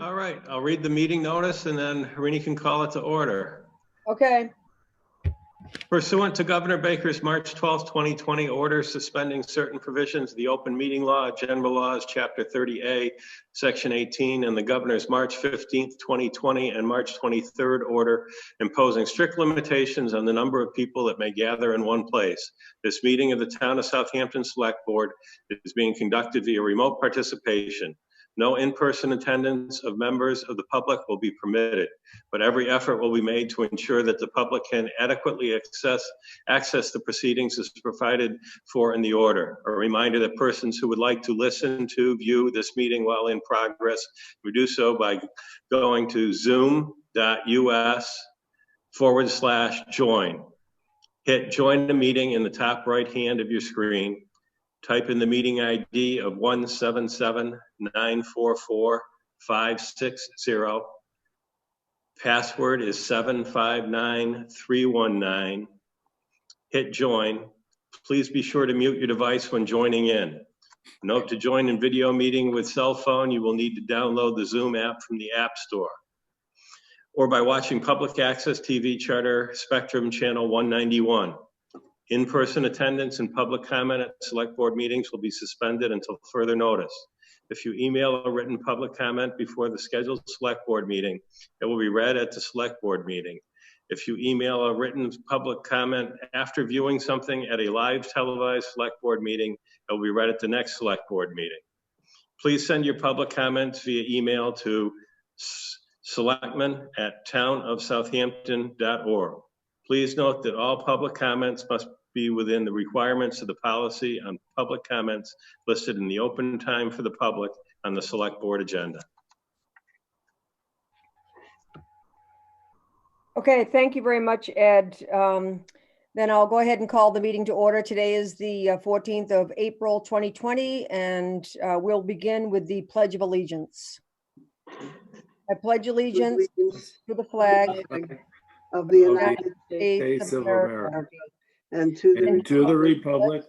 All right, I'll read the meeting notice and then Harini can call it to order. Okay. Pursuant to Governor Baker's March 12th, 2020 order suspending certain provisions of the open meeting law, general laws, chapter 30A, section 18, and the governor's March 15th, 2020 and March 23rd order imposing strict limitations on the number of people that may gather in one place. This meeting of the Town of Southampton Select Board is being conducted via remote participation. No in-person attendance of members of the public will be permitted, but every effort will be made to ensure that the public can adequately access the proceedings as provided for in the order. A reminder that persons who would like to listen to, view this meeting while in progress, would do so by going to zoom.us/join. Hit join the meeting in the top right hand of your screen. Type in the meeting ID of 177-944-560. Password is 759319. Hit join. Please be sure to mute your device when joining in. Note, to join in video meeting with cell phone, you will need to download the Zoom app from the App Store or by watching public access TV Charter Spectrum Channel 191. In-person attendance and public comment at select board meetings will be suspended until further notice. If you email a written public comment before the scheduled select board meeting, it will be read at the select board meeting. If you email a written public comment after viewing something at a live televised select board meeting, it will be read at the next select board meeting. Please send your public comments via email to selectmen@townofsouthampton.org. Please note that all public comments must be within the requirements of the policy on public comments listed in the open time for the public on the select board agenda. Okay, thank you very much, Ed. Then I'll go ahead and call the meeting to order. Today is the 14th of April, 2020, and we'll begin with the Pledge of Allegiance. I pledge allegiance to the flag of the United States of America and to the republic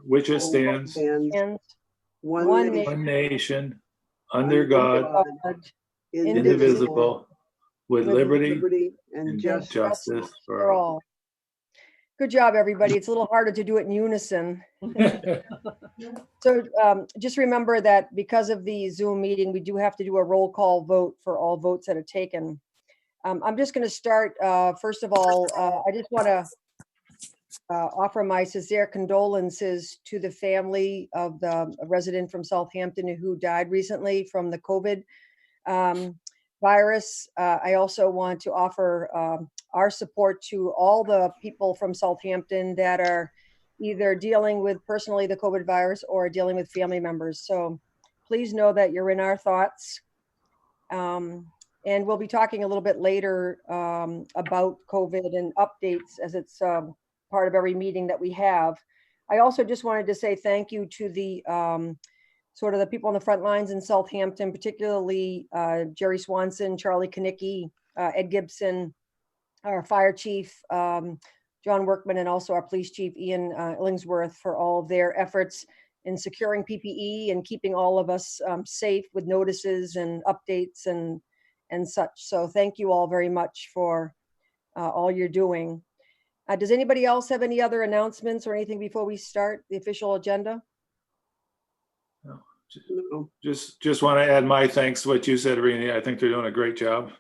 which it stands, one nation, under God, indivisible, with liberty and justice for all. Good job, everybody. It's a little harder to do it in unison. So just remember that because of the Zoom meeting, we do have to do a roll call vote for all votes that are taken. I'm just going to start. First of all, I just want to offer my sincere condolences to the family of the resident from Southampton who died recently from the COVID virus. I also want to offer our support to all the people from Southampton that are either dealing with personally the COVID virus or dealing with family members. So please know that you're in our thoughts. And we'll be talking a little bit later about COVID and updates as it's part of every meeting that we have. I also just wanted to say thank you to the sort of the people on the front lines in Southampton, particularly Jerry Swanson, Charlie Kanicki, Ed Gibson, our fire chief, John Workman, and also our police chief, Ian Illingsworth, for all of their efforts in securing PPE and keeping all of us safe with notices and updates and such. So thank you all very much for all you're doing. Does anybody else have any other announcements or anything before we start the official agenda? No. Just want to add my thanks to what you said, Rini. I think they're doing a great job.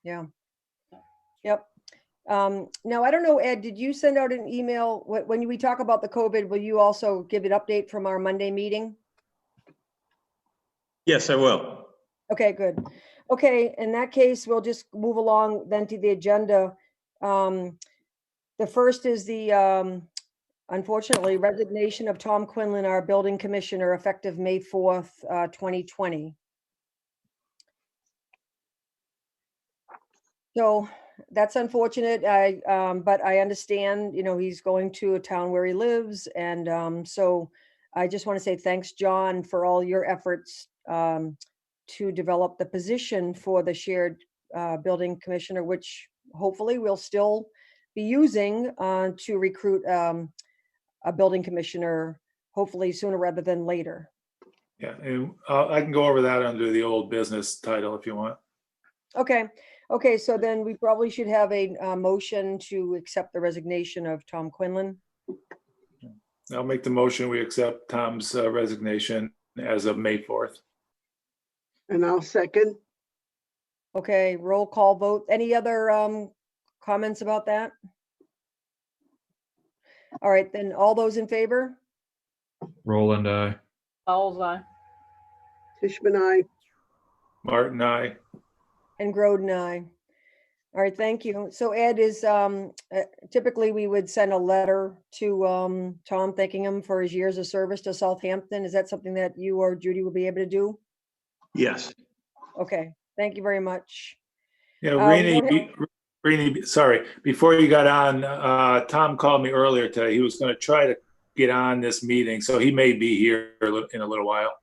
Yeah. Yep. Now, I don't know, Ed, did you send out an email when we talk about the COVID? Will you also give an update from our Monday meeting? Yes, I will. Okay, good. Okay, in that case, we'll just move along then to the agenda. The first is the, unfortunately, resignation of Tom Quinlan, our building commissioner, effective May 4th, 2020. So that's unfortunate. But I understand, he's going to a town where he lives. And so I just want to say thanks, John, for all your efforts to develop the position for the shared building commissioner, which hopefully we'll still be using to recruit a building commissioner, hopefully sooner rather than later. Yeah, and I can go over that under the old business title if you want. Okay, okay, so then we probably should have a motion to accept the resignation of Tom Quinlan. I'll make the motion. We accept Tom's resignation as of May 4th. And I'll second. Okay, roll call vote. Any other comments about that? All right, then all those in favor? Roland, aye. Fowles, aye. Tishman, I. Martin, aye. And Groden, aye. All right, thank you. So Ed, is typically we would send a letter to Tom thanking him for his years of service to Southampton. Is that something that you or Judy will be able to do? Yes. Okay, thank you very much. Yeah, we Rini, sorry, before you got on, Tom called me earlier today. He was going to try to get on this meeting, so he may be here in a little while.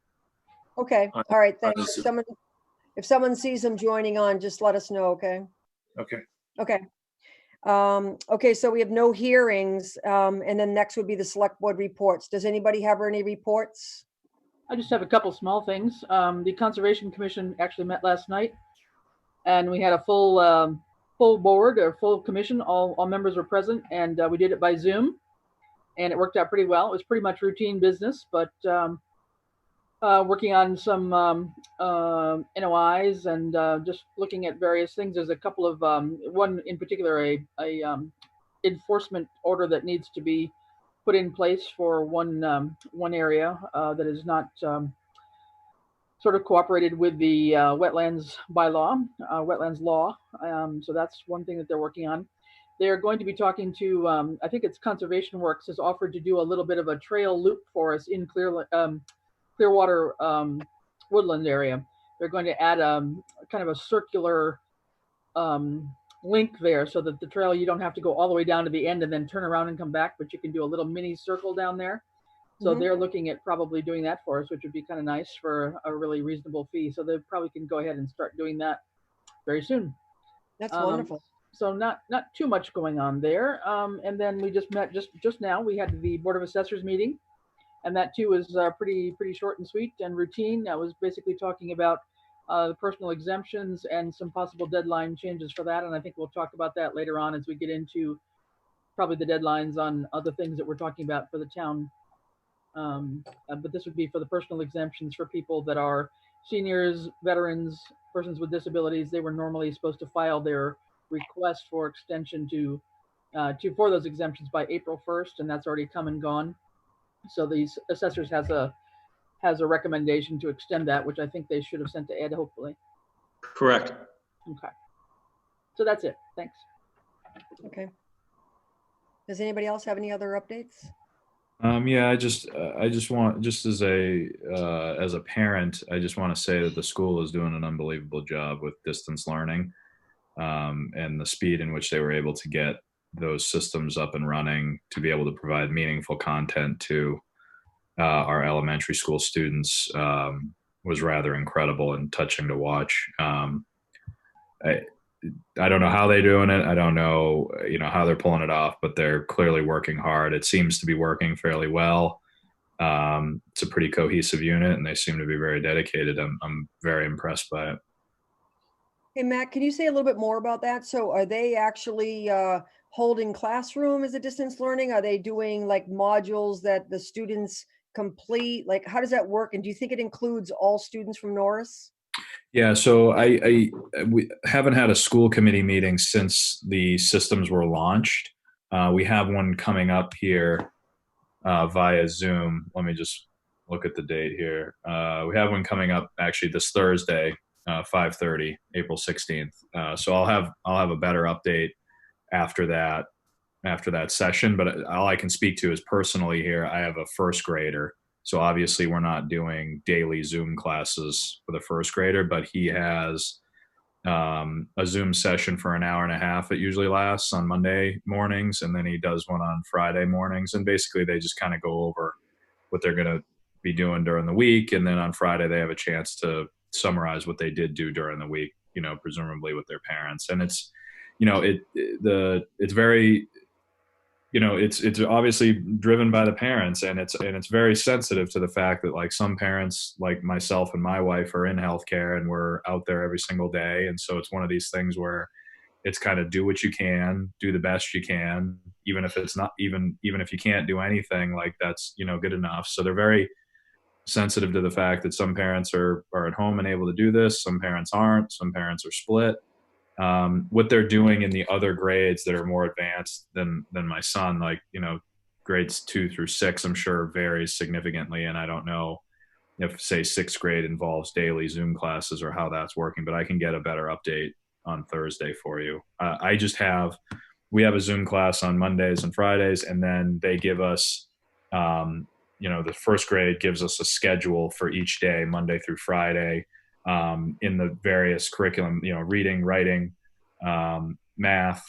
Okay, On- all right, on thanks. the- If someone sees him joining on, just let us know, okay? Okay. Okay. Okay, so we have no hearings, and then next would be the select board reports. Does anybody have any reports? I just have a couple small things. The Conservation Commission actually met last night, and we had a full board or full commission. All members were present, and we did it by Zoom, and it worked out pretty well. It was pretty much routine business, but working on some NOIs and just looking at various things. There's a couple of one in particular, a enforcement order that needs to be put in place for one area that is not sort of cooperated with the wetlands bylaw, wetlands law. So that's one thing that they're working on. They're going to be talking to, I think it's Conservation Works has offered to do a little bit of a trail loop for us in Clearwater woodland area. They're going to add kind of a circular link there so that the trail, you don't have to go all the way down to the end and then turn around and come back, but you can do a little mini circle down there. So they're looking at probably doing that for us, which would be kind of nice for a really reasonable fee. So they probably can go ahead and start doing that very soon. That's wonderful. So not too much going on there. And then we just met just now. We had the Board of Assessors meeting, and that too was pretty short and sweet and routine. I was basically talking about the personal exemptions and some possible deadline changes for that. And I think we'll talk about that later on as we get into probably the deadlines on other things that we're talking about for the town. But this would be for the personal exemptions for people that are seniors, veterans, persons with disabilities. They were normally supposed to file their request for extension for those exemptions by April 1st, and that's already come and gone. So these assessors has a recommendation to extend that, which I think they should have sent to Ed, hopefully. Correct. Okay. So that's it. Thanks. Okay. Does anybody else have any other updates? Yeah, I just want, just as a parent, I just want to say that the school is doing an unbelievable job with distance learning, and the speed in which they were able to get those systems up and running to be able to provide meaningful content to our elementary school students was rather incredible and touching to watch. I don't know how they're doing it. I don't know, how they're pulling it off, but they're clearly working hard. It seems to be working fairly well. It's a pretty cohesive unit, and they seem to be very dedicated. I'm very impressed by it. Hey, Matt, can you say a little bit more about that? So are they actually holding classroom as a distance learning? Are they doing like modules that the students complete? Like, how does that work? And do you think it includes all students from Norris? Yeah, so we haven't had a school committee meeting since the systems were launched. We have one coming up here via Zoom. Let me just look at the date here. We have one coming up actually this Thursday, 5:30, April 16th. So I'll have a better update after that session. But all I can speak to is personally here, I have a first grader. So obviously we're not doing daily Zoom classes for the first grader, but he has a Zoom session for an hour and a half. It usually lasts on Monday mornings, and then he does one on Friday mornings. And basically they just kind of go over what they're going to be doing during the week. And then on Friday, they have a chance to summarize what they did do during the week, presumably with their parents. And it's, it's very, it's obviously driven by the parents, and it's very sensitive to the fact that like some parents like myself and my wife are in healthcare and we're out there every single day. And so it's one of these things where it's kind of do what you can, do the best you can, even if it's not even if you can't do anything, like that's, good enough. So they're very sensitive to the fact that some parents are at home and able to do this, some parents aren't, some parents are split. What they're doing in the other grades that are more advanced than my son, like grades 2 through 6, I'm sure varies significantly, and I don't know if say 6th grade involves daily Zoom classes or how that's working, but I can get a better update on Thursday for you. We have a Zoom class on Mondays and Fridays, and then they give us, the 1st grade gives us a schedule for each day, Monday through Friday, in the various curriculum, reading, writing, math,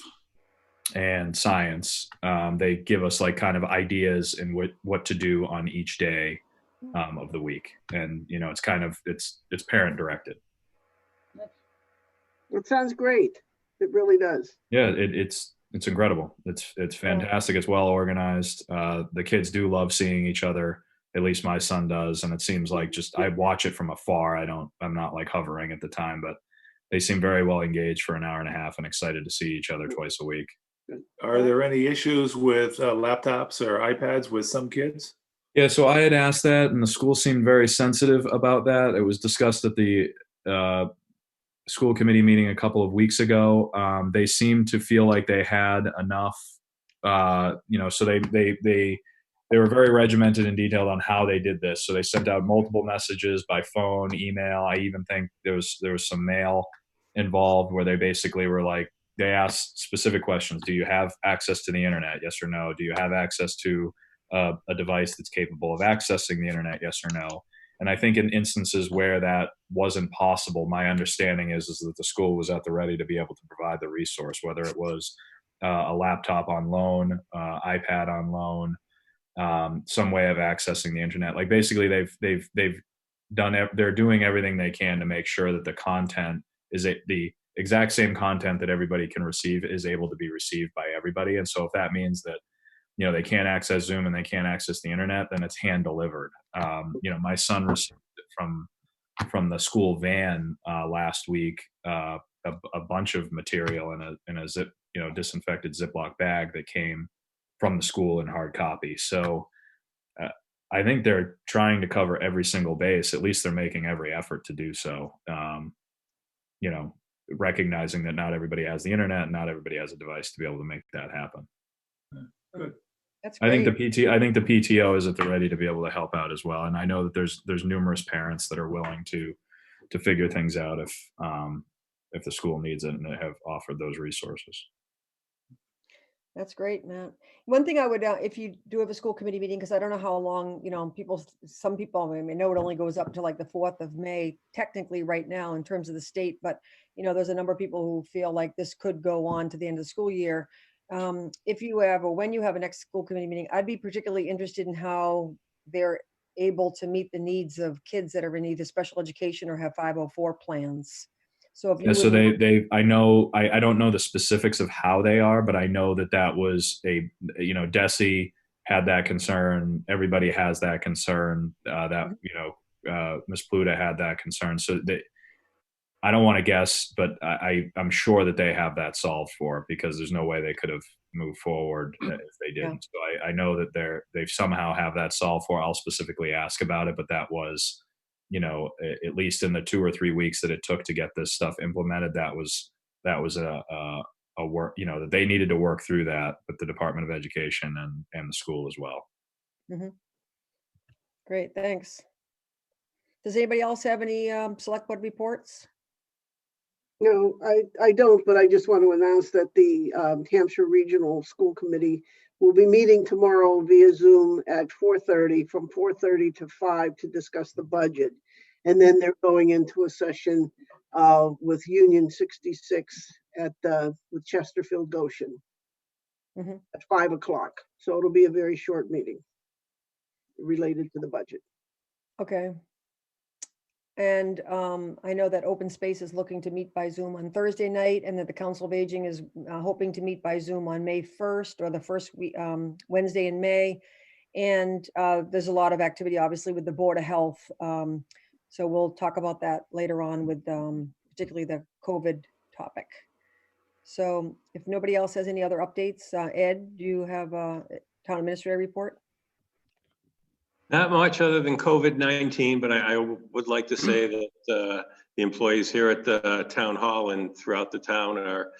and science. They give us like kind of ideas and what to do on each day of the week, and it's parent directed. It sounds great. It really does. Yeah, it's incredible. It's fantastic. It's well organized. The kids do love seeing each other. At least my son does, and it seems like just I watch it from afar. I'm not like hovering at the time, but they seem very well engaged for an hour and a half and excited to see each other twice a week. Are there any issues with laptops or iPads with some kids? Yeah, so I had asked that, and the school seemed very sensitive about that. It was discussed at the school committee meeting a couple of weeks ago. They seemed to feel like they had enough, so they were very regimented and detailed on how they did this. So they sent out multiple messages by phone, email. I even think there was some mail involved where they basically were like, they asked specific questions. Do you have access to the internet? Yes or no. Do you have access to a device that's capable of accessing the internet? Yes or no. And I think in instances where that wasn't possible, my understanding is that the school was at the ready to be able to provide the resource, whether it was a laptop on loan, iPad on loan, some way of accessing the internet. Like basically they're doing everything they can to make sure that the content is the exact same content that everybody can receive is able to be received by everybody. And so if that means that they can't access Zoom and they can't access the internet, then it's hand delivered. My son received it from the school van last week, a bunch of material in a zip, disinfected Ziploc bag that came from the school in hard copy. So I think they're trying to cover every single base. At least they're making every effort to do so. Recognizing that not everybody has the internet, and not everybody has a device to be able to make that happen. Good. That's great. I think the PTO is at the ready to be able to help out as well. And I know that there's numerous parents that are willing to figure things out if the school needs it, and they have offered those resources. That's great, Matt. One thing I would, if you do have a school committee meeting, because I don't know how long, some people, I know it only goes up to like the 4th of May, technically right now in terms of the state, but there's a number of people who feel like this could go on to the end of the school year. If you have, or when you have a next school committee meeting, I'd be particularly interested in how they're able to meet the needs of kids that are in either special education or have 504 plans. So if you so I don't know the specifics of how they are, but I know that was DESE had that concern. Everybody has that concern. Ms. Pluta had that concern. So I don't want to guess, but I'm sure that they have that solved for, because there's no way they could have moved forward if they didn't. Yeah. So I know that they somehow have that solved for. I'll specifically ask about it, but that was, at least in the 2 or 3 weeks that it took to get this stuff implemented, that was a work, that they needed to work through that with the Department of Education and the school as well. Mm-hmm. Great, thanks. Does anybody else have any select board reports? No, I don't, but I just want to announce that the Hampshire Regional School Committee will be meeting tomorrow via Zoom at 4:30, from 4:30 to 5, to discuss the budget. And then they're going into a session with Union 66 with Chesterfield Goshen at 5 o'clock. So it'll be a very short meeting related to the budget. Okay. And I know that Open Space is looking to meet by Zoom on Thursday night, and that the Council of Aging is hoping to meet by Zoom on May 1st, or the first Wednesday in May. And there's a lot of activity, obviously, with the Board of Health. So we'll talk about that later on with particularly the COVID topic. So if nobody else has any other updates, Ed, do you have a town administrator report? Not much other than COVID-19, but I would like to say that the employees here at the town hall and throughout the town are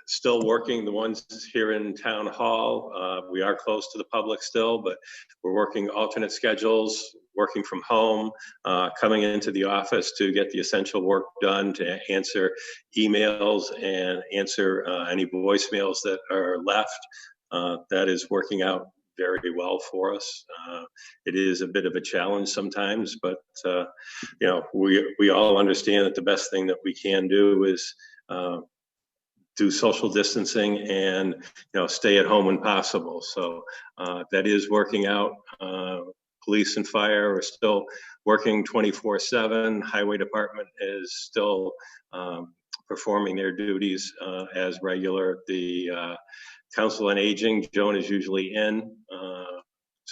still working. The ones here in town hall, we are close to the public still, but we're working alternate schedules, working from home, coming into the office to get the essential work done, to answer emails and answer any voicemails that are left. That is working out very well for us. It is a bit of a challenge sometimes, but we all understand that the best thing that we can do is do social distancing and stay at home when possible. So that is working out. Police and fire are still working 24/7. Highway department is still performing their duties as regular. The Council on Aging, Joan is usually in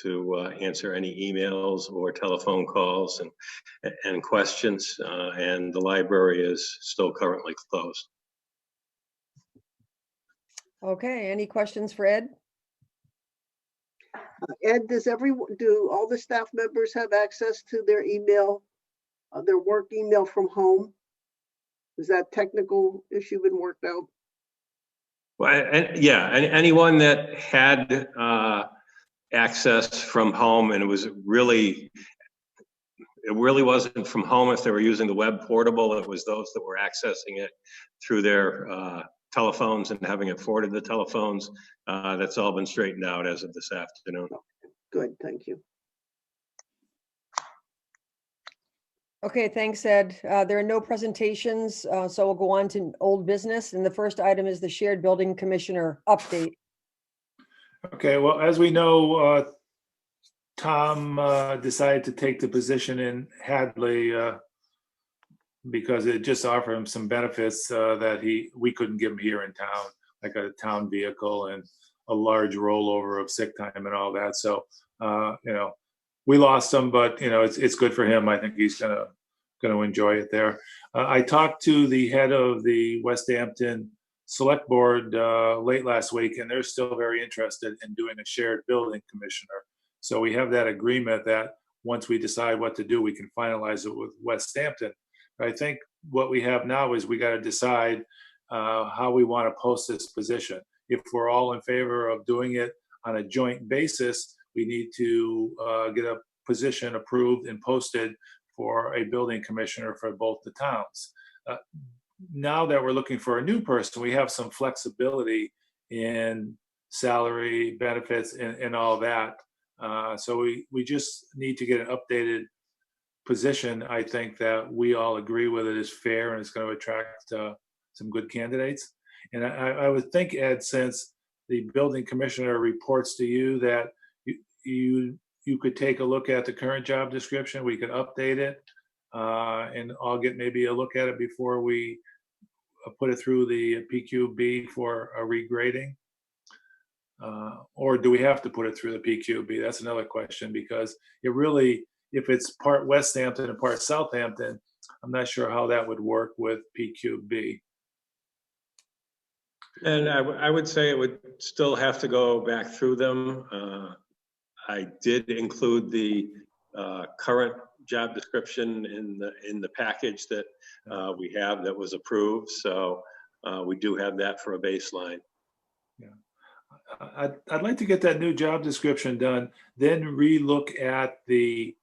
to answer any emails or telephone calls and questions, and the library is still currently closed. Okay, any questions for Ed? Ed, do all the staff members have access to their email, their work email from home? Is that technical issue been worked out? Well, and anyone that had access from home, and it really wasn't from home if they were using the web portable. It was those that were accessing it through their telephones and having it forwarded to the telephones. That's all been straightened out as of this afternoon. Good, thank you. Okay, thanks, Ed. There are no presentations, so we'll go on to old business. And the first item is the Shared Building Commissioner update. Okay, well, as we know, Tom decided to take the position in Hadley because it just offered him some benefits that we couldn't give him here in town, like a town vehicle and a large rollover of sick time and all that. So, we lost him, but it's good for him. I think he's gonna enjoy it there. I talked to the head of the Westhampton Select Board late last week, and they're still very interested in doing a shared building commissioner. So we have that agreement that once we decide what to do, we can finalize it with Westhampton. I think what we have now is we got to decide how we want to post this position. If we're all in favor of doing it on a joint basis, we need to get a position approved and posted for a building commissioner for both the towns. Now that we're looking for a new person, we have some flexibility in salary, benefits, and all that. So we just need to get an updated position. I think that we all agree with it is fair and it's going to attract some good candidates. And I would think, Ed, since the building commissioner reports to you, that you could take a look at the current job description. We could update it, and I'll get maybe a look at it before we put it through the PQB for a regrading. Or do we have to put it through the PQB? That's another question, because it really, if it's part Westhampton and part Southampton, I'm not sure how that would work with PQB. And I would say it would still have to go back through them. I did include the current job description in the package that we have that was approved. So we do have that for a baseline. Yeah, I'd like to get that new job description done, then relook at the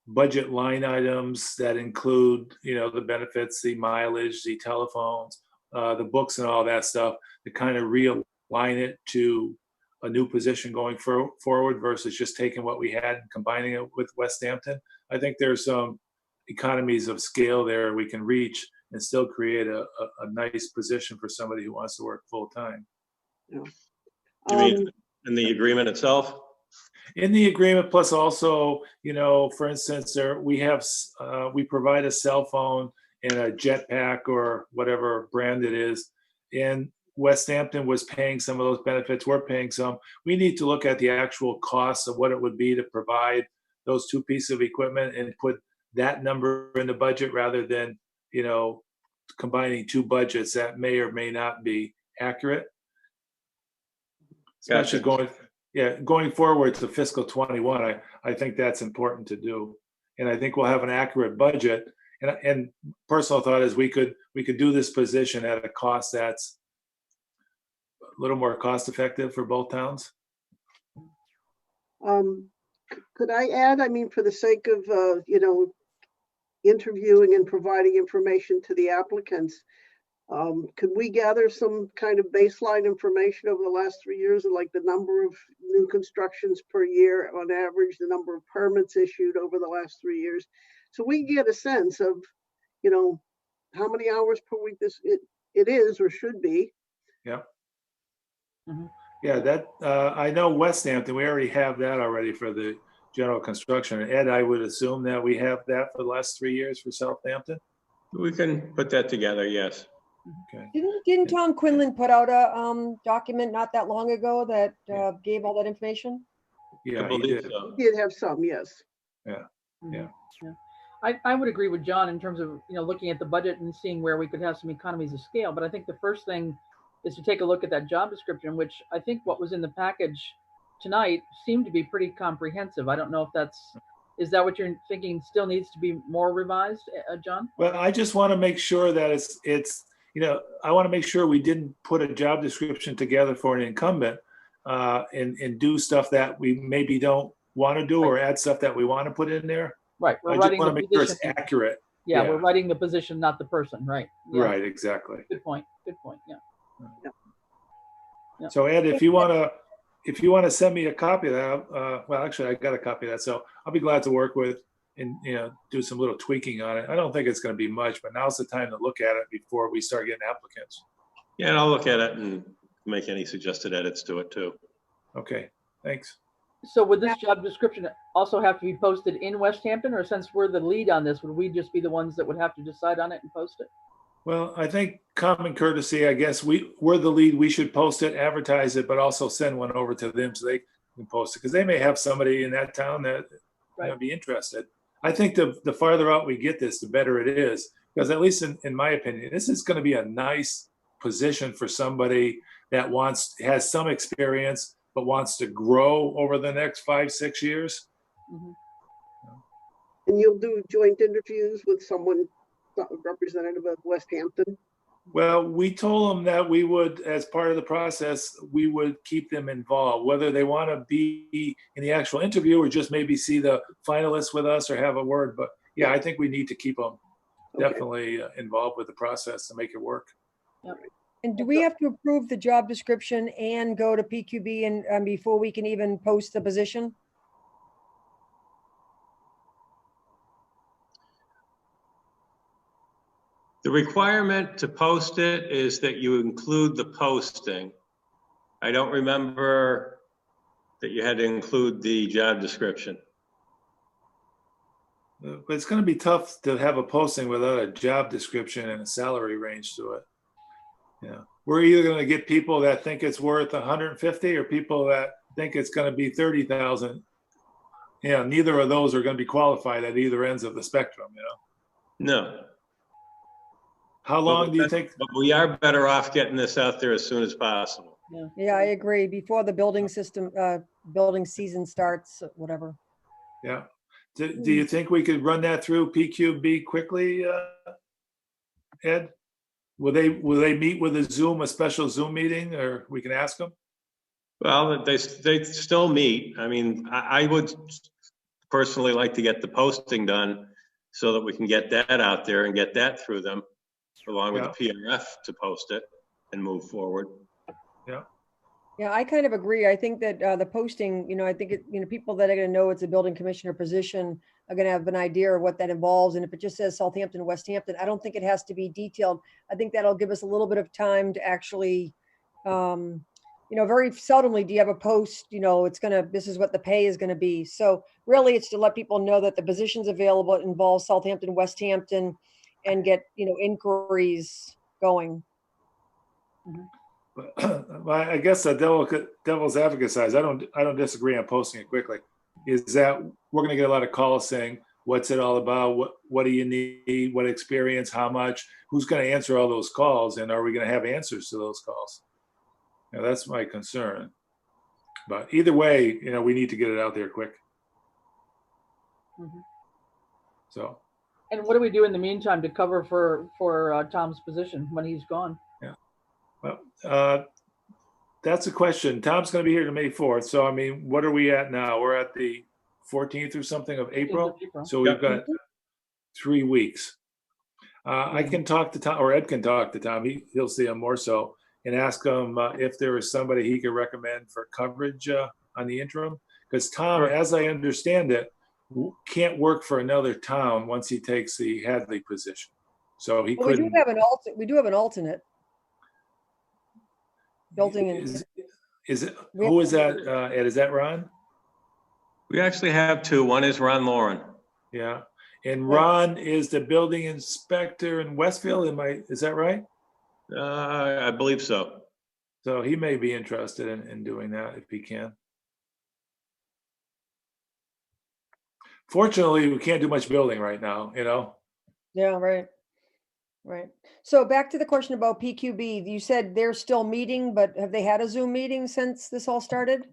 budget line items that include, the benefits, the mileage, the telephones, the books and all that stuff, to kind of realign it to a new position going forward versus just taking what we had and combining it with Westhampton. I think there's some economies of scale there we can reach and still create a nice position for somebody who wants to work full time. Yeah. You mean in the agreement itself? In the agreement, plus also, for instance, we provide a cell phone and a jetpack or whatever brand it is. And Westhampton was paying some of those benefits. We're paying some. We need to look at the actual costs of what it would be to provide those two pieces of equipment and put that number in the budget rather than, combining two budgets that may or may not be accurate. Especially going forward to fiscal 21, I think that's important to do. And I think we'll have an accurate budget. And personal thought is we could do this position at a cost that's a little more cost effective for both towns. Could I add, for the sake of, interviewing and providing information to the applicants, could we gather some kind of baseline information over the last 3 years of like the number of new constructions per year on average, the number of permits issued over the last 3 years? So we get a sense of, how many hours per week it is or should be. Yeah. Mhm. Yeah, that I know Westhampton, we already have that already for the general construction. Ed, I would assume that we have that for the last 3 years for Southampton. We can put that together, yes. Okay. Didn't Tom Quinlan put out a document not that long ago that gave all that information? Yeah, I he believe did. so. We did have some, yes. Yeah. I would agree with John in terms of, looking at the budget and seeing where we could have some economies of scale. But I think the first thing is to take a look at that job description, which I think what was in the package tonight seemed to be pretty comprehensive. I don't know if is that what you're thinking still needs to be more revised, John? Well, I just want to make sure that I want to make sure we didn't put a job description together for an incumbent and do stuff that we maybe don't want to do or add stuff that we want to put in there. Right. I just want to make sure it's accurate. Yeah, we're writing the position, not the person. Right. Yeah. Right, exactly. Good point. Yeah. Yeah. So Ed, if you want to send me a copy of that, well, actually, I got a copy of that, so I'll be glad to work with and do some little tweaking on it. I don't think it's going to be much, but now's the time to look at it before we start getting applicants. Yeah, and I'll look at it and make any suggested edits to it too. Okay, thanks. So would this job description also have to be posted in Westhampton, or since we're the lead on this, would we just be the ones that would have to decide on it and post it? Well, I think common courtesy, I guess we're the lead. We should post it, advertise it, but also send one over to them so they can post it because they may have somebody in that town that might be interested. I think the farther out we get this, the better it is because at least in my opinion, this is going to be a nice position for somebody that has some experience but wants to grow over the next 5-6 years. Mm-hmm. And you'll do joint interviews with someone representative of Westhampton? Well, we told them that we would, as part of the process, we would keep them involved, whether they want to be in the actual interview or just maybe see the finalists with us or have a word. But yeah, I think we need to keep them definitely involved with the process to make it work. Yep. And do we have to approve the job description and go to PQB and before we can even post the position? The requirement to post it is that you include the posting. I don't remember that you had to include the job description. But it's going to be tough to have a posting without a job description and a salary range to it. Yeah, we're either going to get people that think it's worth 150 or people that think it's going to be 30,000. Yeah, neither of those are going to be qualified at either ends of the spectrum. No. How long do you think? But we are better off getting this out there as soon as possible. Yeah, I agree. Before the building season starts, whatever. Yeah. Do you think we could run that through PQB quickly, Ed? Will they meet with a special Zoom meeting, or we can ask them? Well, they still meet. I mean, I would personally like to get the posting done so that we can get that out there and get that through them, along with the PRF to post it and move forward. Yeah. Yeah, I kind of agree. I think that the posting, I think people that are going to know it's a building commissioner position are going to have an idea of what that involves. And if it just says Southampton, Westhampton, I don't think it has to be detailed. I think that'll give us a little bit of time to actually very seldomly do you have a post, this is what the pay is gonna be. So really, it's to let people know that the positions available involve Southampton, West Hampton, and get, inquiries going. Well, I guess the devil's advocate side, I don't disagree on posting it quickly, is that we're gonna get a lot of calls saying, what's it all about? What do you need? What experience? How much? Who's gonna answer all those calls? And are we gonna have answers to those calls? That's my concern. But either way, we need to get it out there quick. Mhm. So, And what do we do in the meantime to cover for Tom's position when he's gone? well, that's a question. Tom's going to be here to May 4th. So, I mean, what are we at now? We're at the 14th or something of April. So we've got 3 weeks. I can talk to Tom, or Ed can talk to Tom. He'll see him more so, and ask him if there is somebody he could recommend for coverage on the interim. Because Tom, as I understand it, can't work for another town once he takes the Hadley position. So he Well, we couldn't. do have an alternate. Building and Is it, who is that, Ed? Is that Ron? We actually have two. One is Ron Lauren. Yeah. And Ron is the building inspector in Westfield. Is that right? I believe so. So he may be interested in doing that if he can. Fortunately, we can't do much building right now, Yeah, right. Right. So back to the question about PQB, you said they're still meeting, but have they had a Zoom meeting since this all started?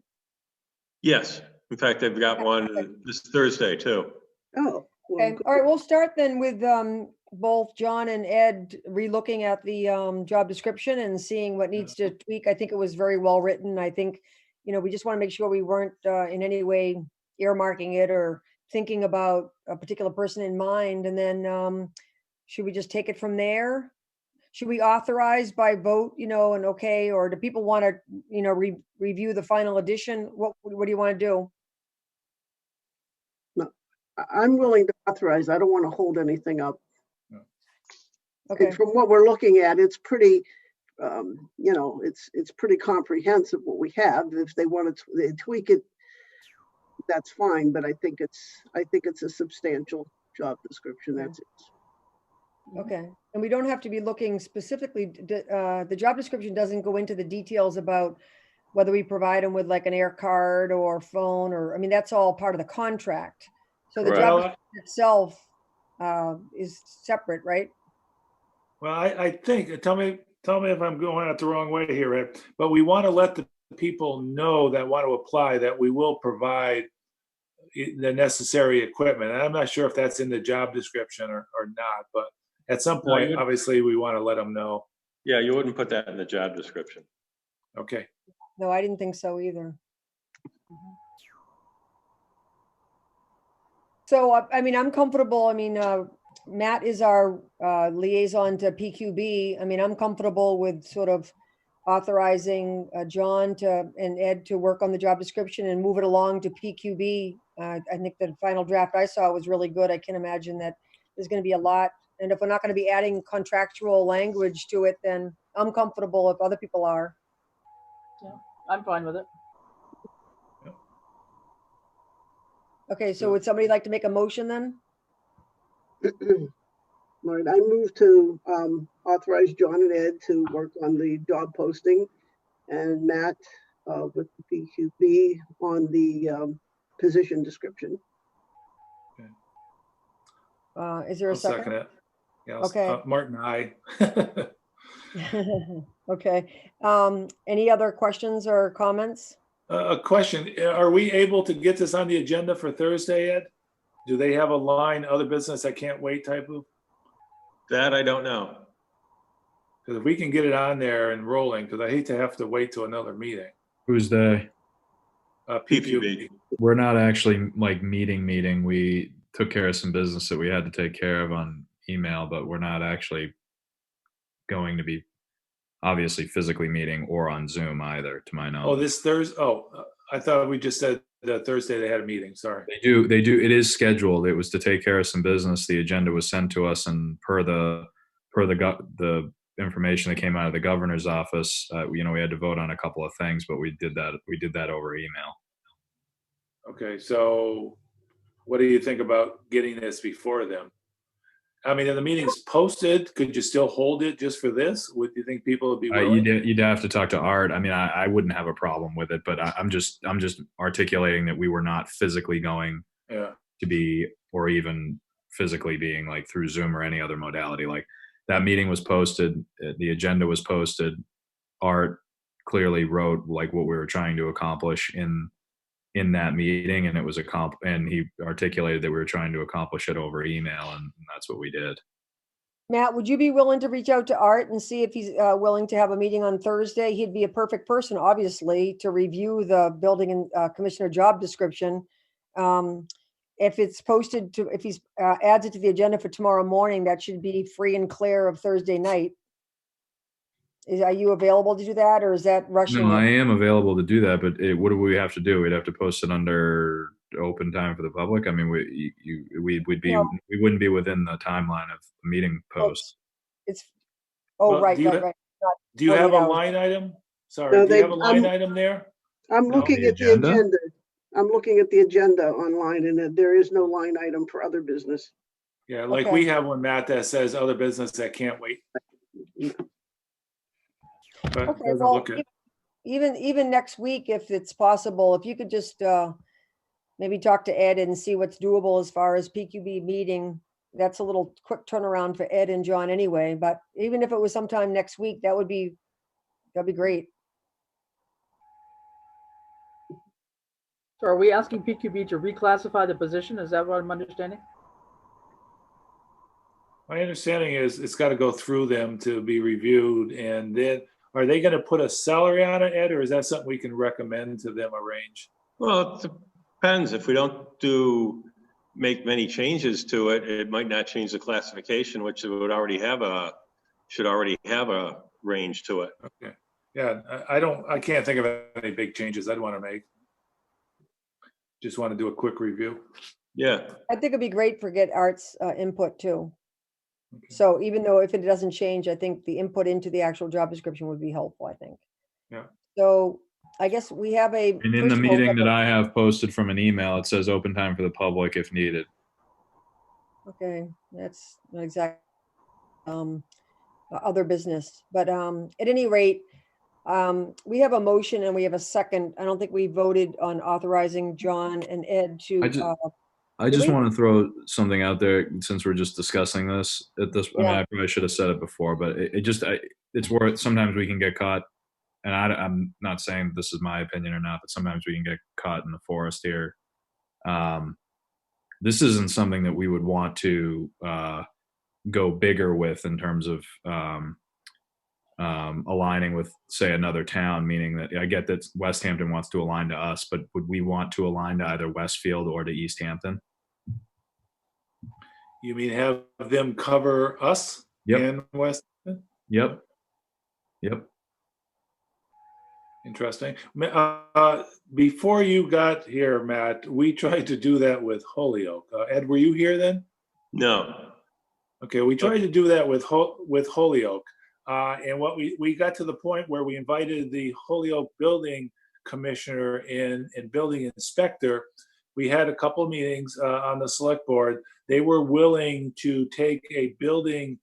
Yes. In fact, they've got one this Thursday too. Oh, Okay. All right. We'll start then with both John and Ed relooking at the job description and seeing what needs to tweak. I think it was very well written. I think, we just want to make sure we weren't in any way earmarking it or thinking about a particular person in mind. And then should we just take it from there? Should we authorize by vote, and okay, or do people want to, review the final edition? What do you want to do? I'm willing to authorize. I don't want to hold anything up. Okay. And from what we're looking at, it's pretty, it's pretty comprehensive what we have. If they want to tweak it, that's fine. But I think it's a substantial job description. That's it. Okay. And we don't have to be looking specifically, the job description doesn't go into the details about whether we provide them with like an air card or phone, or, that's all part of the contract. So the job description itself is separate, right? Well, I think, tell me if I'm going out the wrong way here, Ed, but we want to let the people know that want to apply that we will provide the necessary equipment. And I'm not sure if that's in the job description or not, but at some point, obviously, we want to let them know. Yeah, you wouldn't put that in the job description. Okay. No, I didn't think so either. So, I'm comfortable. Matt is our liaison to PQB. I'm comfortable with sort of authorizing John and Ed to work on the job description and move it along to PQB. I think the final draft I saw was really good. I can imagine that there's going to be a lot. And if we're not going to be adding contractual language to it, then I'm comfortable if other people are. Yeah, I'm fine with it. Okay, so would somebody like to make a motion then? All right, I move to authorize John and Ed to work on the job posting, and Matt with the PQB on the position description. Is there a I'll second? second it. Yeah, Okay. Martin, aye. Okay. Any other questions or comments? A question, are we able to get this on the agenda for Thursday, Ed? Do they have a line, other business I can't wait type of? That I don't know. Because if we can get it on there and rolling, because I hate to have to wait till another meeting. Who's they? PQB. We're not actually like meeting. We took care of some business that we had to take care of on email, but we're not actually going to be obviously physically meeting or on Zoom either, to my knowledge. Oh, this Thursday? Oh, I thought we just said that Thursday they had a meeting, sorry. They do. It is scheduled. It was to take care of some business. The agenda was sent to us, and per the information that came out of the governor's office. We had to vote on a couple of things, but we did that over email. Okay, so what do you think about getting this before them? I mean, if the meeting's posted, could you still hold it just for this? Would you think people would be willing? You'd have to talk to Art. I mean, I wouldn't have a problem with it, but I'm just articulating that we were not physically going to be, or even physically being, like through Zoom or any other modality. Like, that meeting was posted, the agenda was posted. Art clearly wrote like what we were trying to accomplish in that meeting, and it was and he articulated that we were trying to accomplish it over email, and that's what we did. Matt, would you be willing to reach out to Art and see if he's willing to have a meeting on Thursday? He'd be a perfect person, obviously, to review the building and commissioner job description. If it's posted to, if he's adds it to the agenda for tomorrow morning, that should be free and clear of Thursday night. Are you available to do that, or is that rushing? No, I am available to do that, but what do we have to do? We'd have to post it under open time for the public. I mean, we wouldn't be within the timeline of the meeting post. Right. Do you have a line item? Sorry, No, do you have a line item there? I'm looking at the agenda. I'm looking at the agenda online, and there is no line item for other business. Yeah, like Okay. we have one, Matt, that says other business that can't wait. But Okay, doesn't well, look it. even next week, if it's possible, if you could just maybe talk to Ed and see what's doable as far as PQB meeting. That's a little quick turnaround for Ed and John anyway, but even if it was sometime next week, that'd be great. So are we asking PQB to reclassify the position? Is that what I'm understanding? My understanding is it's got to go through them to be reviewed, and then are they going to put a salary on it, Ed, or is that something we can recommend to them arrange? Well, it depends. If we don't make many changes to it, it might not change the classification, which should already have a range to it. Okay. Yeah, I can't think of any big changes I'd want to make. Just want to do a quick review. Yeah. I think it'd be great for get Art's input too. Okay. So even though if it doesn't change, I think the input into the actual job description would be helpful, I think. Yeah. So I guess we have a. And in the meeting that I have posted from an email, it says open time for the public if needed. Okay, that's not exact other business, but at any rate, we have a motion and we have a second. I don't think we voted on authorizing John and Ed to. I just want to throw something out there since we're just discussing this at this. I mean, I probably should have said it before, but it's worth. Sometimes we can get caught, and I'm not saying this is my opinion or not, but sometimes we can get caught in the forest here. This isn't something that we would want to go bigger with in terms of aligning with, say, another town, meaning that I get that Westhampton wants to align to us, but would we want to align to either Westfield or to Easthampton? You mean have them cover us in Westhampton? Yep. Interesting. Before you got here, Matt, we tried to do that with Holyoke. Ed, were you here then? No. Okay, we tried to do that with Holyoke. And what we got to the point where we invited the Holyoke building commissioner and building inspector. We had a couple of meetings on the select board. They were willing to take a building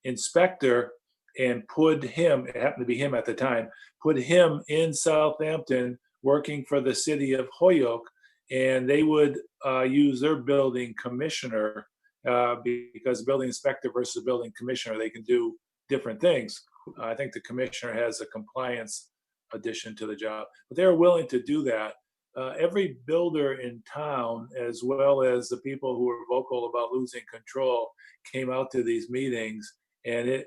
inspector and put him, it happened to be him at the time, put him in Southampton working for the city of Holyoke, and they would use their building commissioner because building inspector versus building commissioner, they can do different things. I think the commissioner has a compliance addition to the job, but they're willing to do that. Every builder in town, as well as the people who were vocal about losing control, came out to these meetings, and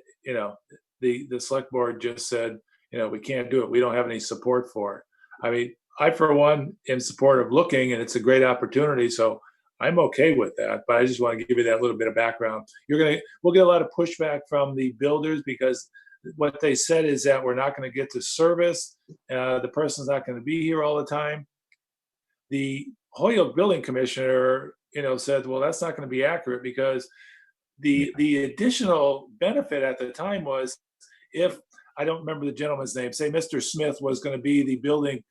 the select board just said, we can't do it. We don't have any support for it. I mean, I, for one, am support of looking, and it's a great opportunity. So I'm okay with that, but I just want to give you that little bit of background. We'll get a lot of pushback from the builders because what they said is that we're not going to get to service. The person's not going to be here all the time. The Holyoke building commissioner, said, well, that's not going to be accurate because the additional benefit at the time was if, I don't remember the gentleman's name, say Mr. Smith was going to be the building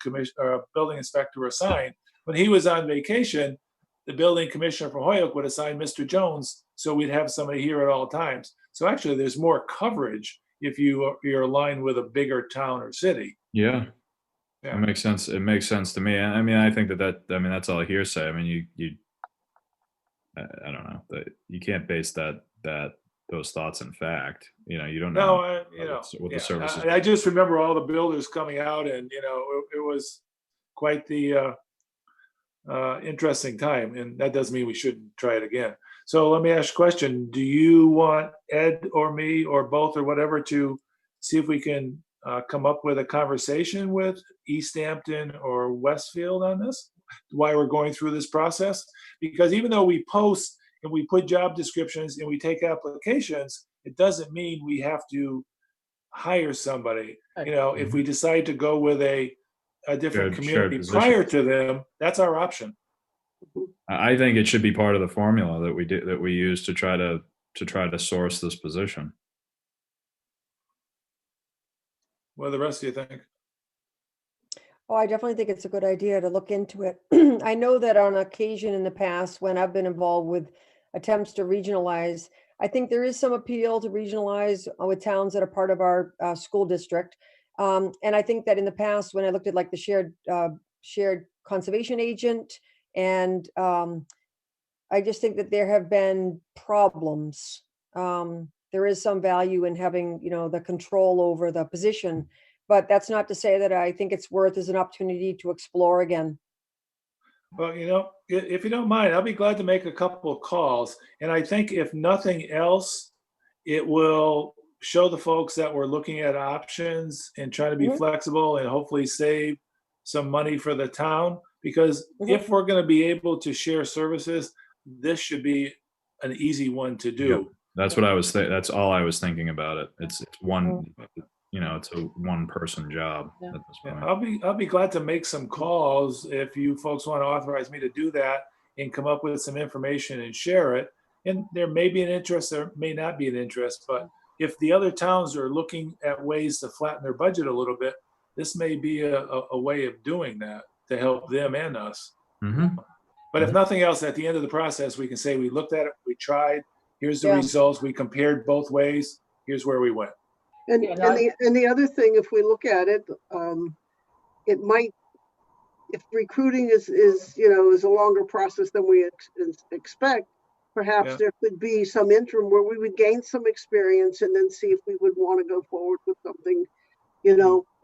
building inspector assigned. When he was on vacation, the building commissioner from Hoyoke would assign Mr. Jones, so we'd have somebody here at all times. So actually, there's more coverage if you're aligned with a bigger town or city. Yeah. Yeah. It makes sense. It makes sense to me. I mean, I think that's all hearsay. I mean, I don't know that you can't base those thoughts in fact. You know, you don't know. No, what the services. I just remember all the builders coming out, and it was quite the interesting time, and that doesn't mean we shouldn't try it again. So let me ask you a question. Do you want Ed or me or both or whatever to see if we can come up with a conversation with Easthampton or Westfield on this, why we're going through this process? Because even though we post and we put job descriptions and we take applications, it doesn't mean we have to hire somebody. If we decide to go with a different community prior to them, that's our option. I think it should be part of the formula that we use to try to source this position. What do the rest of you think? Oh, I definitely think it's a good idea to look into it. I know that on occasion in the past, when I've been involved with attempts to regionalize, I think there is some appeal to regionalize with towns that are part of our school district. And I think that in the past, when I looked at like the shared conservation agent, and I just think that there have been problems. There is some value in having, the control over the position, but that's not to say that I think it's worth as an opportunity to explore again. Well, if you don't mind, I'll be glad to make a couple of calls. And I think if nothing else, it will show the folks that we're looking at options and try to be flexible and hopefully save some money for the town. Because if we're going to be able to share services, this should be an easy one to do. Yep. That's what I was that's all I was thinking about it. It's one, it's a one person job at this point. I'll be glad to make some calls if you folks want to authorize me to do that and come up with some information and share it. And there may be an interest, there may not be an interest, but if the other towns are looking at ways to flatten their budget a little bit, this may be a way of doing that to help them and us. But if nothing else, at the end of the process, we can say we looked at it, we tried, here's the results, we compared both ways, here's where we went. And the other thing, if we look at it, it might, if recruiting is a longer process than we expect, perhaps there could be some interim where we would gain some experience and then see if we would want to go forward with something,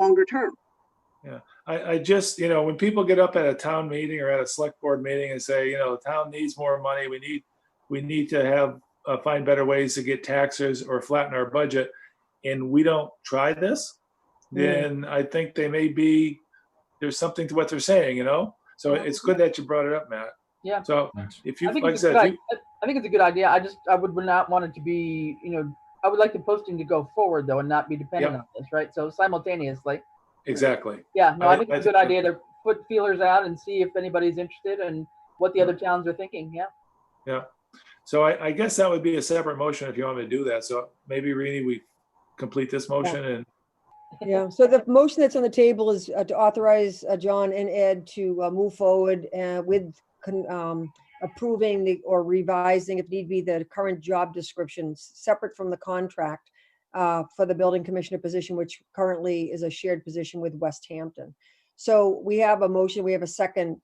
longer term. Yeah, I just, when people get up at a town meeting or at a select board meeting and say, the town needs more money, we need to have find better ways to get taxes or flatten our budget, and we don't try this, then I think there's something to what they're saying, So it's good that you brought it up, Matt. Yeah. So if you, I think like I said, I think it's a good idea. I would not want it to be, I would like the posting to go forward though and not be dependent on this, right? So simultaneously. Exactly. Yeah, no, I think it's a good idea to put feelers out and see if anybody's interested and what the other towns are thinking. Yeah. Yeah. So I guess that would be a separate motion if you want me to do that. So maybe, Rini, we complete this motion and. Yeah. So the motion that's on the table is to authorize John and Ed to move forward with approving or revising, if need be, the current job descriptions separate from the contract for the building commissioner position, which currently is a shared position with Westhampton. So we have a motion, we have a second.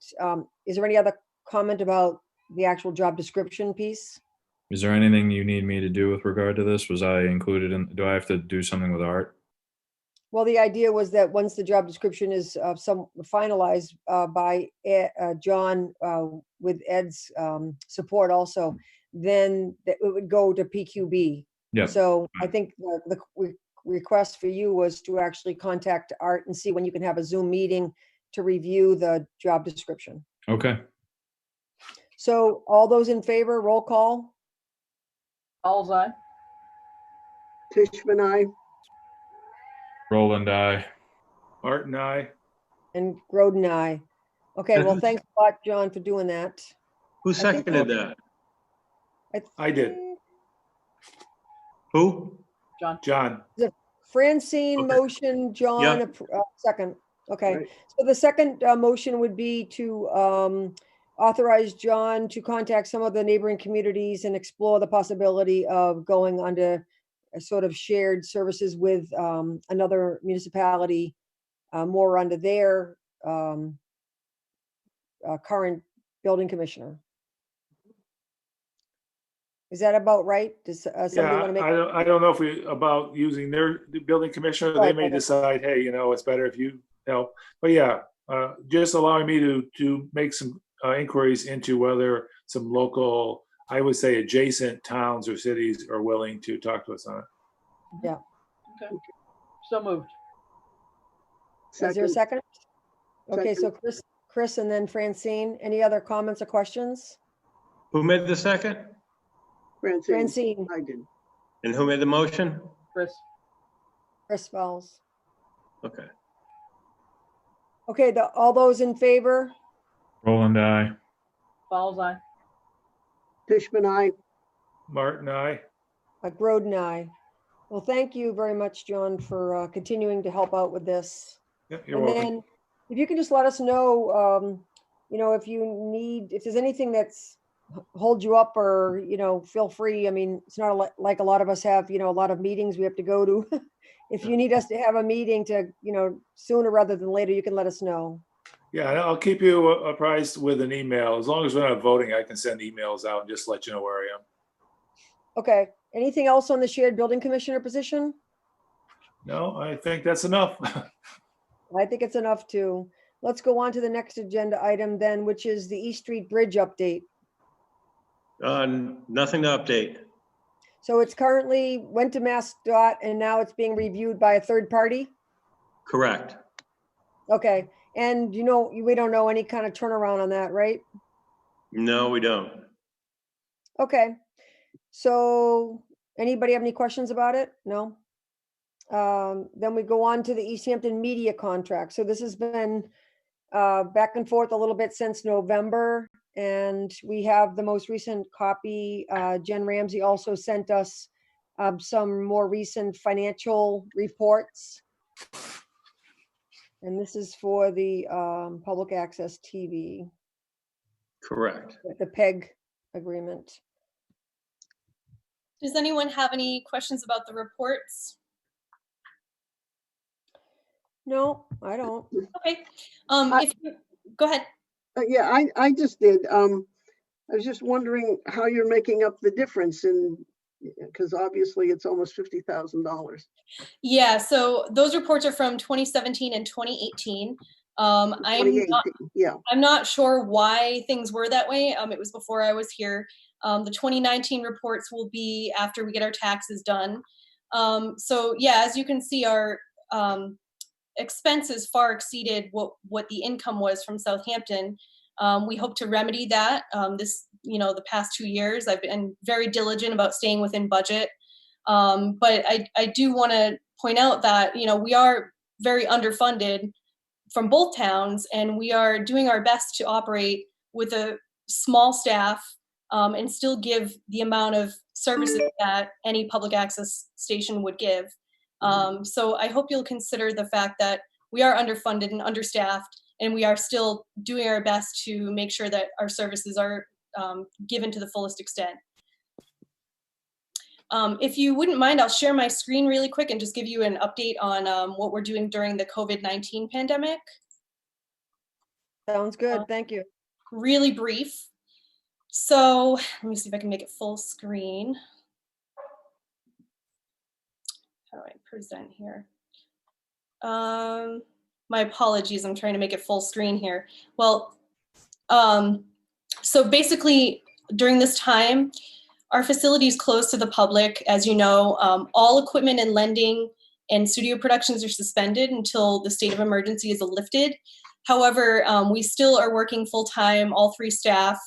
Is there any other comment about the actual job description piece? Is there anything you need me to do with regard to this? Was I included in, do I have to do something with Art? Well, the idea was that once the job description is finalized by John with Ed's support also, then it would go to PQB. Yeah. So I think the request for you was to actually contact Art and see when you can have a Zoom meeting to review the job description. Okay. So all those in favor, roll call. All's aye. Tishman, aye. Roland, aye. Art and I. And Groden, aye. Okay, well, thanks a lot, John, for doing that. Who seconded that? I did. Who? John. John. Francine Okay. motion, John, second. Okay, Right. so the second motion would be to authorize John to contact some of the neighboring communities and explore the possibility of going under a sort of shared services with another municipality, more under their current building commissioner. Is that about right? Does somebody Yeah, want to make? I don't know if we, about using their building commissioner, they Right, may right. decide, hey, it's better if you help. But yeah, just allowing me to make some inquiries into whether some local, I would say adjacent towns or cities are willing to talk to us on it. Yeah. Okay. So moved. Is there a Second. second? Okay, so Chris and then Francine. Any other comments or questions? Who made the second? Francine, I did. And who made the motion? Chris. Chris Fells. Okay. Okay, all those in favor? Roland, I. Fowles eye. Fishman, I. Martin, I. Groden, aye. Well, thank you very much, John, for continuing to help out with this. Yeah, you're And welcome. then if you can just let us know, if there's anything that's hold you up, or, feel free. I mean, it's not like a lot of us have, a lot of meetings we have to go to. If you need us to have a meeting to, sooner rather than later, you can let us know. Yeah, and I'll keep you apprised with an email. As long as we're not voting, I can send emails out and just let you know where I am. Okay. Anything else on the shared building commissioner position? No, I think that's enough. I think it's enough too. Let's go on to the next agenda item then, which is the East Street Bridge update. Nothing to update. So it's currently went to MassDOT and now it's being reviewed by a third party? Correct. Okay. And we don't know any kind of turnaround on that, right? No, we don't. Okay. So anybody have any questions about it? No? Then we go on to the Easthampton media contract. So this has been back and forth a little bit since November, and we have the most recent copy. Jen Ramsey also sent us some more recent financial reports. And this is for the public access TV, Correct. the PEG agreement. Does anyone have any questions about the reports? No, I don't. Okay. Go ahead. Yeah, I just did. I was just wondering how you're making up the difference because obviously it's almost $50,000. Yeah, so those reports are from 2017 and 2018. I'm 2018, yeah. not sure why things were that way. It was before I was here. The 2019 reports will be after we get our taxes done. So yeah, as you can see, our expenses far exceeded what the income was from Southampton. We hope to remedy that. The past 2 years, I've been very diligent about staying within budget. But I do want to point out that, we are very underfunded from both towns, and we are doing our best to operate with a small staff and still give the amount of services that any public access station would give. So I hope you'll consider the fact that we are underfunded and understaffed, and we are still doing our best to make sure that our services are given to the fullest extent. If you wouldn't mind, I'll share my screen really quick and just give you an update on what we're doing during the COVID-19 pandemic. Sounds good. Thank you. Really brief. So let me see if I can make it full screen. How do I present here? My apologies, I'm trying to make it full screen here. Well, so basically during this time, our facility is closed to the public. As you know, all equipment and lending and studio productions are suspended until the state of emergency is lifted. However, we still are working full-time, all 3 staff.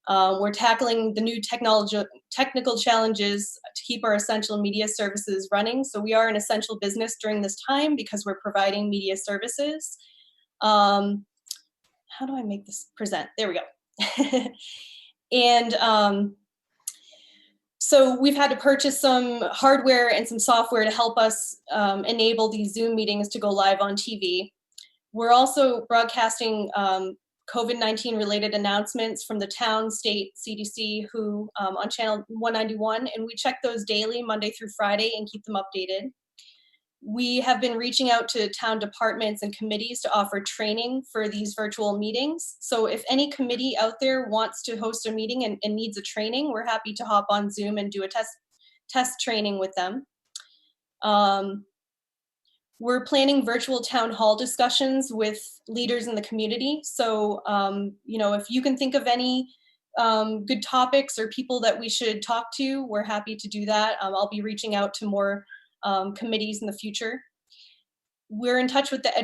We're tackling the new technical challenges to keep our essential media services running. So we are an essential business during this time because we're providing media services. How do I make this present? There we go. And So we've had to purchase some hardware and some software to help us enable these Zoom meetings to go live on TV. We're also broadcasting COVID-19 related announcements from the town, state, CDC, WHO on channel 191, and we check those daily, Monday through Friday, and keep them updated. We have been reaching out to town departments and committees to offer training for these virtual meetings. So if any committee out there wants to host a meeting and needs a training, we're happy to hop on Zoom and do a test training with them. We're planning virtual town hall discussions with leaders in the community. So, if you can think of any good topics or people that we should talk to, we're happy to do that. I'll be reaching out to more committees in the future. We're in touch with the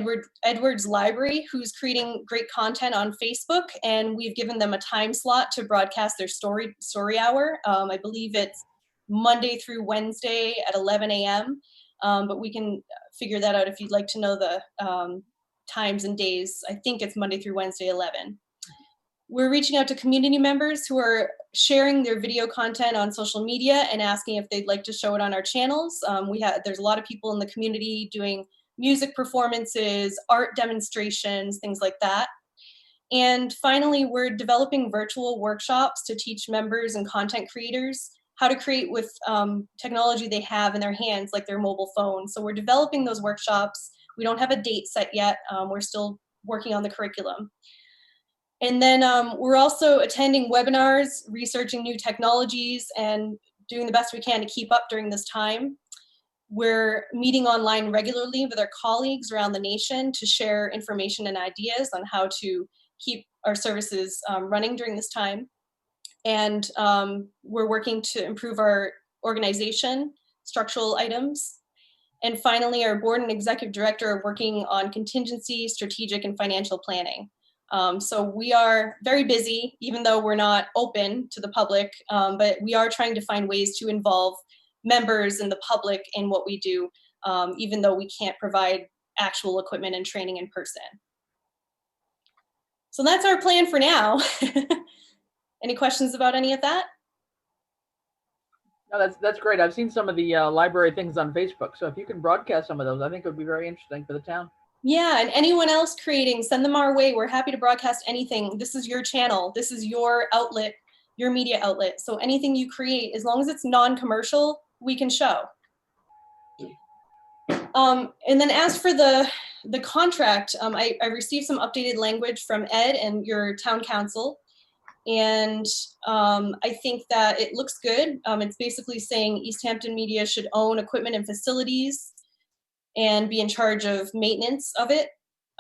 Edwards Library, who's creating great content on Facebook, and we've given them a time slot to broadcast their story hour. I believe it's Monday through Wednesday at 11 a.m., but we can figure that out if you'd like to know the times and days. I think it's Monday through Wednesday, 11. We're reaching out to community members who are sharing their video content on social media and asking if they'd like to show it on our channels. There's a lot of people in the community doing music performances, art demonstrations, things like that. And finally, we're developing virtual workshops to teach members and content creators how to create with technology they have in their hands, like their mobile phone. So we're developing those workshops. We don't have a date set yet. We're still working on the curriculum. And then we're also attending webinars, researching new technologies, and doing the best we can to keep up during this time. We're meeting online regularly with our colleagues around the nation to share information and ideas on how to keep our services running during this time. And we're working to improve our organization, structural items. And finally, our board and executive director are working on contingency, strategic, and financial planning. So we are very busy, even though we're not open to the public, but we are trying to find ways to involve members and the public in what we do, even though we can't provide actual equipment and training in person. So that's our plan for now. Any questions about any of that? No, that's great. I've seen some of the library things on Facebook. So if you can broadcast some of those, I think it would be very interesting for the town. Yeah, and anyone else creating, send them our way. We're happy to broadcast anything. This is your channel. This is your outlet, your media outlet. So anything you create, as long as it's non-commercial, we can show. And then as for the contract, I received some updated language from Ed and your town council. And I think that it looks good. It's basically saying Easthampton Media should own equipment and facilities and be in charge of maintenance of it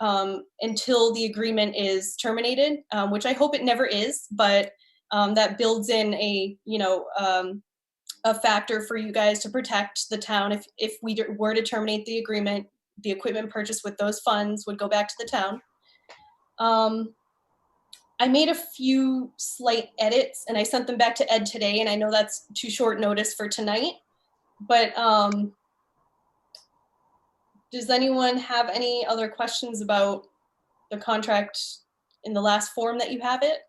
until the agreement is terminated, which I hope it never is, but that builds in a factor for you guys to protect the town. If we were to terminate the agreement, the equipment purchased with those funds would go back to the town. I made a few slight edits and I sent them back to Ed today, and I know that's too short notice for tonight, but does anyone have any other questions about the contract in the last form that you have it?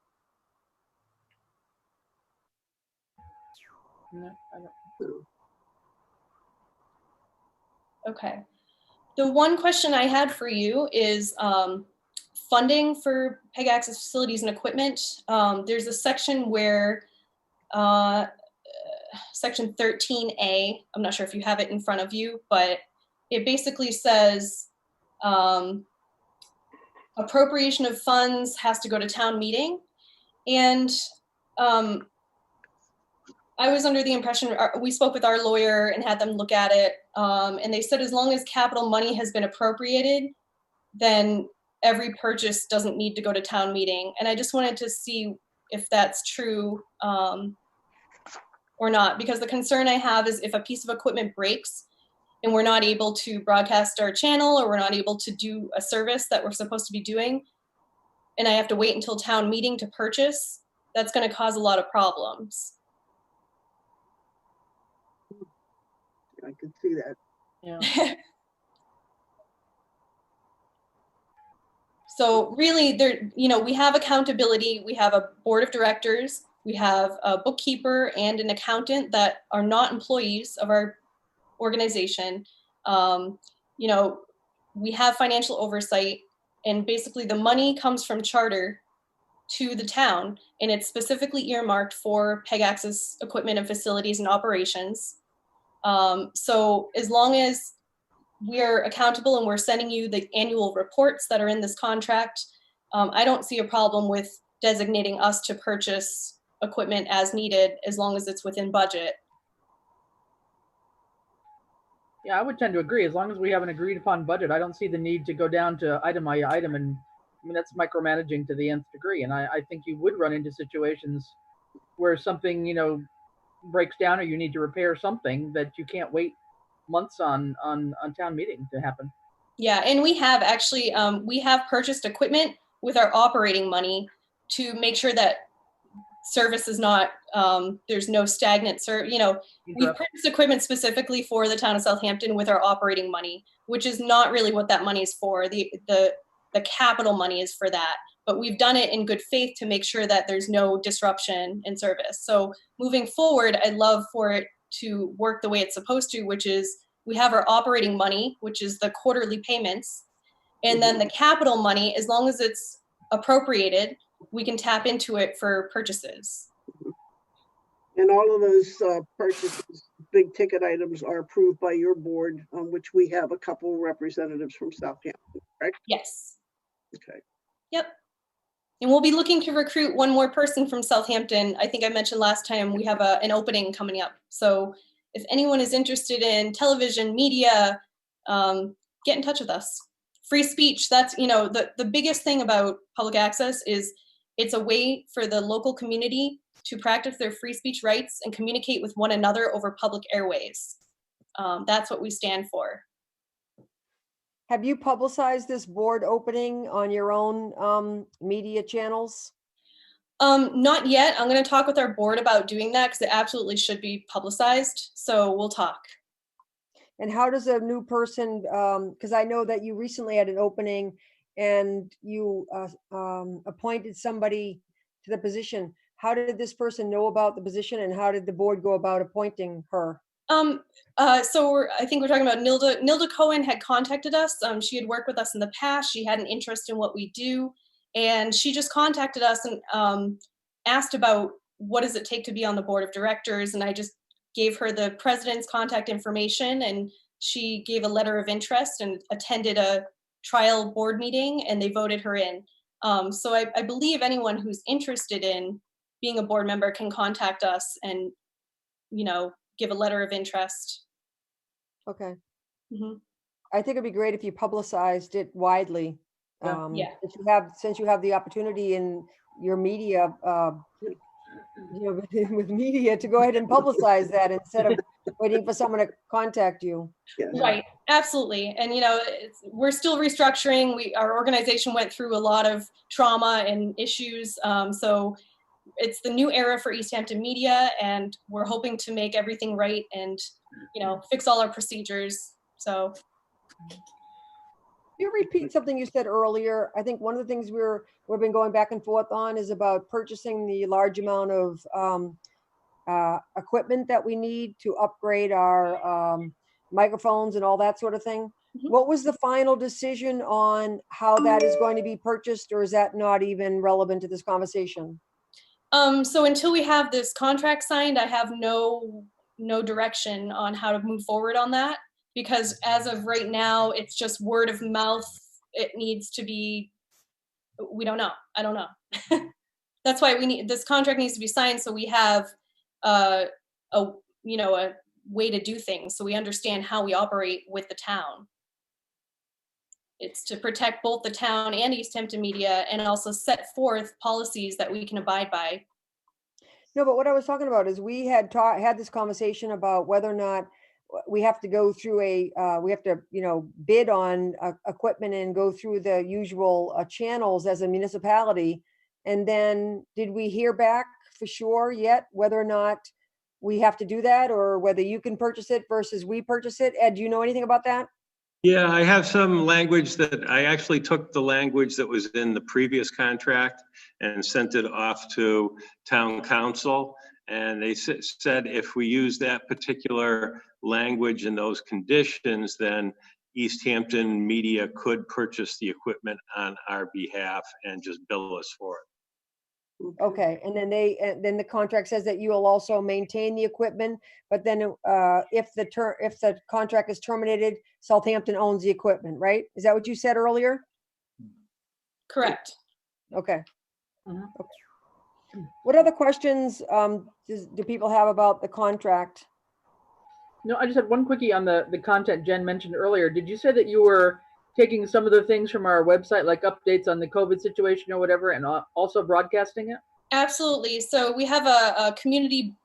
No, I don't. Okay. The one question I had for you is funding for PEG access facilities and equipment. There's a section where section 13A, I'm not sure if you have it in front of you, but it basically says appropriation of funds has to go to town meeting. And I was under the impression, we spoke with our lawyer and had them look at it, and they said as long as capital money has been appropriated, then every purchase doesn't need to go to town meeting. And I just wanted to see if that's true or not, because the concern I have is if a piece of equipment breaks and we're not able to broadcast our channel, or we're not able to do a service that we're supposed to be doing, and I have to wait until town meeting to purchase, that's going to cause a lot of problems. I could see that. Yeah. So really, there, we have accountability. We have a board of directors. We have a bookkeeper and an accountant that are not employees of our organization. You know, we have financial oversight, and basically the money comes from charter to the town, and it's specifically earmarked for PEG access equipment and facilities and operations. So as long as we're accountable and we're sending you the annual reports that are in this contract, I don't see a problem with designating us to purchase equipment as needed, as long as it's within budget. Yeah, I would tend to agree. As long as we have an agreed upon budget, I don't see the need to go down to item by item. And I mean, that's micromanaging to the nth degree. And I think you would run into situations where something, you know, breaks down or you need to repair something that you can't wait months on town meeting to happen. Yeah, and we have actually, we have purchased equipment with our operating money to make sure that service is not, there's no stagnant you know, we've purchased equipment specifically for the town of Southampton with our operating money, which is not really what that money is for. The capital money is for that, but we've done it in good faith to make sure that there's no disruption in service. So moving forward, I'd love for it to work the way it's supposed to, which is we have our operating money, which is the quarterly payments, and then the capital money, as long as it's appropriated, we can tap into it for purchases. And all of those purchases, big ticket items, are approved by your board, on which we have a couple representatives from Southampton, correct? Yes. Okay. Yep. And we'll be looking to recruit one more person from Southampton. I think I mentioned last time we have an opening coming up. So if anyone is interested in television, media, get in touch with us. Free speech, that's, you know, the biggest thing about public access is it's a way for the local community to practice their free speech rights and communicate with one another over public airways. That's what we stand for. Have you publicized this board opening on your own media channels? Not yet. I'm going to talk with our board about doing that because it absolutely should be publicized. So we'll talk. And how does a new person, because I know that you recently had an opening and you appointed somebody to the position. How did this person know about the position, and how did the board go about appointing her? So I think we're talking about Nilda. Nilda Cohen had contacted us. She had worked with us in the past. She had an interest in what we do, and she just contacted us and asked about what does it take to be on the board of directors. And I just gave her the president's contact information, and she gave a letter of interest and attended a trial board meeting, and they voted her in. So I believe anyone who's interested in being a board member can contact us and, you know, give a letter of interest. Okay. Mm-hmm. I think it'd be great if you publicized it widely. Yeah. Since you have the opportunity in your media, you know, with media, to go ahead and publicize that instead of waiting for someone to contact you. Yes. Right, absolutely. And, you know, we're still restructuring. Our organization went through a lot of trauma and issues. So it's the new era for Easthampton media, and we're hoping to make everything right and, you know, fix all our procedures. So. You repeat something you said earlier. I think one of the things we've been going back and forth on is about purchasing the large amount of equipment that we need to upgrade our microphones and all that sort of thing. Mhm. What was the final decision on how that is going to be purchased, or is that not even relevant to this conversation? So until we have this contract signed, I have no direction on how to move forward on that, because as of right now, it's just word of mouth. It needs to be, we don't know. I don't know. That's why this contract needs to be signed, so we have a way to do things, so we understand how we operate with the town. It's to protect both the town and Easthampton media, and also set forth policies that we can abide by. No, but what I was talking about is we had this conversation about whether or not we have to go through we have to, you know, bid on equipment and go through the usual channels as a municipality. And then did we hear back for sure yet whether or not we have to do that, or whether you can purchase it versus we purchase it? Ed, do you know anything about that? Yeah, I have some language that I actually took the language that was in the previous contract and sent it off to town council. And they said if we use that particular language and those conditions, then Easthampton Media could purchase the equipment on our behalf and just bill us for it. Okay, and then then the contract says that you will also maintain the equipment, but then if the contract is terminated, Southampton owns the equipment, right? Is that what you said earlier? Correct. Okay. Mhm. Okay. What other questions do people have about the contract? No, I just had one quickie on the content Jen mentioned earlier. Did you say that you were taking some of the things from our website, like updates on the COVID situation or whatever, and also broadcasting it? Absolutely. So we have a community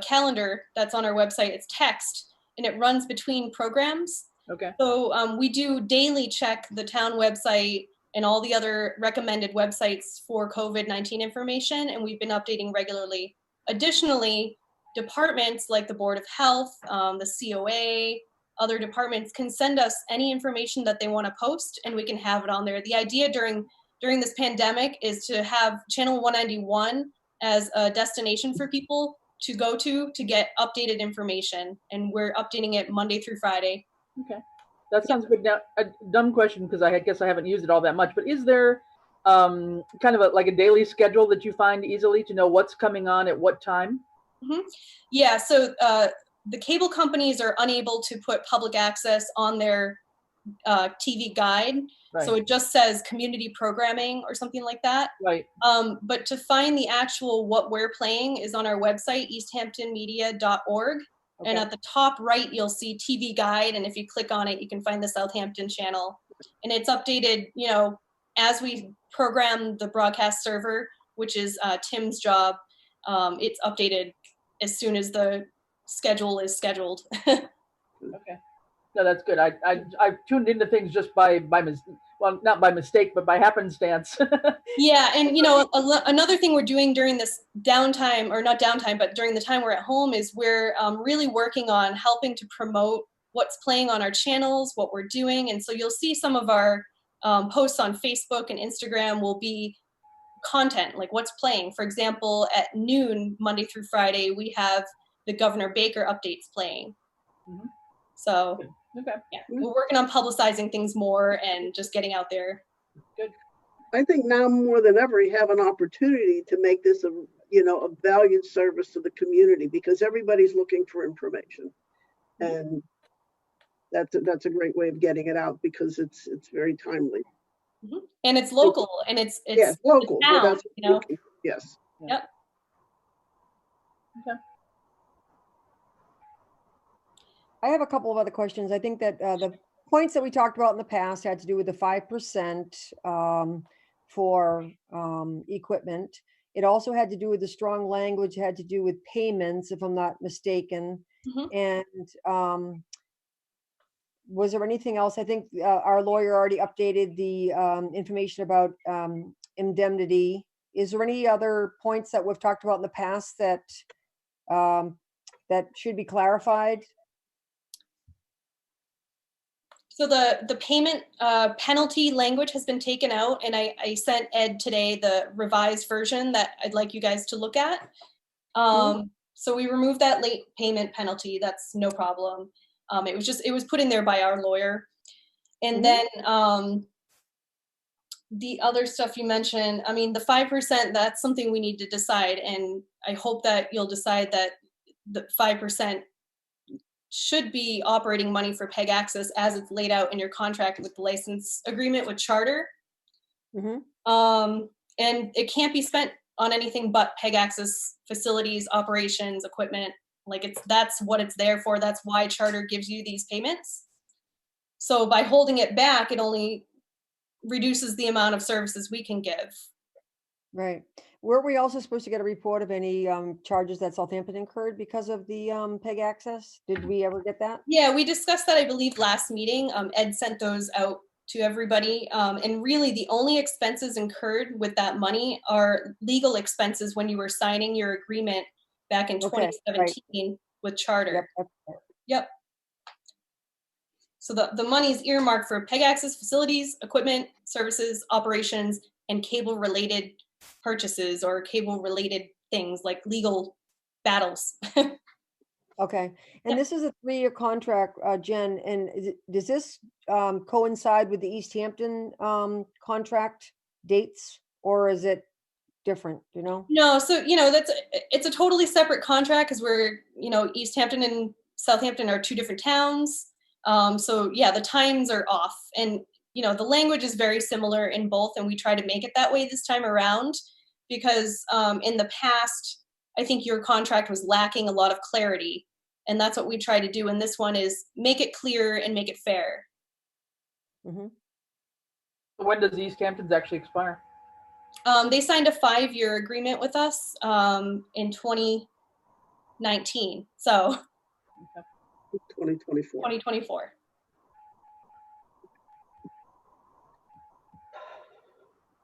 calendar that's on our website. It's text and it runs between programs. Okay. So we do daily check the town website and all the other recommended websites for COVID-19 information, and we've been updating regularly. Additionally, departments like the Board of Health, the COA, other departments can send us any information that they want to post, and we can have it on there. The idea during this pandemic is to have Channel 191 as a destination for people to go to get updated information, and we're updating it Monday through Friday. Okay, that sounds good. Now, a dumb question because I guess I haven't used it all that much, but is there kind of like a daily schedule that you find easily to know what's coming on at what time? Mm-hmm. Yeah, so the cable companies are unable to put public access on their TV guide. Right. So it just says community programming or something like that. Right. But to find the actual what we're playing is on our website, easthamptonmedia.org. Okay. And at the top right, you'll see TV guide. And if you click on it, you can find the Southampton channel. And it's updated, as we program the broadcast server, which is Tim's job. It's updated as soon as the schedule is scheduled. Okay. No, that's good. I've tuned into things just by well, not by mistake, but by happenstance. Yeah, and another thing we're doing during this downtime, or not downtime, but during the time we're at home, is we're really working on helping to promote what's playing on our channels, what we're doing, and so you'll see some of our posts on Facebook and Instagram will be content, like what's playing. For example, at noon, Monday through Friday, we have the Governor Baker updates playing. Mhm. So, Okay. yeah, we're working on publicizing things more and just getting out there. Good. I think now more than ever, you have an opportunity to make this a valued service to the community because everybody's looking for information. And that's a great way of getting it out because it's very timely. Mm-hmm. And it's local and it's local. Town, That's yes. Yep. Okay. I have a couple of other questions. I think that the points that we talked about in the past had to do with the 5% for equipment. It also had to do with the strong language, had to do with payments, if I'm not mistaken. Mm-hmm. And was there anything else? I think our lawyer already updated the information about indemnity. Is there any other points that we've talked about in the past that that should be clarified? So the payment penalty language has been taken out, and I sent Ed today the revised version that I'd like you guys to look at. So we removed that late payment penalty. That's no problem. It was put in there by our lawyer. And then the other stuff you mentioned, I mean, the 5%, that's something we need to decide. And I hope that you'll decide that the 5% should be operating money for PEG access as it's laid out in your contract with the license agreement with Charter. And it can't be spent on anything but PEG access facilities, operations, equipment. Like that's what it's there for. That's why Charter gives you these payments. So by holding it back, it only reduces the amount of services we can give. Right. Were we also supposed to get a report of any charges that Southampton incurred because of the PEG access? Did we ever get that? Yeah, we discussed that, I believe, last meeting. Ed sent those out to everybody. And really the only expenses incurred with that money are legal expenses when you were signing your agreement back in 2017 with Charter. Yep. Yep. So the money is earmarked for PEG access facilities, equipment, services, operations, and cable-related purchases or cable-related things like legal battles. Okay, and this is a 3-year contract, Jen, and does this coincide with the Easthampton contract dates, or is it different, you know? No, so it's a totally separate contract because we're Easthampton and Southampton are 2 different towns. So yeah, the times are off, and the language is very similar in both, and we try to make it that way this time around because in the past, I think your contract was lacking a lot of clarity, and that's what we try to do in this one is make it clear and make it fair. Mhm. When does Easthampton's actually expire? They signed a 5-year agreement with us in 2019, so 2024. 2024.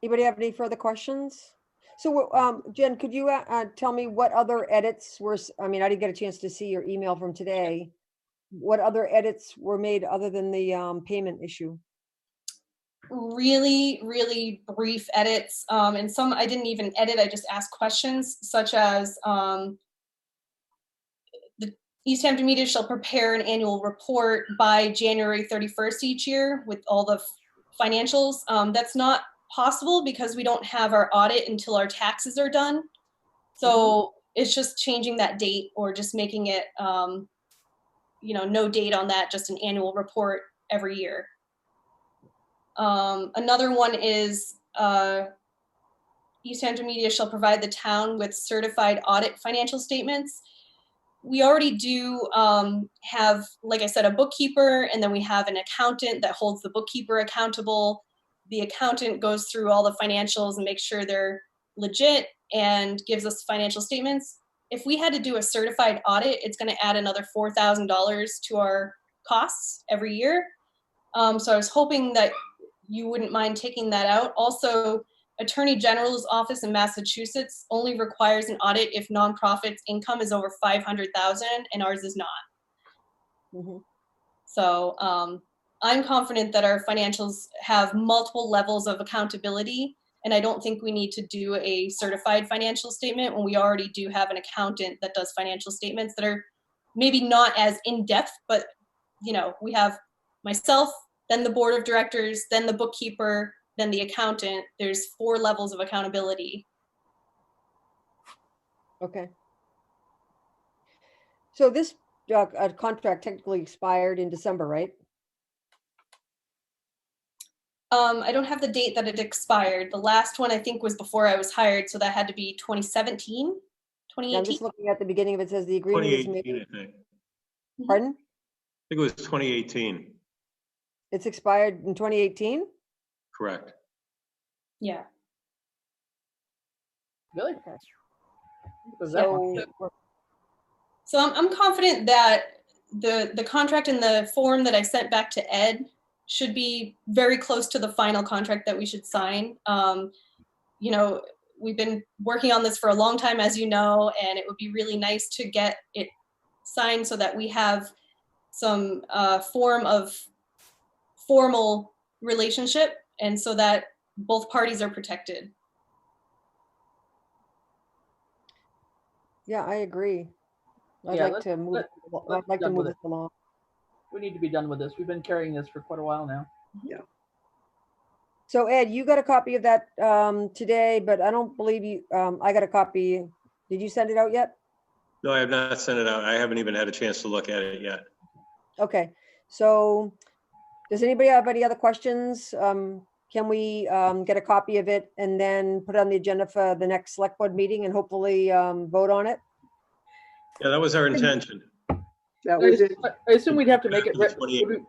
Anybody have any further questions? So, Jen, could you tell me what other edits were, I mean, I didn't get a chance to see your email from today. What other edits were made other than the payment issue? Really, really brief edits. And some I didn't even edit, I just asked questions such as the Easthampton Media shall prepare an annual report by January 31st each year with all the financials. That's not possible because we don't have our audit until our taxes are done. So it's just changing that date or just making it, no date on that, just an annual report every year. Another one is Easthampton Media shall provide the town with certified audit financial statements. We already do have, like I said, a bookkeeper, and then we have an accountant that holds the bookkeeper accountable. The accountant goes through all the financials and makes sure they're legit and gives us financial statements. If we had to do a certified audit, it's going to add another $4,000 to our costs every year. So I was hoping that you wouldn't mind taking that out. Also, Attorney General's office in Massachusetts only requires an audit if nonprofits' income is over $500,000, and ours is not. Mm-hmm. So I'm confident that our financials have multiple levels of accountability, and I don't think we need to do a certified financial statement when we already do have an accountant that does financial statements that are maybe not as in-depth, but we have myself, then the board of directors, then the bookkeeper, then the accountant. There's 4 levels of accountability. Okay. So this contract technically expired in December, right? I don't have the date that it expired. The last one I think was before I was hired, so that had to be 2017, Yeah, 2018. I'm just looking at the beginning of it, says the agreement is 2018, made. I think. Pardon? I think it was 2018, It's expired in 2018? correct. Yeah. Really? Okay. Was that one? So, So I'm confident that the contract in the form that I sent back to Ed should be very close to the final contract that we should sign. We've been working on this for a long time, as you know, and it would be really nice to get it signed so that we have some form of formal relationship, and so that both parties are protected. yeah, I agree. I'd Yeah, like let's- to move. let's I'd like to done move with this along. We need to be done with this. We've been carrying this for quite a while now. So Ed, you got a copy of that today, but I don't believe you. I got a copy. Did you send it out yet? No, I have not sent it out. I haven't even had a chance to look at it yet. Okay. So, does anybody have any other questions? Can we get a copy of it and then put it on the agenda for the next select board meeting and hopefully vote on it? Yeah, that was our intention. That was it. I assume we'd have to make it. After the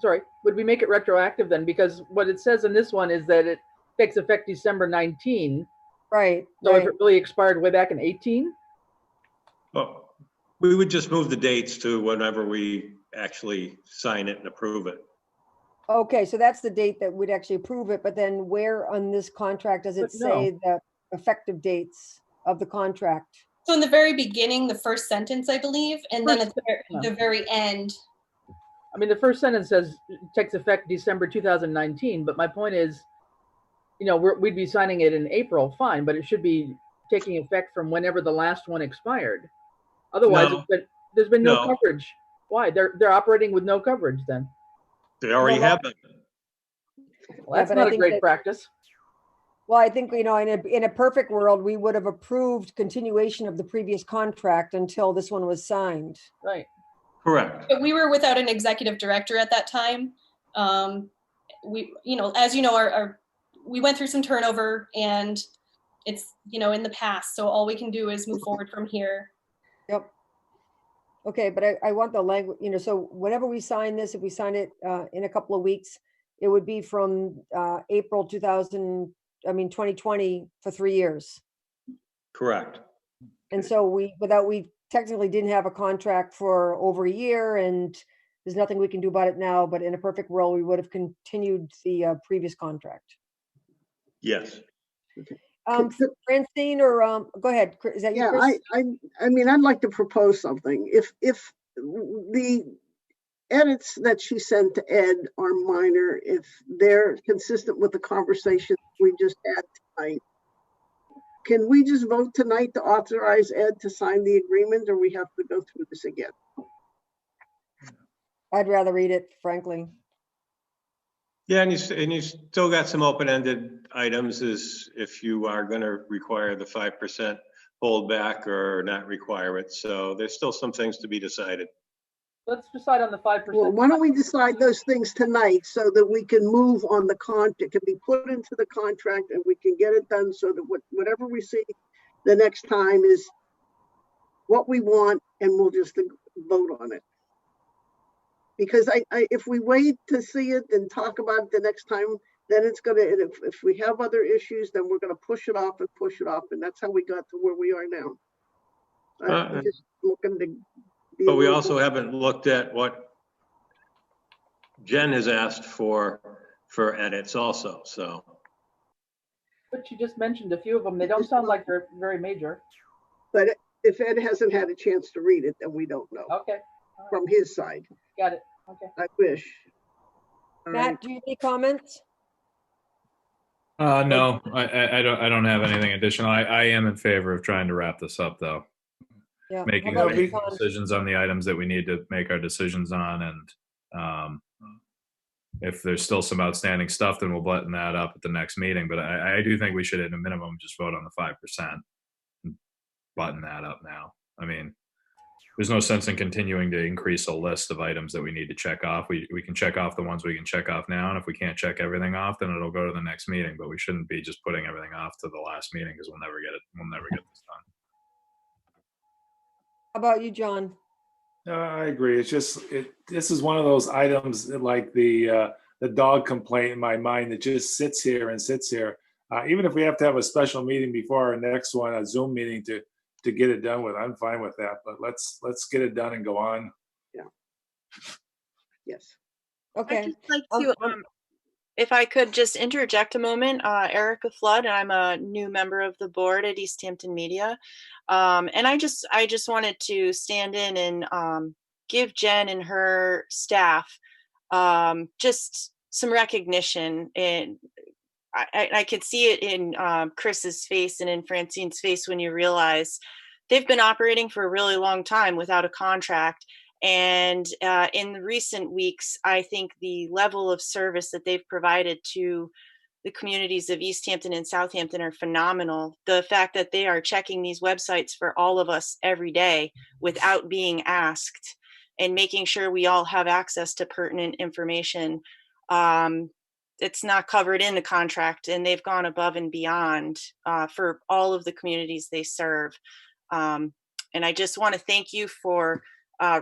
28th. Would we make it retroactive then? Because what it says in this one is that it takes effect December 19. Right. So right. if it really expired way back in 18? Oh, we would just move the dates to whenever we actually sign it and approve it. Okay, so that's the date that we'd actually approve it, but then where on this contract does it But no. say the effective dates of the contract? So in the very beginning, the first sentence, I believe, and then at the very end. I mean, the first sentence says takes effect December 2019, but my point is, you know, we'd be signing it in April, fine, but it should be taking effect from whenever the last one expired. Otherwise, No. there's been no No. coverage. Why? They're operating with no coverage then. They already Well, have been. Well, that's but I not a think great that- practice. Well, I think, you know, in a perfect world, we would have approved continuation of the previous contract until this one was signed. Right. Correct. But we were without an executive director at that time. We, you know, as you know, we went through some turnover, and it's, you know, in the past. So all we can do is move forward from here. Yep. Okay, but I want the language, you know, so whenever we sign this, if we sign it in a couple of weeks, it would be from April 2020 for 3 years. Correct. And so we technically didn't have a contract for over a year, and there's nothing we can do about it now, but in a perfect world, we would have continued the previous contract. Yes. Francine, or go ahead, is that you, Yeah, Chris? I mean, I'd like to propose something. If the edits that she sent to Ed are minor, if they're consistent with the conversation we just had tonight, can we just vote tonight to authorize Ed to sign the agreement, or we have to go through this again? I'd rather read it, frankly. Yeah, and you still got some open-ended items, as if you are going to require the 5% holdback or not require it. So there's still some things to be decided. Let's decide on the 5%. Well, why don't we decide those things tonight so that we can move on the contract, it can be put into the contract, and we can get it done so that whatever we see the next time is what we want, and we'll just vote on it. Because if we wait to see it and talk about it the next time, then it's gonna, if we have other issues, then we're gonna push it off, and that's how we got to where we are now. I'm just looking to be. But we also haven't looked at what Jen has asked for edits also, so. But you just mentioned a few of them. They don't sound like they're very major. But if Ed hasn't had a chance to read it, then we don't know Okay. from his side. Got it. Okay. I wish. All right. Matt, do you have any comments? No, I don't have anything additional. I am in favor of trying to wrap this up, though. Yeah. Making How about you, the John? decisions on the items that we need to make our decisions on, and if there's still some outstanding stuff, then we'll button that up at the next meeting. But I do think we should, at a minimum, just vote on the 5% and button that up now. I mean, there's no sense in continuing to increase a list of items that we need to check off. We can check off the ones we can check off now, and if we can't check everything off, then it'll go to the next meeting. But we shouldn't be just putting everything off to the last meeting, because we'll never get it. We'll never get this done. How about you, John? No, I agree. It's just, this is one of those items like the dog complaint in my mind that just sits here and sits here. Even if we have to have a special meeting before our next one, a Zoom meeting to get it done with, I'm fine with that. But let's get it done and go on. Yes. Okay. I'd just like to, if I could just interject a moment, Erica Flood, I'm a new member of the board at Easthampton Media. And I just wanted to stand in and give Jen and her staff just some recognition. And I could see it in Chris's face and in Francine's face when you realize they've been operating for a really long time without a contract. And in the recent weeks, I think the level of service that they've provided to the communities of Easthampton and Southampton are phenomenal. The fact that they are checking these websites for all of us every day without being asked, and making sure we all have access to pertinent information. It's not covered in the contract, and they've gone above and beyond for all of the communities they serve. And I just want to thank you for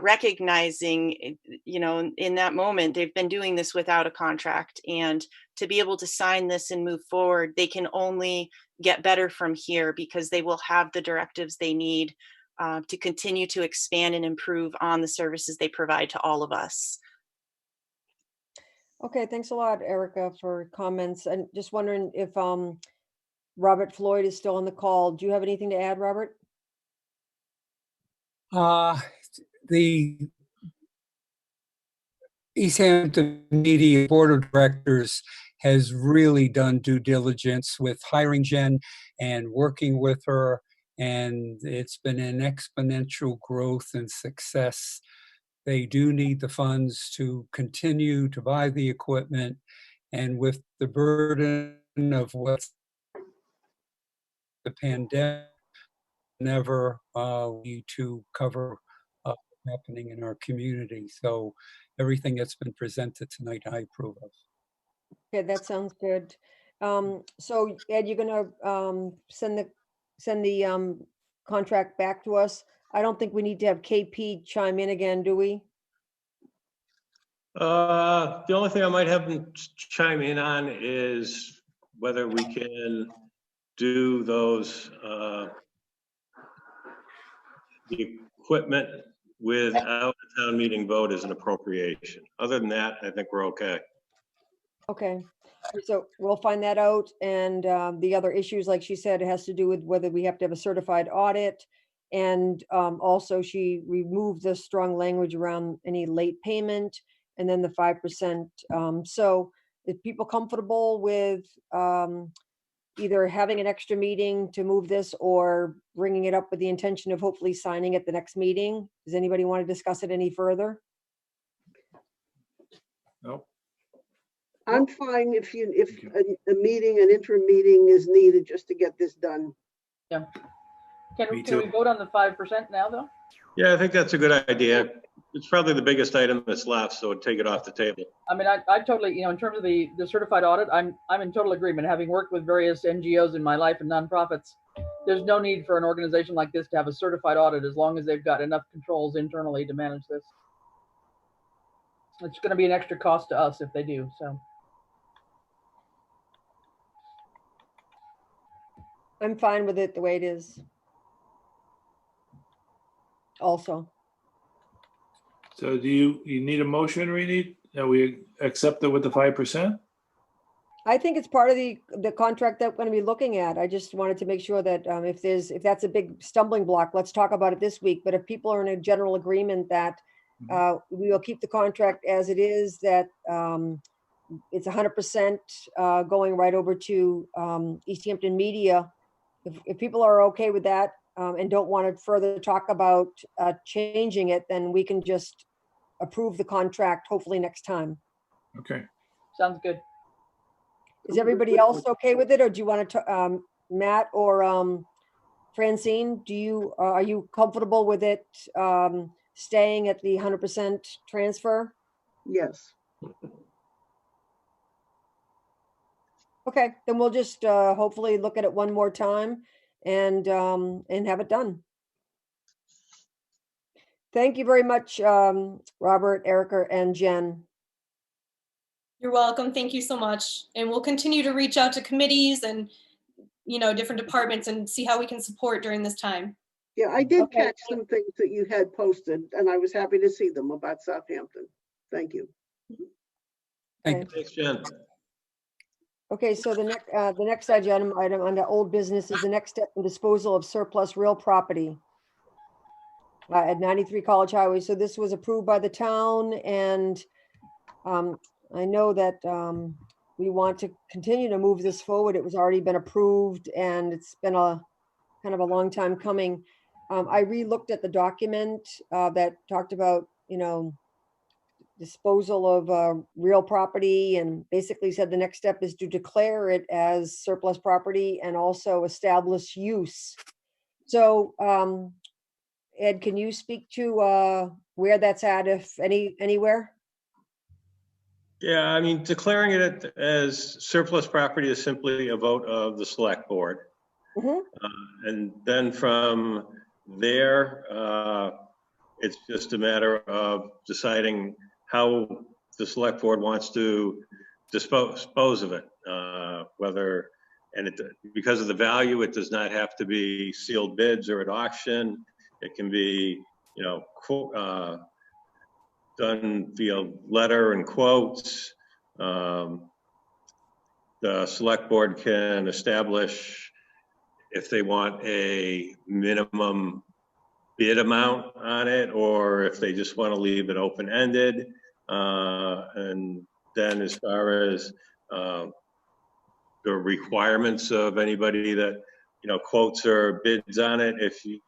recognizing, in that moment, they've been doing this without a contract, and to be able to sign this and move forward, they can only get better from here, because they will have the directives they need to continue to expand and improve on the services they provide to all of us. Okay, thanks a lot, Erica, for comments. And just wondering if Robert Floyd is still on the call. Do you have anything to add, Robert? The Easthampton Media Board of Directors has really done due diligence with hiring Jen and working with her, and it's been an exponential growth and success. They do need the funds to continue to buy the equipment, and with the burden of what's the pandemic, never need to cover what's happening in our community. So everything that's been presented tonight, I approve of. Okay, that sounds good. So Ed, you're gonna send the contract back to us. I don't think we need to have KP chime in again, do we? The only thing I might have them chime in on is whether we can do those, the equipment without a town meeting vote as an appropriation. Other than that, I think we're okay. Okay, so we'll find that out. And the other issues, like she said, it has to do with whether we have to have a certified audit. And also she removed the strong language around any late payment and then the 5%. So if people comfortable with either having an extra meeting to move this or bringing it up with the intention of hopefully signing at the next meeting, does anybody want to discuss it any further? Nope. I'm fine if a meeting, an interim meeting is needed just to get this done. Yeah. Me Can we too. vote on the 5% now, though? Yeah, I think that's a good idea. It's probably the biggest item that's left, so take it off the table. I mean, I totally, you know, in terms of the certified audit, I'm in total agreement. Having worked with various NGOs in my life and nonprofits, there's no need for an organization like this to have a certified audit as long as they've got enough controls internally to manage this. It's going to be an extra cost to us if they do. So I'm fine with it the way it is. Also, So do you need a motion, Rini, that we accept it with the 5%? I think it's part of the contract that we're going to be looking at. I just wanted to make sure that if that's a big stumbling block, let's talk about it this week. But if people are in a general agreement that we will keep the contract as it is, that it's 100% going right over to Easthampton Media. If people are okay with that and don't want to further talk about changing it, then we can just approve the contract hopefully next time. Okay. sounds good. Is everybody else okay with it, or do you want to, Matt or Francine, are you comfortable with it staying at the 100% transfer? Yes. Okay, then we'll just hopefully look at it one more time and have it done. Thank you very much, Robert, Erica, and Jen. You're welcome. Thank you so much. And we'll continue to reach out to committees and, you know, different departments and see how we can support during this time. Yeah, I did Okay. catch some things that you had posted, and I was happy to see them about Southampton. Thank you. Okay. Thanks, Jen. Okay, so the next item under old business is the next step in disposal of surplus real property at 93 College Highway. So this was approved by the town, and I know that we want to continue to move this forward. It was already been approved, and it's been a kind of a long time coming. I re-looked at the document that talked about, you know, disposal of real property, and basically said the next step is to declare it as surplus property and also establish use. So Ed, can you speak to where that's at, if anywhere? Yeah, I mean, declaring it as surplus property is simply a vote of the select board. Mhm. And then from there, it's just a matter of deciding how the select board wants to dispose of it. Whether, because of the value, it does not have to be sealed bids or at auction. It can be, you know, done via letter and quotes. The select board can establish if they want a minimum bid amount on it, or if they just want to leave it open-ended. And then as far as the requirements of anybody that, quotes or bids on it, if you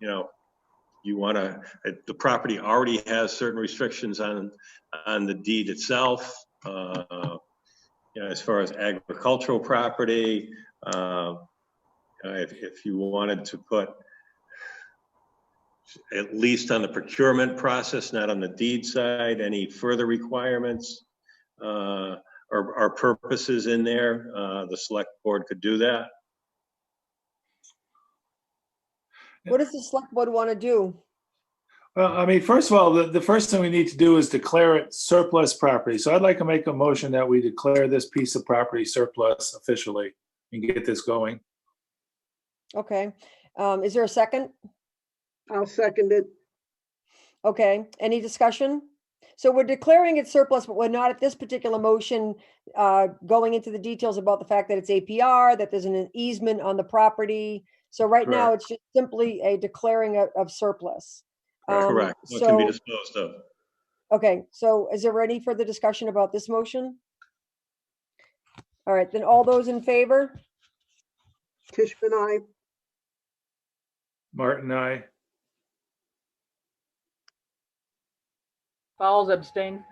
want to, the property already has certain restrictions on the deed itself. As far as agricultural property, if you wanted to put, at least on the procurement process, not on the deed side, any further requirements or purposes in there, the select board could do that. What does the select board want to do? Well, I mean, first of all, the first thing we need to do is declare it surplus property. So I'd like to make a motion that we declare this piece of property surplus officially and get this going. Okay. Is there a second? I'll second it. Okay. Any discussion? So we're declaring it surplus, but we're not at this particular motion going into the details about the fact that it's APR, that there's an easement on the property. So right now, Correct. it's just simply a declaring of surplus. Correct. It can be disposed of. Okay, so is there any further discussion about this motion? All right, then all those in favor? Tishman, I. Martin, aye. Fowles abstain.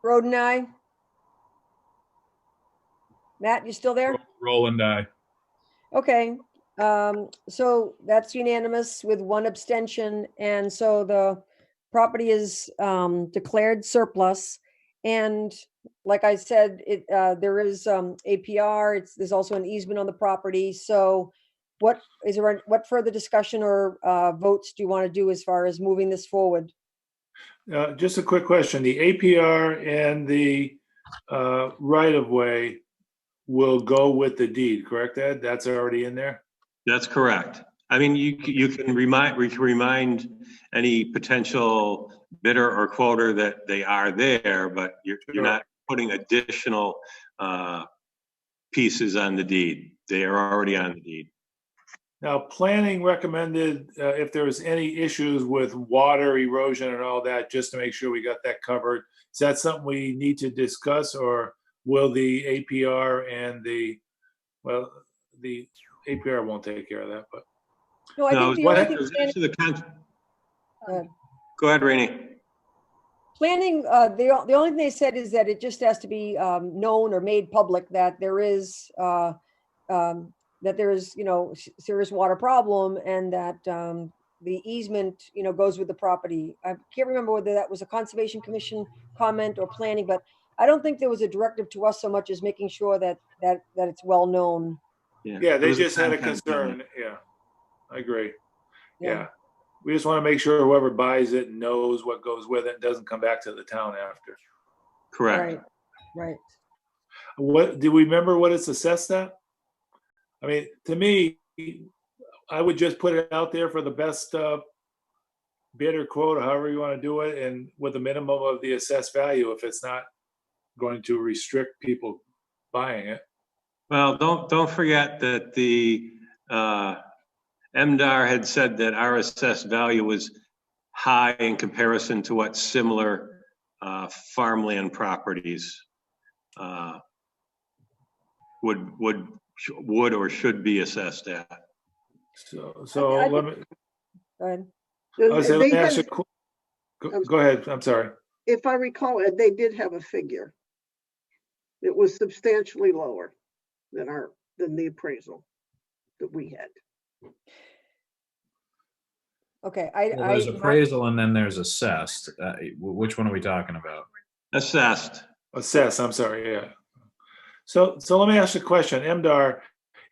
Roden, aye. Matt, you still there? Roland, aye. Okay, so that's unanimous with one abstention, and so the property is declared surplus. And like I said, there is APR. There's also an easement on the property. So, what further discussion or votes do you want to do as far as moving this forward? Just a quick question. The APR and the right of way will go with the deed, correct, Ed? That's already in there? That's correct. I mean, you can remind any potential bidder or quoter that they are there, but you're not putting additional pieces on the deed. They are already on the deed. Now, planning recommended if there was any issues with water erosion and all that, just to make sure we got that covered. Is that something we need to discuss, or will the APR and the APR won't take care of that, but. No, I think the only thing Go ahead, Rainey. planning, the only thing they said is that it just has to be known or made public that there is serious water problem, and that the easement, goes with the property. I can't remember whether that was a Conservation Commission comment or planning, but I don't think there was a directive to us so much as making sure that it's well known. Yeah, they just had a concern. Yeah, I agree. Yeah. We just want to make sure whoever buys it knows what goes with it and doesn't come back to the town after. Correct. Right. What, do we remember what it's assessed at? I mean, to me, I would just put it out there for the best bid or quote, or however you want to do it, and with a minimum of the assessed value if it's not going to restrict people buying it. Well, don't forget that the MDR had said that our assessed value was high in comparison to what similar farmland properties would or should be assessed at. So let me. Go ahead. Let me ask you, go ahead. I'm sorry. If I recall, Ed, they did have a figure. It was substantially lower than the appraisal that we had. Okay, Well, there's appraisal and then there's assessed. Which one are we talking about? Assessed. Assess, I'm sorry, yeah. So let me ask you a question. MDR,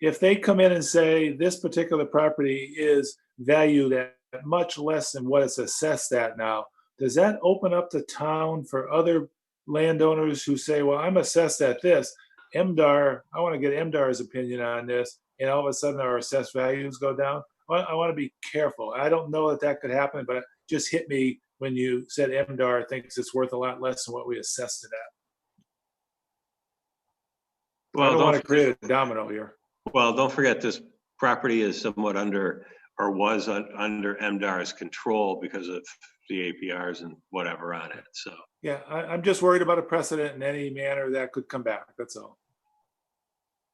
if they come in and say this particular property is valued at much less than what it's assessed at now, does that open up the town for other landowners who say, well, I'm assessed at this. MDR, I want to get MDR's opinion on this, and all of a sudden our assessed values go down? I want to be careful. I don't know that could happen, but it just hit me when you said MDR thinks it's worth a lot less than what we assessed it at. Well, I don't want to create a domino here. Well, don't forget this property is somewhat under, or was under MDR's control because of the APRs and whatever on it, so. Yeah, I'm just worried about a precedent in any manner that could come back, that's all.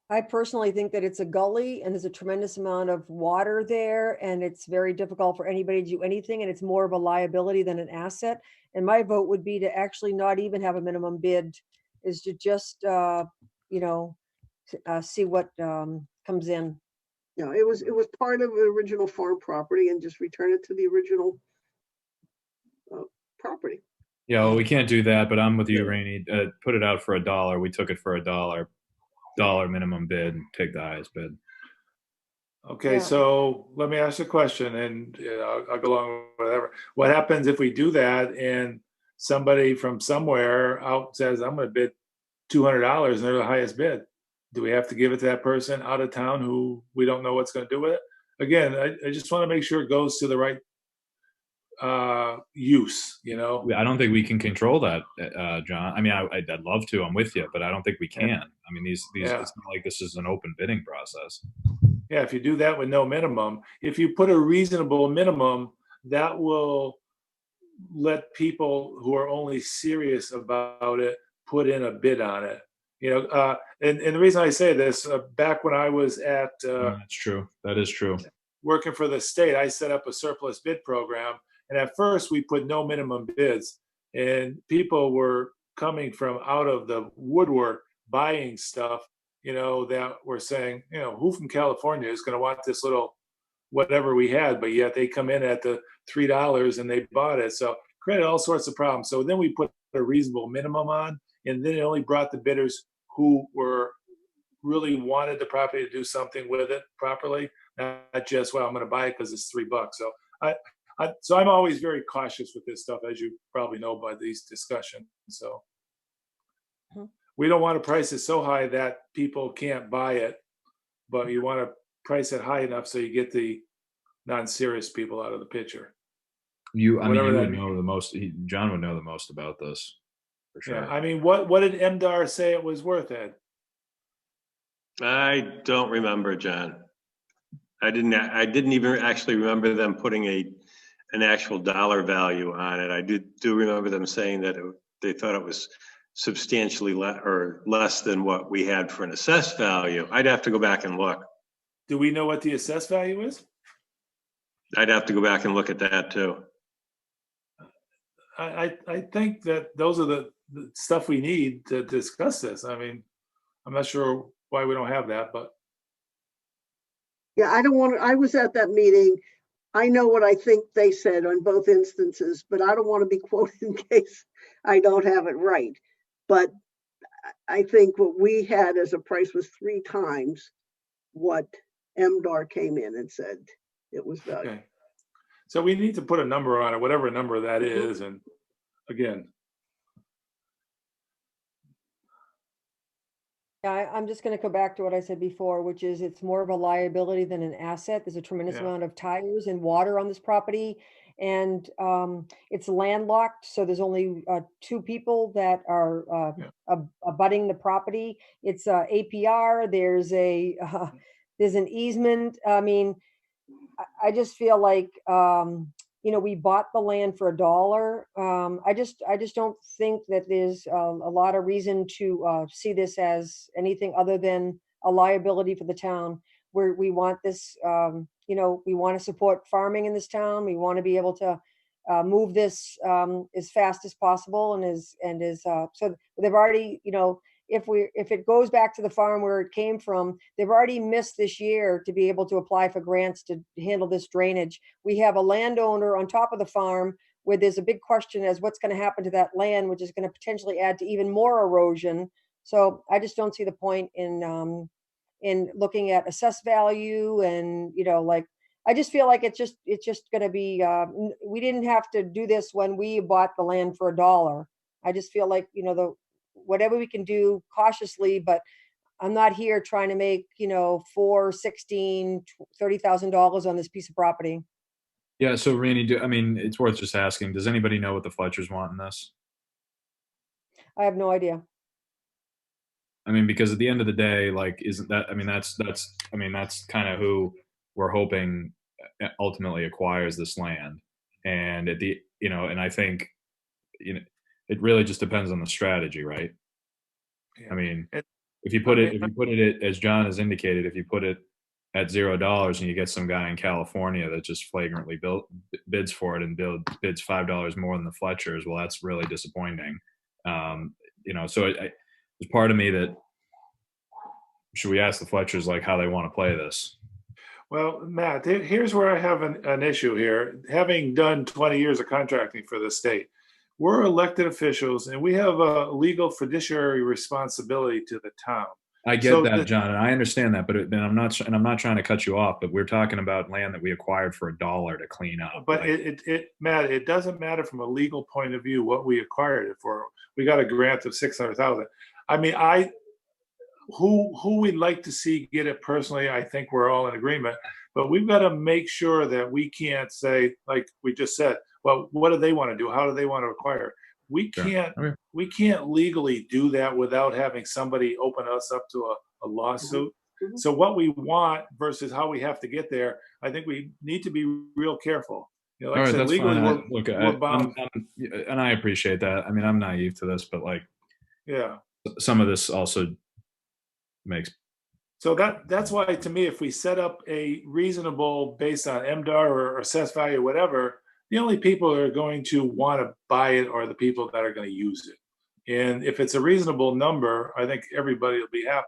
I personally think that it's a gully and there's a tremendous amount of water there and it's very difficult for anybody to do anything and it's more of a liability than an asset. And my vote would be to actually not even have a minimum bid, is to just, you know, see what comes in. You know, it was part of the original farm property and just return it to the original property. Yeah, well, we can't do that, but I'm with you, Rainey. Put it out for $1. We took it for $1 minimum bid and take the highest bid. Okay, Yeah. so let me ask you a question, and I'll go along with whatever. What happens if we do that and somebody from somewhere out says, I'm gonna bid $200 and they're the highest bid? Do we have to give it to that person out of town who we don't know what's gonna do with it? Again, I just wanna make sure it goes to the right use, you know? I don't think we can control that, John. I mean, I'd love to. I'm with you, but I don't think we can. I mean, these Yeah. it's not like this is an open bidding process. Yeah, if you do that with no minimum, if you put a reasonable minimum, that will let people who are only serious about it put in a bid on it. You know, and the reason I say this, back when I was at That's true. That is true. working for the state, I set up a surplus bid program. And at first we put no minimum bids and people were coming from out of the woodwork buying stuff, you know, that were saying, you know, who from California is going to want this little whatever we had, but yet they come in at the $3 and they bought it. So created all sorts of problems. So then we put a reasonable minimum on, and then it only brought the bidders who were really wanted the property to do something with it properly, not just, well, I'm going to buy it because it's $3. So so I'm always very cautious with this stuff, as you probably know by these discussions. So we don't want to price it so high that people can't buy it, but you want to price it high enough so you get the non-serious people out of the picture. I mean, you Whatever that would means. know the most. John would know the most about this, for sure. Yeah, I mean, what did MDR say it was worth, Ed? I don't remember, John. I didn't even actually remember them putting an actual dollar value on it. I do remember them saying that they thought it was substantially less than what we had for an assessed value. I'd have to go back and look. Do we know what the assessed value is? I'd have to go back and look at that too. I think that those are the stuff we need to discuss this. I mean, I'm not sure why we don't have that, but. Yeah, I was at that meeting. I know what I think they said on both instances, but I don't want to be quoted in case I don't have it right. But I think what we had as a price was 3 times what MDR came in and said it was valued. Okay. So we need to put a number on it, whatever number that is. And again, Yeah, I'm just going to go back to what I said before, which is it's more of a liability than an asset. There's a tremendous Yeah. amount of tires and water on this property, and it's landlocked. So there's only 2 people that are abutting the property. It's APR. There's an easement. I mean, I just feel like you know, we bought the land for $1. I just don't think that there's a lot of reason to see this as anything other than a liability for the town. Where we want this, you know, we want to support farming in this town. We want to be able to move this as fast as possible, and so they've already, you know, if it goes back to the farm where it came from, they've already missed this year to be able to apply for grants to handle this drainage. We have a landowner on top of the farm where there's a big question as what's going to happen to that land, which is going to potentially add to even more erosion. So I just don't see the point in looking at assessed value, and, you know, like, I just feel like it's just going to be, we didn't have to do this when we bought the land for $1. I just feel like, you know, whatever we can do cautiously, but I'm not here trying to make, you know, $4, $16, $30,000 on this piece of property. Yeah. So, Rainey, I mean, it's worth just asking. Does anybody know what the Fletchers want in this? I have no idea. I mean, because at the end of the day, like, isn't that? I mean, that's kind of who we're hoping ultimately acquires this land. And you know, and I think, you know, it really just depends on the strategy, right? Yeah. I mean, It- if you put it, as John has indicated, if you put it at $0 and you get some guy in California that just flagrantly bids for it and bids $5 more than the Fletchers, well, that's really disappointing. You know, so there's part of me that, should we ask the Fletchers like how they want to play this? Well, Matt, here's where I have an issue here. Having done 20 years of contracting for the state, we're elected officials and we have a legal fiduciary responsibility to the town. I get So that, John, and I understand that, but I'm not trying to cut you off, but we're talking about land that we acquired for $1 to clean up. But Like, Matt, it doesn't matter from a legal point of view what we acquired it for. We got a grant of 600,000. I mean, who we'd like to see get it personally, I think we're all in agreement. But we've got to make sure that we can't say, like we just said, well, what do they want to do? How do they want to acquire? We Sure. can't Okay. we can't legally do that without having somebody open us up to a lawsuit. Mhm. So what we want versus how we have to get there, I think we need to be real careful. You know, like All I right, said, that's legally fine. Look, we're bound. and I appreciate that. I mean, I'm naive to this, but like Yeah. some of this also makes. So that's why, to me, if we set up a reasonable based on MDR or assessed value, whatever, the only people that are going to want to buy it are the people that are going to use it. And if it's a reasonable number, I think everybody will be happy,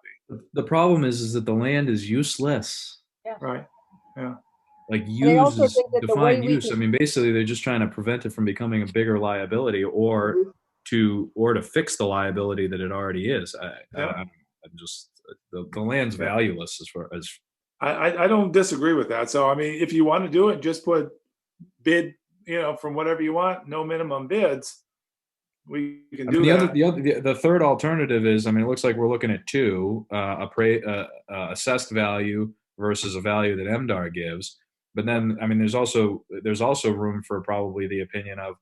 The problem is that the land is useless. right? Like And I also use is think that the way defined we use. I can, mean, basically, they're just trying to prevent it from becoming a bigger liability, or Mhm. to fix the liability that it already is. Yeah. I'm just the land's Yeah. valueless as far as. I don't disagree with that. So I mean, if you want to do it, just put bid, from whatever you want, no minimum bids. We can I do mean, that. the third alternative is, I mean, it looks like we're looking at two, assessed value versus a value that MDR gives. But then, I mean, there's also room for probably the opinion of,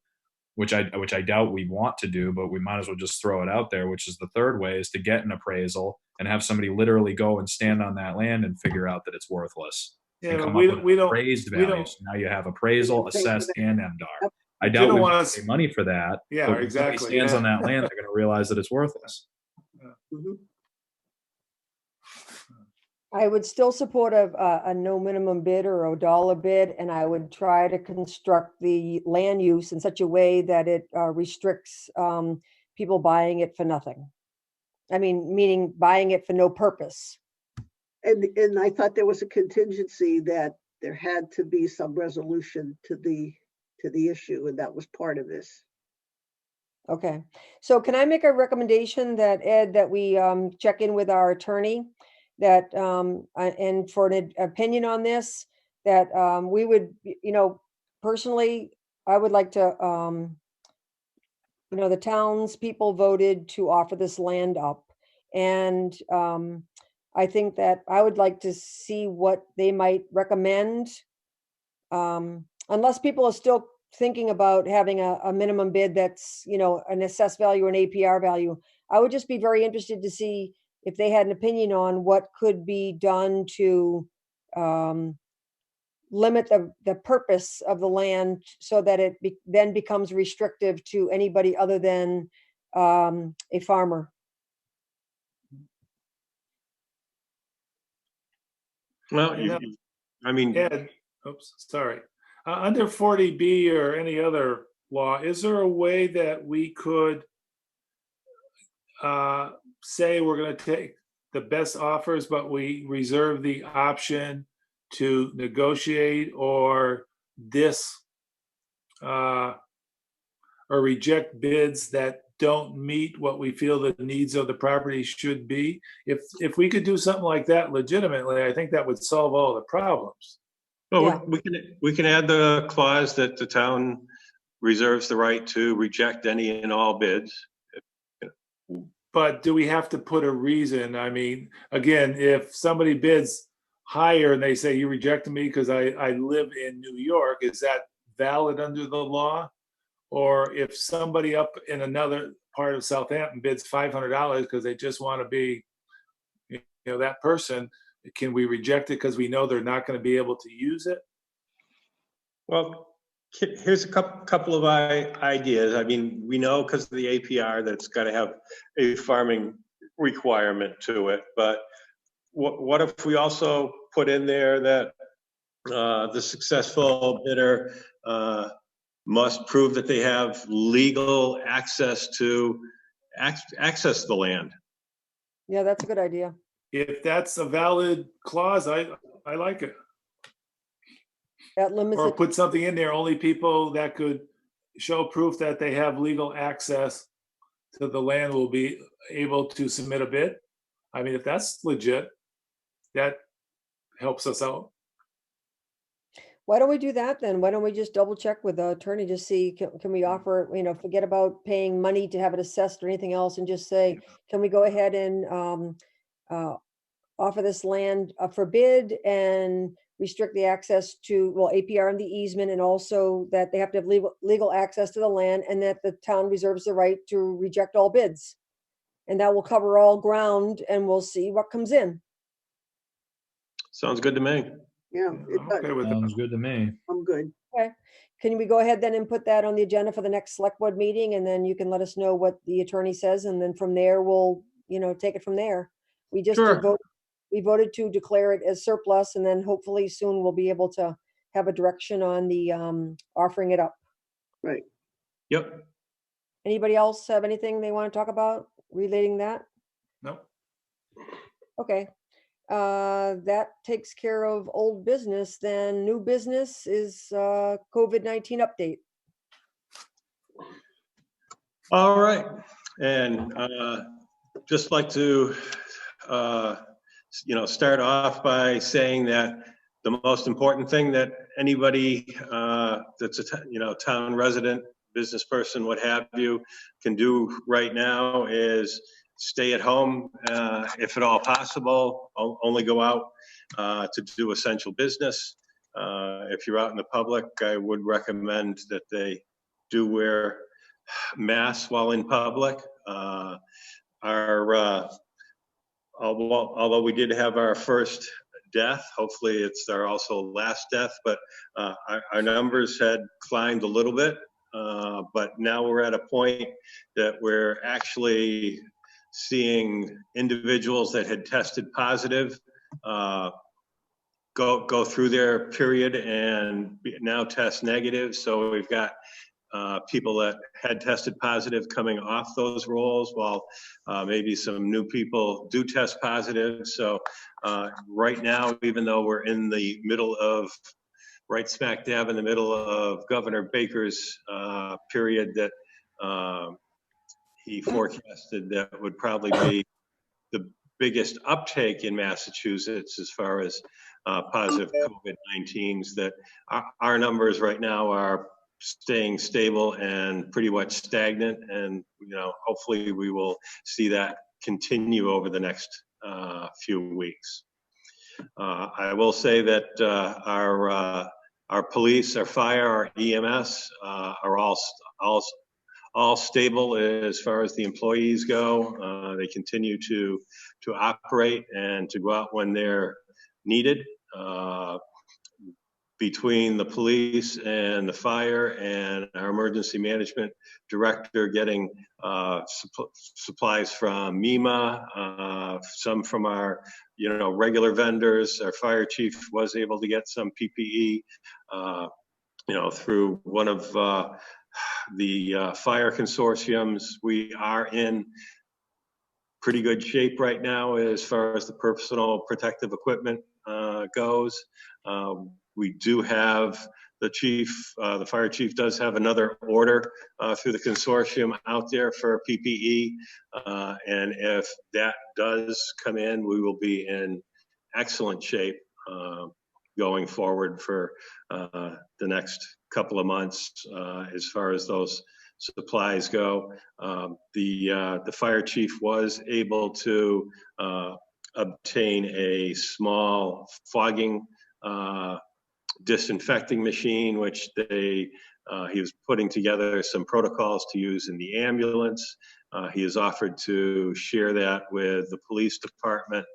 which I doubt we want to do, but we might as well just throw it out there, which is the third way, is to get an appraisal and have somebody literally go and stand on that land and figure out that it's worthless and Yeah, come we up don't, with we an don't, appraised we value. don't, So now you have appraisal, We don't pay for assessed, that. and MDR. Yep. I you doubt don't we want want us- to pay money for that. Yeah, but when somebody exactly, stands yeah. on that land, they're going to realize that it's worthless. Mhm. I would still support a no minimum bid or $1 bid, and I would try to construct the land use in such a way that it restricts people buying it for nothing. I mean, meaning buying it for no purpose. And I thought there was a contingency that there had to be some resolution to the issue, and that was part of this. Okay, so can I make a recommendation that, Ed, that we check in with our attorney, that and for an opinion on this, that we would, personally, I would like to, the townspeople voted to offer this land up. And I think that I would like to see what they might recommend. Unless people are still thinking about having a minimum bid that's, an assessed value or an APR value, I would just be very interested to see if they had an opinion on what could be done to limit the purpose of the land so that it then becomes restrictive to anybody other than a farmer. Well, Yeah. I mean, Ed, oops, sorry. Under 40B or any other law, is there a way that we could say we're going to take the best offers, but we reserve the option to negotiate or or reject bids that don't meet what we feel the needs of the property should be? If we could do something like that legitimately, I think that would solve all the problems. well, Yeah. we can add the clause that the town reserves the right to reject any and all bids. But do we have to put a reason? I mean, again, if somebody bids higher and they say you rejected me because I live in New York, is that valid under the law? Or if somebody up in another part of Southampton bids $500 because they just want to be, that person, can we reject it because we know they're not going to be able to use it? Well, Here's a couple of ideas. I mean, we know because of the APR that it's got to have a farming requirement to it. But what if we also put in there that the successful bidder must prove that they have legal access to access the land? Yeah, that's a good idea. If that's a valid clause, I like it. That limits Or it. put something in there, only people that could show proof that they have legal access to the land will be able to submit a bid. I mean, if that's legit, that helps us out. Why don't we do that then? Why don't we just double check with the attorney, just see, can we offer, forget about paying money to have it assessed or anything else, and just say, can we go ahead and offer this land for bid and restrict the access to, well, APR and the easement, and also that they have to have legal access to the land, and that the town reserves the right to reject all bids. And that will cover all ground, and we'll see what comes in. Sounds good to me. Yeah, it I'm does. okay with Sounds that. good to me. I'm good. Okay. Can we go ahead then and put that on the agenda for the next select board meeting, and then you can let us know what the attorney says, and then from there, we'll, take it from there. We just Sure. we voted to declare it as surplus, and then hopefully soon we'll be able to have a direction on the offering it up. Right. Yep. Anybody else have anything they want to talk about relating that? No, Okay. That takes care of old business. Then new business is COVID-19 update. All right. And just like to, start off by saying that the most important thing that anybody that's a town resident, business person, what have you, can do right now is stay at home if at all possible. Only go out to do essential business. If you're out in the public, I would recommend that they do wear masks while in public. Although we did have our first death, hopefully it's our also last death, but our numbers had climbed a little bit. But now we're at a point that we're actually seeing individuals that had tested positive go through their period and now test negative. So we've got people that had tested positive coming off those rolls, while maybe some new people do test positive. So right now, even though we're in the middle of, right smack dab in the middle of Governor Baker's period that he forecasted that would probably be the biggest uptake in Massachusetts as far as positive COVID-19s, that our numbers right now are staying stable and pretty much stagnant. And, hopefully we will see that continue over the next few weeks. I will say that our police, our fire, our EMS are all stable as far as the employees go. They continue to operate and to go out when they're needed. Between the police and the fire and our emergency management director getting supplies from MEMA, some from our regular vendors. Our fire chief was able to get some PPE through one of the fire consortiums. We are in pretty good shape right now as far as the personal protective equipment goes. We do have the fire chief does have another order through the consortium out there for PPE. And if that does come in, we will be in excellent shape going forward for the next couple of months as far as those supplies go. The fire chief was able to obtain a small fogging disinfecting machine, which he was putting together some protocols to use in the ambulance. He has offered to share that with the police department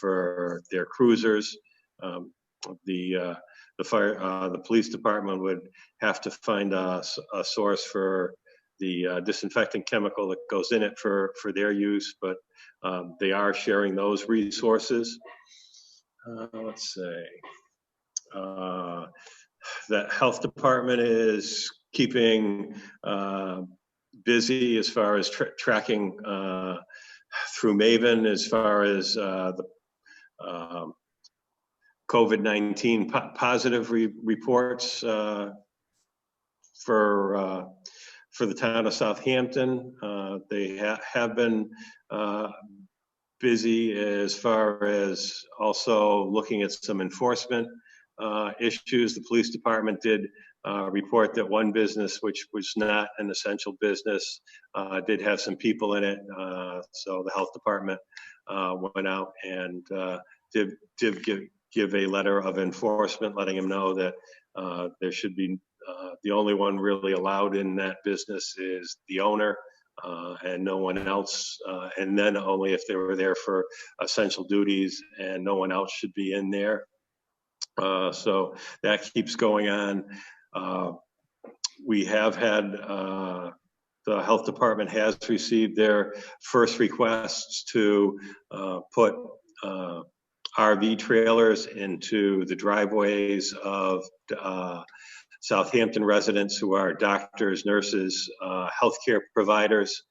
for their cruisers. the police department would have to find a source for the disinfectant chemical that goes in it for their use, but they are sharing those resources. Let's say the health department is keeping busy as far as tracking through Maven as far as the COVID-19 positive reports for the town of Southampton. They have been busy as far as also looking at some enforcement issues. The police department did report that one business, which was not an essential business, did have some people in it. So the health department went out and did give a letter of enforcement, letting them know that there should be the only one really allowed in that business is the owner, and no one else, and then only if they were there for essential duties, and no one else should be in there. So that keeps going on. We have had, the health department has received their first requests to put RV trailers into the driveways of Southampton residents who are doctors, nurses, healthcare providers,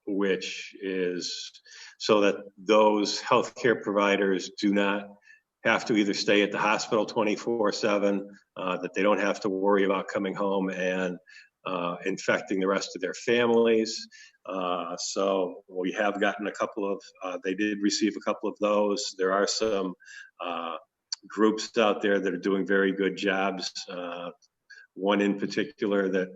which is so that those healthcare providers do not have to either stay at the hospital 24/7, that they don't have to worry about coming home and infecting the rest of their families. So we have gotten a couple of, they did receive a couple of those. There are some groups out there that are doing very good jobs. One in particular that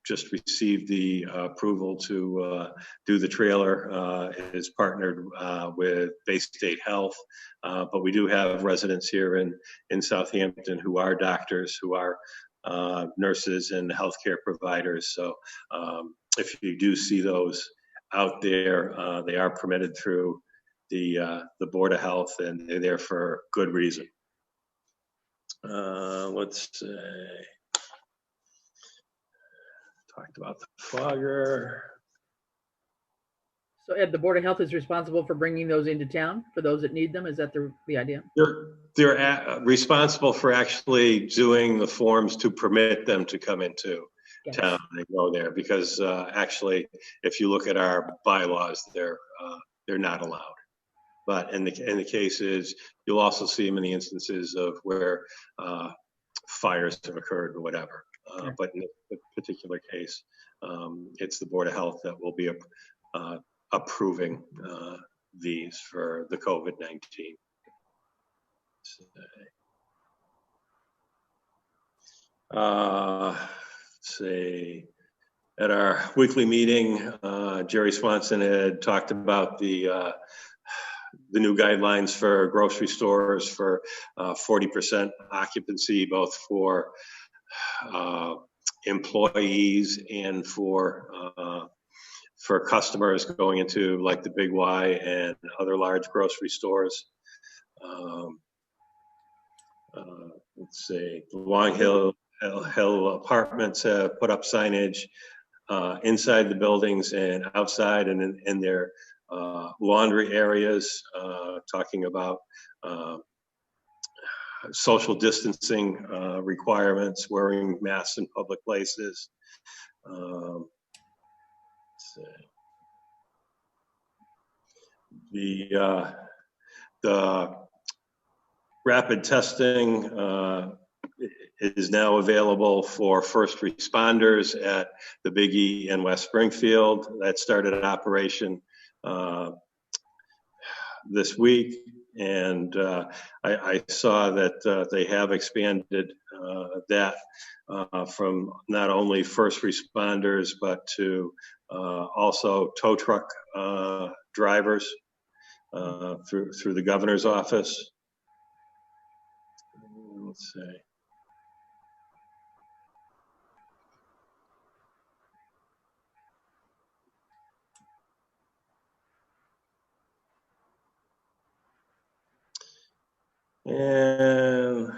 just received the approval to do the trailer is partnered with Bay State Health. But we do have residents here in Southampton who are doctors, who are nurses and healthcare providers. So if you do see those out there, they are permitted through the Board of Health, and they're there for good reason. Let's say, talked about the fogger. So Ed, the Board of Health is responsible for bringing those into town for those that need them. Is that the idea? They're responsible for actually doing the forms to permit them to come into town and go there, because actually, if you look at our bylaws, they're not allowed. But in the cases, you'll also see them in the instances of where fires have occurred or whatever. But in this particular case, it's the Board of Health that will be approving these for the COVID-19. Let's see. At our weekly meeting, Jerry Swanson had talked about the new guidelines for grocery stores for 40% occupancy, both for employees and for customers going into like the Big Y and other large grocery stores. Let's see, the Long Hill Apartments have put up signage inside the buildings and outside and in their laundry areas, talking about social distancing requirements, wearing masks in public places. Let's see. The rapid testing is now available for first responders at the Big E in West Springfield. That started an operation this week, and I saw that they have expanded that from not only first responders, but to also tow truck drivers through the governor's office. Let's see. And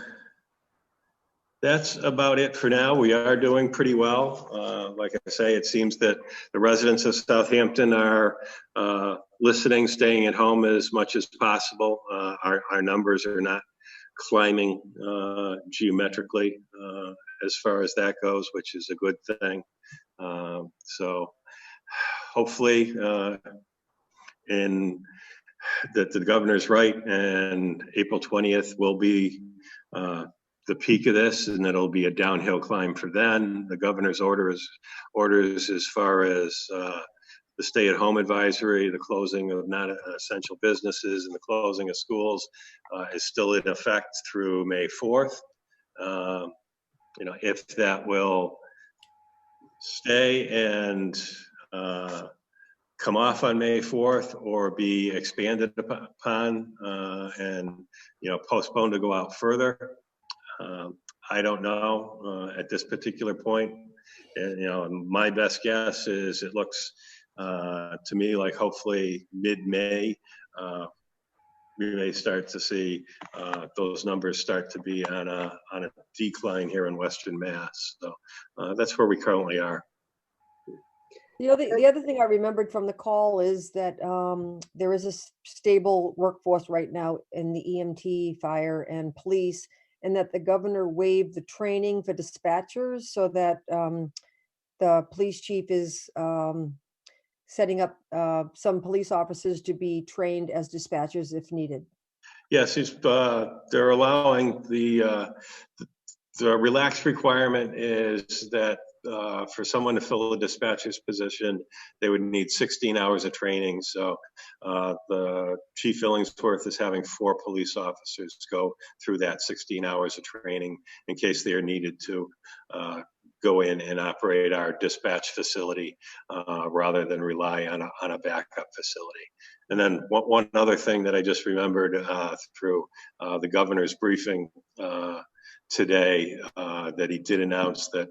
that's about it for now. We are doing pretty well. Like I say, it seems that the residents of Southampton are listening, staying at home as much as possible. Our numbers are not climbing geometrically as far as that goes, which is a good thing. So hopefully that the governor's right, and April 20th will be the peak of this, and it'll be a downhill climb for then. The governor's orders as far as the stay-at-home advisory, the closing of non-essential businesses, and the closing of schools is still in effect through May 4th. If that will stay and come off on May 4th or be expanded upon and postponed to go out further, I don't know at this particular point. And my best guess is it looks to me like hopefully mid-May we may start to see those numbers start to be on a decline here in Western Mass. So that's where we currently are. The other thing I remembered from the call is that there is a stable workforce right now in the EMT, fire, and police, and that the governor waived the training for dispatchers so that the police chief is setting up some police officers to be trained as dispatchers if needed. Yes, they're allowing the relaxed requirement is that for someone to fill a dispatcher's position, they would need 16 hours of training. So the Chief Illingsworth is having 4 police officers go through that 16 hours of training in case they are needed to go in and operate our dispatch facility rather than rely on a backup facility. And then one other thing that I just remembered through the governor's briefing today, that he did announce that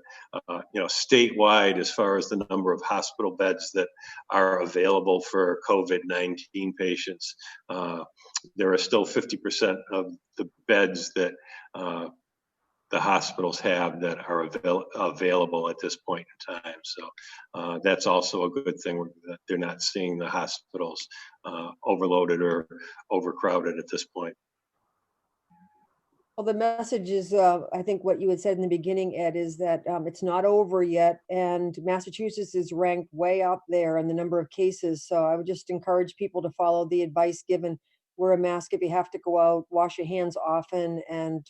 statewide, as far as the number of hospital beds that are available for COVID-19 patients, there are still 50% of the beds that the hospitals have that are available at this point in time. So that's also a good thing, that they're not seeing the hospitals overloaded or overcrowded at this point. Well, the message is, I think what you had said in the beginning, Ed, is that it's not over yet, and Massachusetts is ranked way up there in the number of cases. So I would just encourage people to follow the advice given. Wear a mask if you have to go out, wash your hands often, and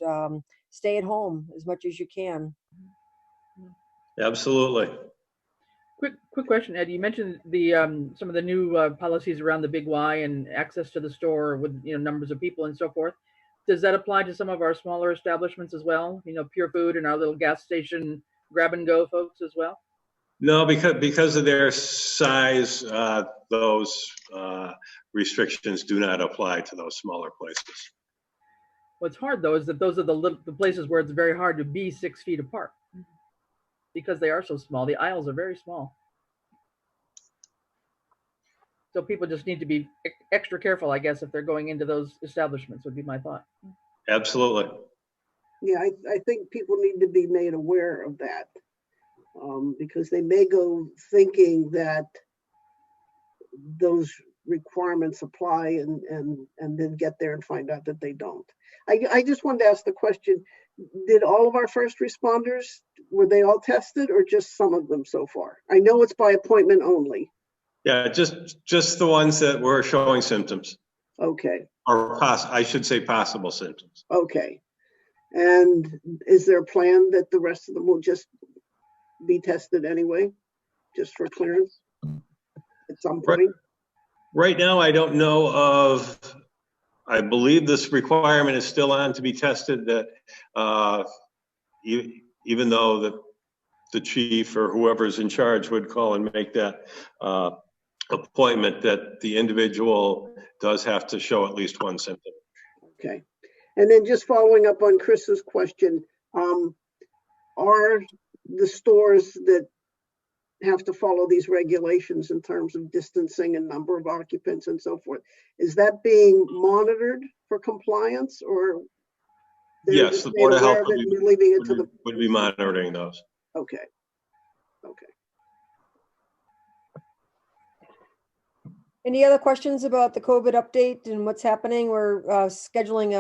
stay at home as much as you can. Absolutely. Quick question, Ed. You mentioned the some of the new policies around the Big Y and access to the store with numbers of people and so forth. Does that apply to some of our smaller establishments as well? Pure Food and our little gas station grab and go folks as well? No, because of their size, those restrictions do not apply to those smaller places. What's hard though is that those are the places where it's very hard to be 6 feet apart because they are so small. The aisles are very small. So people just need to be extra careful, I guess, if they're going into those establishments, would be my thought. Absolutely. Yeah, I think people need to be made aware of that because they may go thinking that those requirements apply and then get there and find out that they don't. I just wanted to ask the question, did all of our first responders, were they all tested or just some of them so far? I know it's by appointment only. Yeah, just the ones that were showing symptoms. Okay. Or I should say possible symptoms. Okay. And is there a plan that the rest of them will just be tested anyway, just for clearance at some point? Right now, I don't know of, I believe this requirement is still on to be tested, that even though the chief or whoever's in charge would call and make that appointment, that the individual does have to show at least one symptom. Okay. And then just following up on Chris's question, are the stores that have to follow these regulations in terms of distancing and number of occupants and so forth, is that being monitored for compliance, or Yes, the made Board of aware Health of it, and we're leaving it to the, would be monitoring those. okay. Okay. Any other questions about the COVID update and what's happening? We're scheduling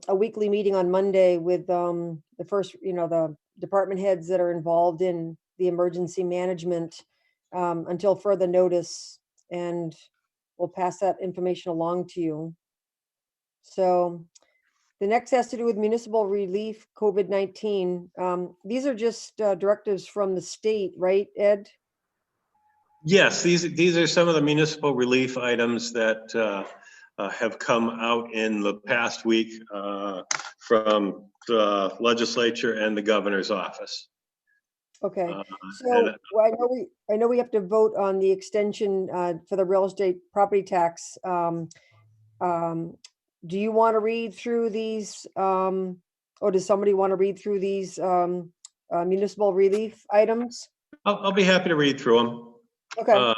a weekly meeting on Monday with the first, the department heads that are involved in the emergency management until further notice, and we'll pass that information along to you. So the next has to do with municipal relief, COVID-19. These are just directives from the state, right, Ed? Yes, these are some of the municipal relief items that have come out in the past week from the legislature and the governor's office. Okay, And so well, I know we have to vote on the extension for the real estate property tax. Do you want to read through these, or does somebody want to read through these municipal relief items? I'll be happy to read through them. Okay,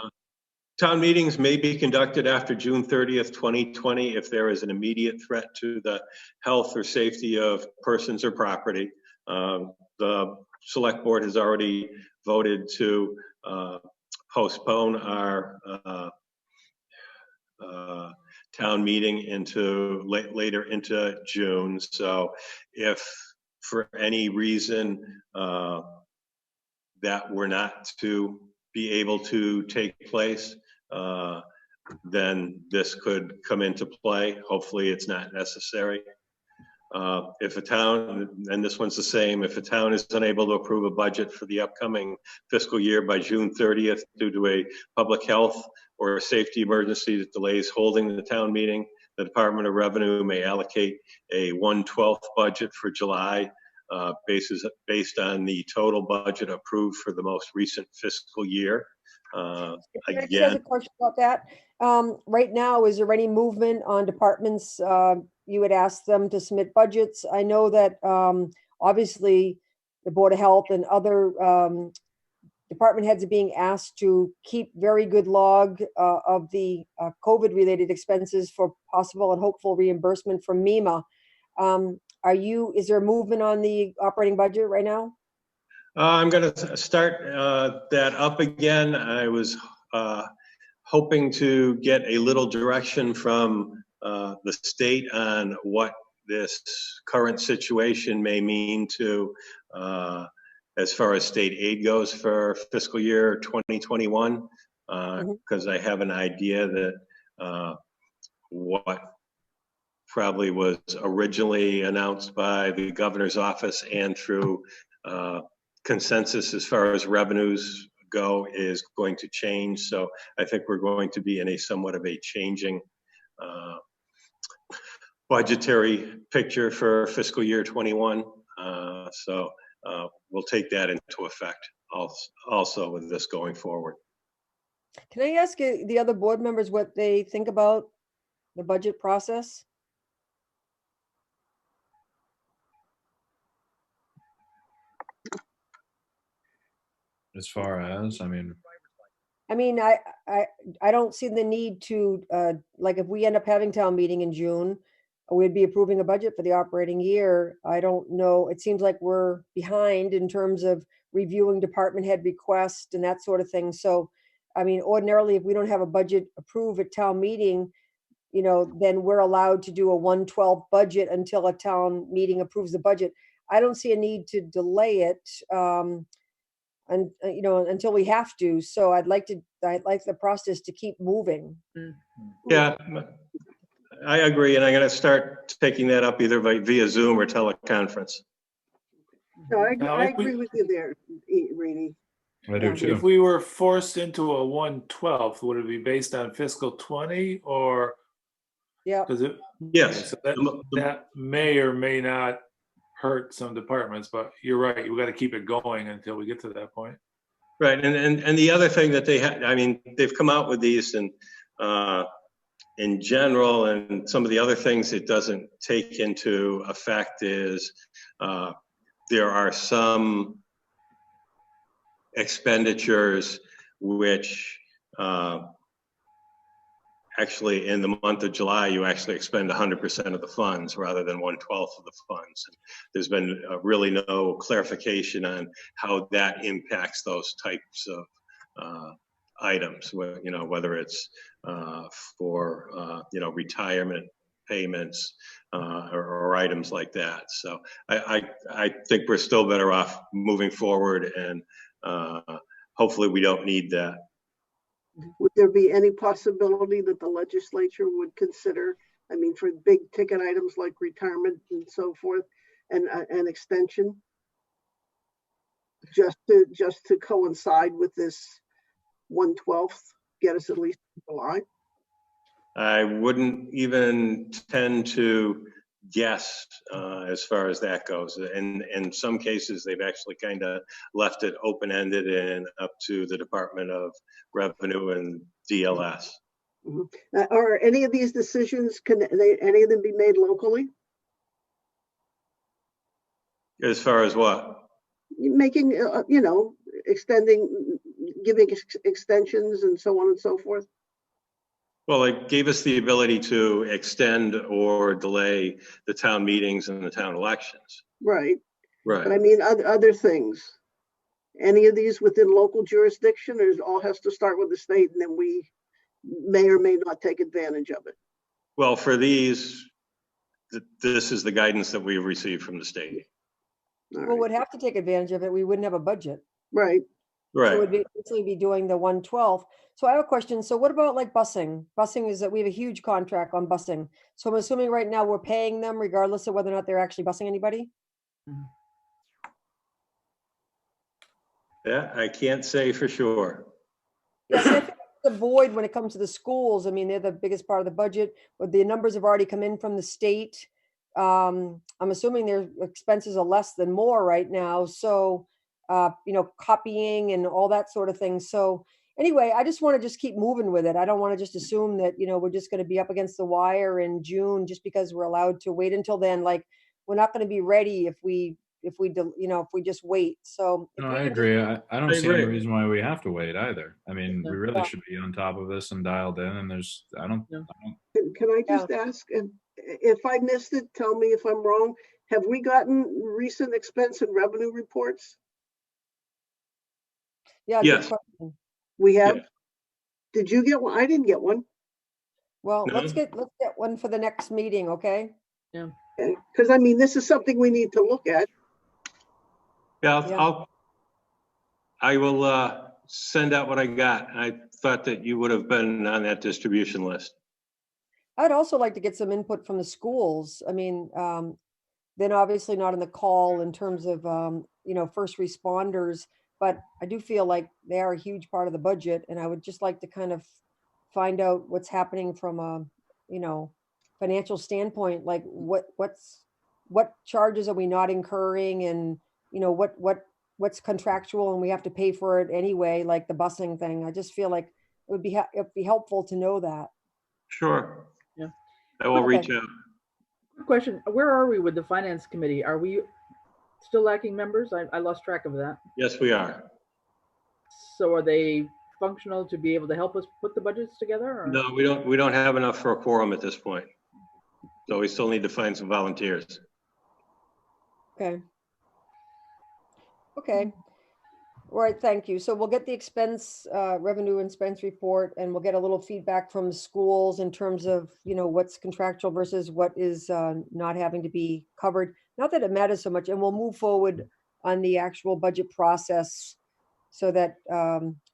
Town meetings may be conducted after June 30th, 2020 if there is an immediate threat to the health or safety of persons or property. The Select Board has already voted to postpone our town meeting into later into June. So if for any reason that were not to be able to take place, then this could come into play. Hopefully it's not necessary. If a town, and this one's the same, if a town is unable to approve a budget for the upcoming fiscal year by June 30th due to a public health or a safety emergency that delays holding the town meeting, the Department of Revenue may allocate a 1/12 budget for July based on the total budget approved for the most recent fiscal year. Can I just ask Again, a question about that? Right now, is there any movement on departments? You would ask them to submit budgets. I know that obviously the Board of Health and other department heads are being asked to keep very good log of the COVID-related expenses for possible and hopeful reimbursement from MEMA. Is there a movement on the operating budget right now? I'm going to start that up again. I was hoping to get a little direction from the state on what this current situation may mean to as far as state aid goes for fiscal year 2021, because I have an idea that what probably was originally announced by the governor's office and through consensus as far as revenues go is going to change. So I think we're going to be in a somewhat of a changing budgetary picture for fiscal year 21. So we'll take that into effect also with this going forward. Can I ask the other board members what they think about the budget process? As far as, I mean, I don't see the need to, like, if we end up having town meeting in June, we'd be approving a budget for the operating year. I don't know. It seems like we're behind in terms of reviewing department head requests and that sort of thing. So, I mean, ordinarily, if we don't have a budget approved at town meeting, then we're allowed to do a 1/12 budget until a town meeting approves the budget. I don't see a need to delay it. And until we have to. So I'd like the process to keep moving. Yeah, I agree, and I'm going to start taking that up either via Zoom or teleconference. No, I agree with you there, Rini. I do too. If we were forced into a 1/12, would it be based on fiscal 20 or? Yeah. Because it, Yes. so that may or may not hurt some departments, but you're right. We got to keep it going until we get to that point. Right, and the other thing that they've come out with these and in general, and some of the other things it doesn't take into effect is there are some expenditures which actually in the month of July, you actually expend 100% of the funds rather than 1/12 of the funds. And there's been really no clarification on how that impacts those types of items, whether it's for retirement payments or items like that. So I think we're still better off moving forward, and hopefully we don't need that. Would there be any possibility that the legislature would consider, I mean, for big ticket items like retirement and so forth, and an extension? Just to coincide with this 1/12, get us at least July? I wouldn't even tend to guess as far as that goes. And in some cases, they've actually kind of left it open-ended and up to the Department of Revenue and DLS. Mm-hmm. Are any of these decisions, any of them be made locally? As far as what? Making, extending, giving extensions and so on and so forth? Well, it gave us the ability to extend or delay the town meetings and the town elections. Right. Right. But I mean, other things. Any of these within local jurisdiction, or it all has to start with the state, and then we may or may not take advantage of it? Well, for these, this is the guidance that we've received from the state. All Well, right. we'd have to take advantage of it. We wouldn't have a budget. Right. So Right. we'd basically be doing the 1/12. So I have a question. So what about like busing? Busing is that we have a huge contract on busing. So I'm assuming right now we're paying them regardless of whether or not they're actually busing anybody? Yeah, I can't say for sure. Yes, I think the void when it comes to the schools, I mean, they're the biggest part of the budget, but the numbers have already come in from the state. I'm assuming their expenses are less than more right now. So, copying and all that sort of thing. So anyway, I just want to just keep moving with it. I don't want to just assume that, we're just going to be up against the wire in June just because we're allowed to wait until then. Like, we're not going to be ready if we just wait. So if No, we I can just- agree. I don't I see any agree. reason why we have to wait either. I mean, we really Yeah. should be on top of this and dialed in, and Can I just ask, if I missed it, tell me if I'm wrong. Have we gotten recent expense and revenue reports? Yeah, good Yes. question. We have? Yes. Did you get one? I didn't get one. Well, No. let's get one for the next meeting, okay? Because I mean, this is something we need to look at. Yeah, Yeah. I will send out what I got. I thought that you would have been on that distribution list. I'd also like to get some input from the schools. I mean, then obviously not in the call in terms of, first responders, but I do feel like they are a huge part of the budget. And I would just like to kind of find out what's happening from a, financial standpoint, like what charges are we not incurring, and, what's contractual and we have to pay for it anyway, like the busing thing. I just feel like it'd be helpful to know that. Sure. Yeah. I will Okay. reach out. Quick question, where are we with the finance committee? Are we still lacking members? I lost track of that. Yes, we are. So are they functional to be able to help us put the budgets together? Or? No, we don't have enough for a quorum at this point. So we still need to find some volunteers. Okay. Okay. All right, thank you. So we'll get the expense, revenue and expense report, and we'll get a little feedback from schools in terms of, what's contractual versus what is not having to be covered. Not that it matters so much, and we'll move forward on the actual budget process so that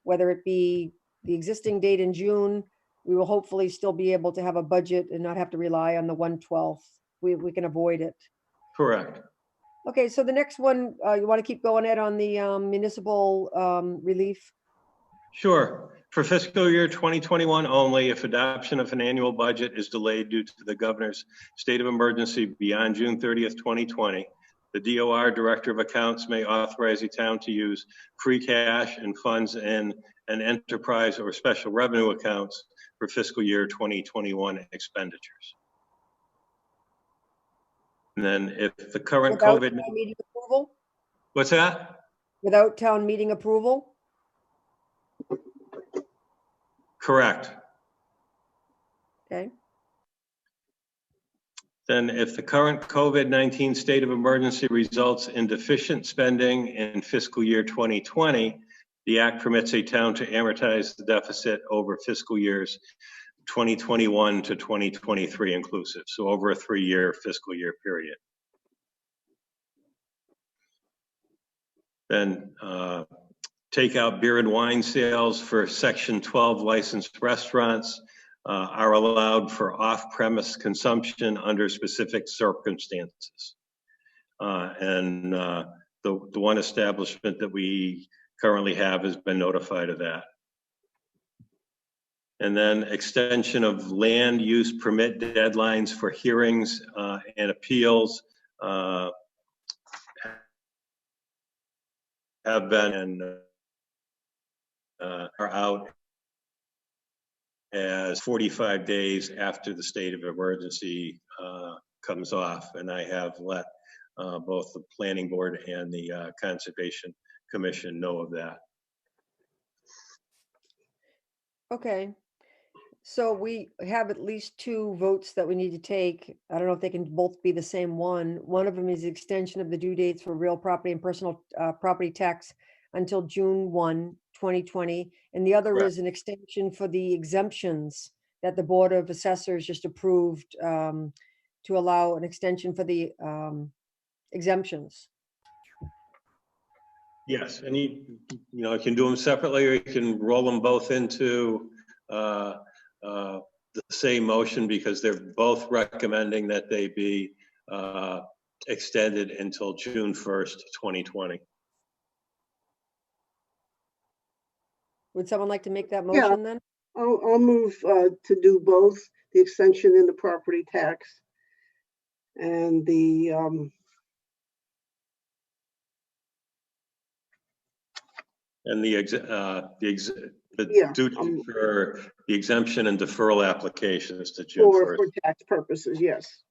whether it be the existing date in June, we will hopefully still be able to have a budget and not have to rely on the 1/12. We can avoid it. Correct. Okay, so the next one, you want to keep going, Ed, on the municipal relief? Sure. For fiscal year 2021 only, if adoption of an annual budget is delayed due to the governor's state of emergency beyond June 30th, 2020, the DOR Director of Accounts may authorize a town to use free cash and funds in an enterprise or special revenue accounts for fiscal year 2021 expenditures. And then if the current Without COVID, town meeting approval? what's that? Without town meeting approval? Correct. Okay, Then if the current COVID-19 state of emergency results in deficient spending in fiscal year 2020, the act permits a town to amortize the deficit over fiscal years 2021 to 2023 inclusive, so over a 3-year fiscal year period. Then take out beer and wine sales for Section 12 licensed restaurants are allowed for off-premise consumption under specific circumstances. And the one establishment that we currently have has been notified of that. And then extension of land use permit deadlines for hearings and appeals have been and are out as 45 days after the state of emergency comes off. And I have let both the planning board and the conservation commission know of that. okay. So we have at least 2 votes that we need to take. I don't know if they can both be the same one. One of them is extension of the due dates for real property and personal property tax until June 1, 2020. And the other Correct. is an extension for the exemptions that the Board of Assessors just approved to allow an extension for the exemptions. Yes, and you can do them separately, or you can roll them both into the same motion, because they're both recommending that they be extended until June 1st, 2020. Would someone like to make that Yeah. motion then? I'll move to do both, the extension in the property tax and the And the Yeah, duty for the exemption and deferral applications to June for 1st. tax purposes, yes.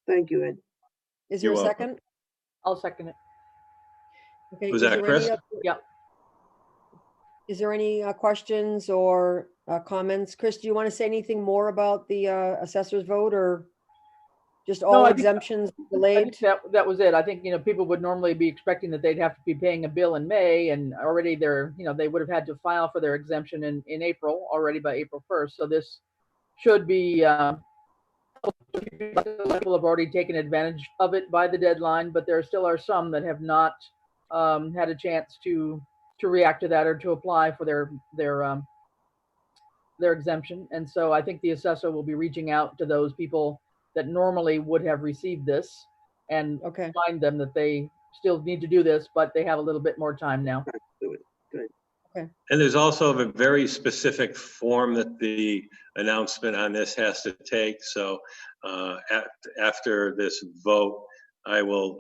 Thank you, Ed. Is there You're a welcome. second? I'll second it. Okay. Was is that there Chris? any other- Yeah. Is there any questions or comments? Chris, do you want to say anything more about the assessor's vote, or just all I think- exemptions I delayed? think that was it. I think, people would normally be expecting that they'd have to be paying a bill in May, and already they would have had to file for their exemption in April, already by April 1st. So this should be, people have already taken advantage of it by the deadline, but there still are some that have not had a chance to react to that or to apply for their exemption. And so I think the assessor will be reaching out to those people that normally would have received this and Okay, remind them that they still need to do this, but they have a little bit more time now. And there's also a very specific form that the announcement on this has to take. So after this vote, I will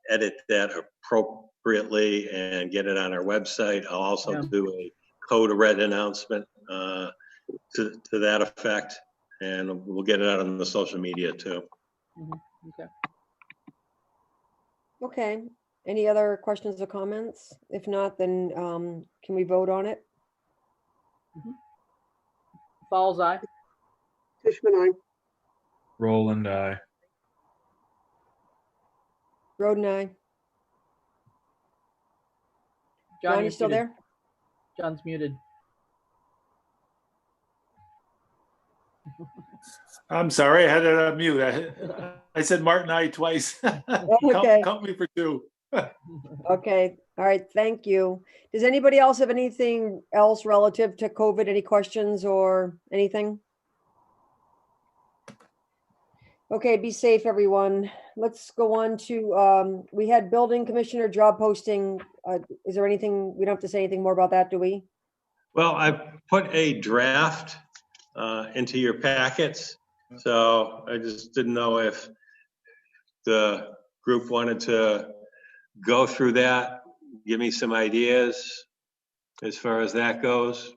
edit that appropriately and get it on our website. I'll also do a code red announcement to that effect, and we'll get it out on the social media too. Okay. okay. Any other questions or comments? If not, then can we vote on it? Falls eye. Fishman, aye. Roland, I. Roden, aye. John, you you're still muted. there? John's muted. I'm sorry, I had it on mute. I said Martin, I twice. Okay. Count me for 2. Okay, all right, thank you. Does anybody else have anything else relative to COVID? Any questions or anything? Okay, be safe, everyone. Let's go on to, we had building commissioner job posting. Is there anything, we don't have to say anything more about that, do we? Well, I put a draft into your packets, so I just didn't know if the group wanted to go through that, give me some ideas as far as that goes.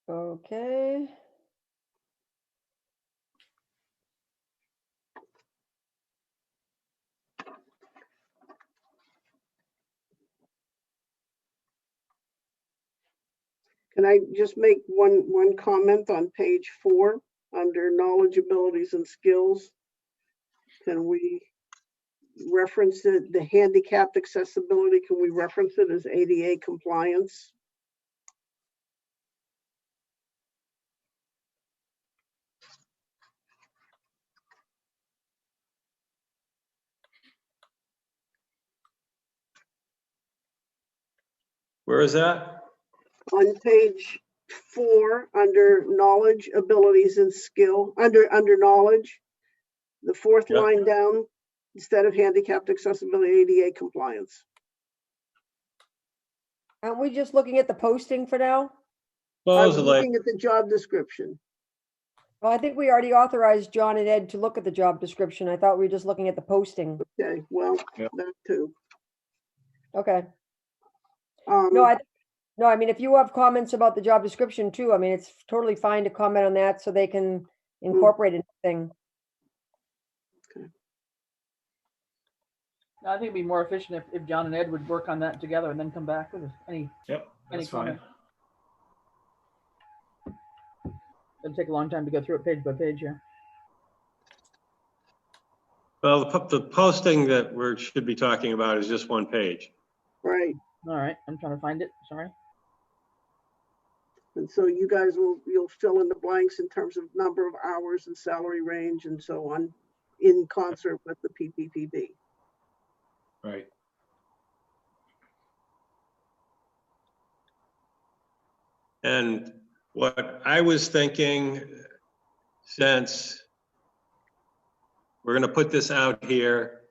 Okay. Can I just make one comment on page 4 under knowledge, abilities, and skills? Can we reference it, the handicapped accessibility, can we reference it as ADA compliance? Where is that? On page 4, under knowledge, abilities, and skill, under knowledge, the 4th Yeah. line down, instead of handicapped accessibility, ADA compliance. Aren't we just looking at the posting for now? I'm Supposedly. looking at the job description. Well, I think we already authorized John and Ed to look at the job description. I thought we were just looking at the posting. Okay, well, Yep. that too. Okay. No, Um, I mean, if you have comments about the job description too, I mean, it's totally fine to comment on that so they can incorporate anything. I think it'd be more efficient if John and Ed would work on that together and then come back with any Yep, Any that's fine. comment? It'll take a long time to go through it page by page here. Well, the posting that we should be talking about is just one page. right, All right, I'm trying to find it. Sorry. and so you guys you'll fill in the blanks in terms of number of hours and salary range and so on in concert with the PPPB. Right. And what I was thinking, since we're going to put this out here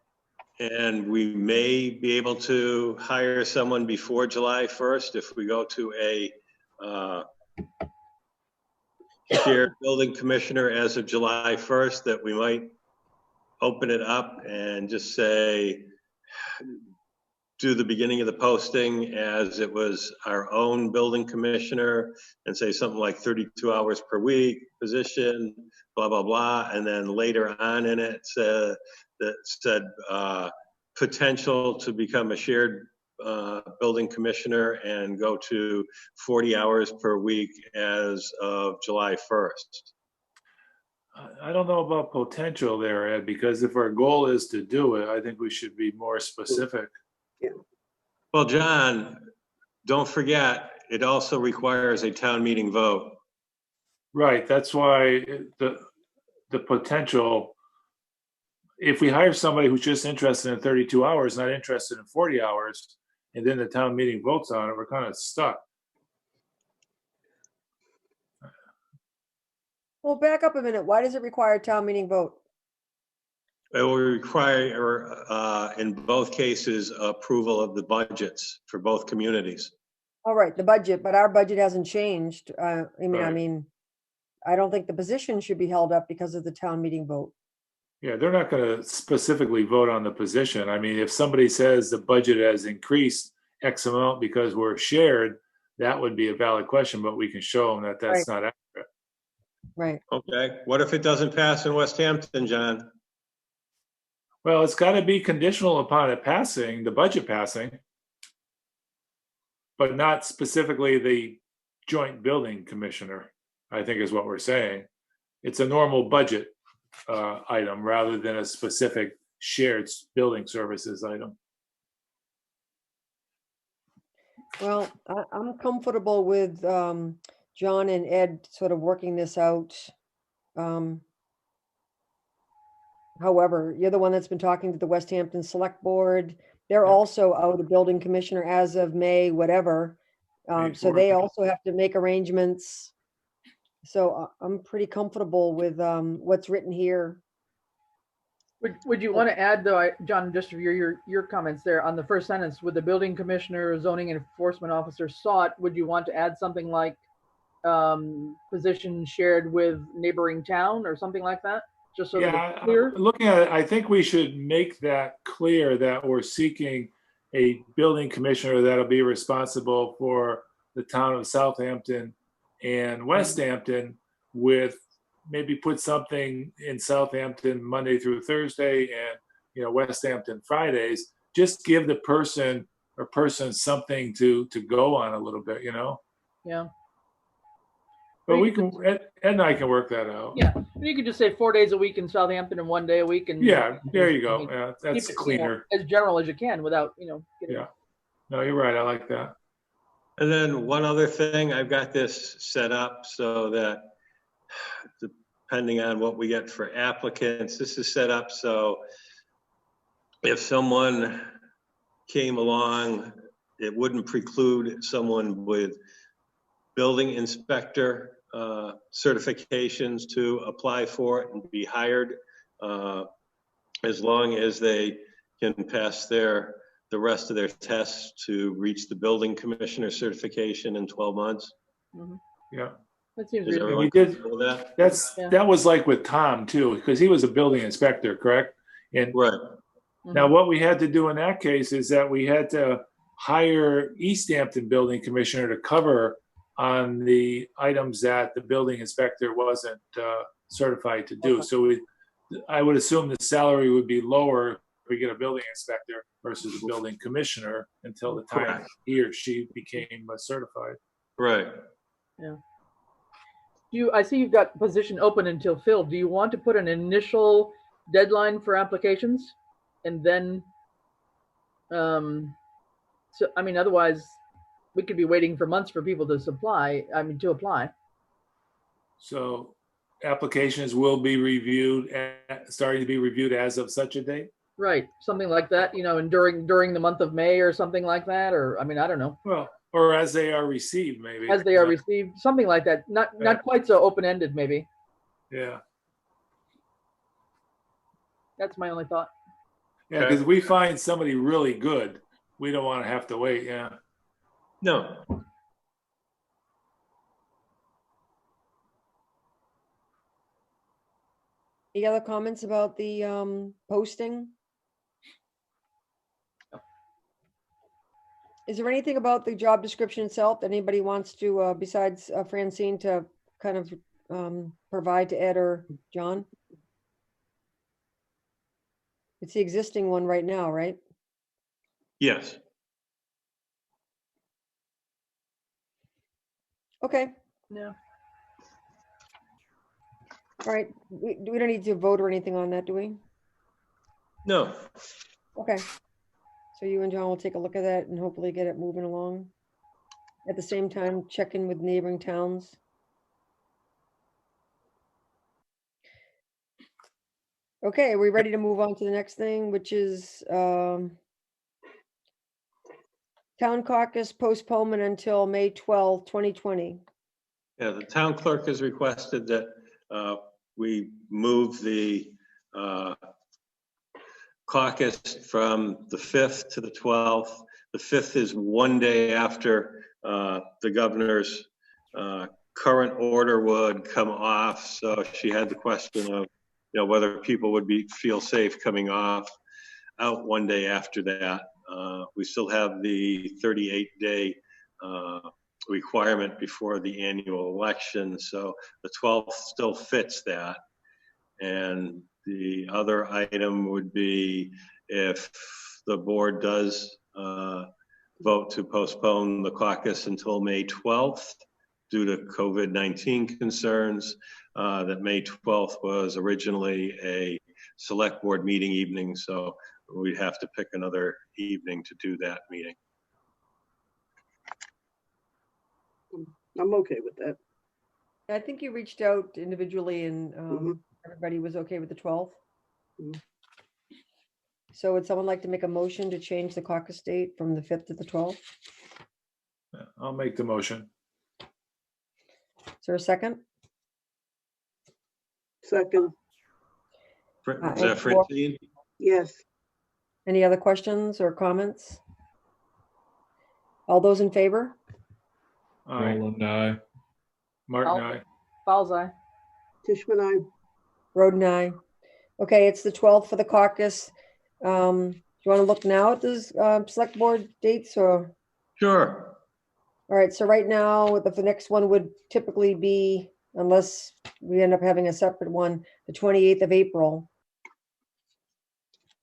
and we may be able to hire someone before July 1st if we go to a shared building commissioner as of July 1st, that we might open it up and just say, do the beginning of the posting as it was our own building commissioner, and say something like 32 hours per week position, blah, blah, blah. And then later on in it said potential to become a shared building commissioner and go to 40 hours per week as of July 1st. I don't know about potential there, Ed, because if our goal is to do it, I think we should be more specific. Well, John, don't forget, it also requires a town meeting vote. Right, that's why the potential, if we hire somebody who's just interested in 32 hours, not interested in 40 hours, and then the town meeting votes on it, we're kind of stuck. Well, back up a minute. Why does it require a town meeting vote? It will require, in both cases, approval of the budgets for both communities. All right, the budget, but our budget hasn't changed. I Right. mean, I don't think the position should be held up because of the town meeting vote. Yeah, they're not going to specifically vote on the position. I mean, if somebody says the budget has increased X amount because we're shared, that would be a valid question, but we can show them that that's not accurate. Right. Okay, what if it doesn't pass in Westhampton, John? Well, it's got to be conditional upon it passing, the budget passing, but not specifically the joint building commissioner, I think is what we're saying. It's a normal budget item rather than a specific shared building services item. Well, I'm comfortable with John and Ed sort of working this out. However, you're the one that's been talking to the Westhampton Select Board. They're Yeah. also out of building commissioner as of May, whatever. May So they 4th. also have to make arrangements. So I'm pretty comfortable with what's written here. Would you want to add though, John, just your comments there on the first sentence, with the building commissioner, zoning enforcement officer sought, would you want to add something like position shared with neighboring town or something like that? Just so that it's clear? Looking at it, I think we should make that clear that we're seeking a building commissioner that'll be responsible for the town of Southampton and Westhampton, with maybe put something in Southampton Monday through Thursday and Westhampton Fridays. Just give the person or persons something to go on a little bit, Yeah. But we can, Ed and I can work that out. Yeah, you could just say 4 days a week in Southampton and 1 day a week. And Yeah, there you I go. mean, Yeah, keep that's it, cleaner. as general as you can without, getting, Yeah. No, you're right. I like that. And then one other thing, I've got this set up so that depending on what we get for applicants, this is set up so if someone came along, it wouldn't preclude someone with building inspector certifications to apply for it and be hired, as long as they can pass the rest of their tests to reach the building commissioner certification in 12 months. Yeah. that seems Is reasonable. everyone we did- comfortable with that? Yeah. That was like with Tom too, because he was a building inspector, correct? And Right. now what we had to do in that case is that we had to hire Easthampton building commissioner to cover on the items that the building inspector wasn't certified to do. Okay. So I would assume the salary would be lower if we get a building inspector versus a building commissioner until the time Correct. he or she became certified. Right. I see you've got position open until filled. Do you want to put an initial deadline for applications? And then, otherwise we could be waiting for months for people to apply. So applications will be reviewed, starting to be reviewed as of such a date? Right. Something like that, and during the month of May or something like that, or, I don't know, Well, or as they are received, maybe. as they are received, something like that. Not quite so open-ended, maybe. Yeah. That's my only thought. Yeah, because we find somebody really good, we don't want to have to wait, yeah. No. Any other comments about the posting? Is there anything about the job description itself that anybody wants to, besides Francine, to kind of provide to Ed or John? It's the existing one right now, right? Yes. Okay, Yeah. all right. We don't need to vote or anything on that, do we? No. Okay. So you and John will take a look at that and hopefully get it moving along. At the same time, check in with neighboring towns. Okay, are we ready to move on to the next thing, which is town caucus postponement until May 12th, 2020. Yeah, the town clerk has requested that we move the caucus from the 5th to the 12th. The 5th is 1 day after the governor's current order would come off. So she had the question of, whether people would feel safe coming out 1 day after that. We still have the 38-day requirement before the annual election. So the 12th still fits that. And the other item would be if the board does vote to postpone the caucus until May 12th due to COVID-19 concerns, that May 12th was originally a select board meeting evening. So we'd have to pick another evening to do that meeting. I'm okay with that. I think you reached out individually and everybody was okay with the 12th. Mhm. So would someone like to make a motion to change the caucus date from the 5th to the 12th? I'll make the motion. Is there a second? Second, Is that Francine? yes. Any other questions or comments? All those in favor? Aye. Roland, aye. Martin, aye. Fowles eye. Tishman, I. Roden, aye. Okay, it's the 12th for the caucus. Do you want to look now at those select board dates or? Sure. All right, so right now, the next one would typically be, unless we end up having a separate one, the 28th of April.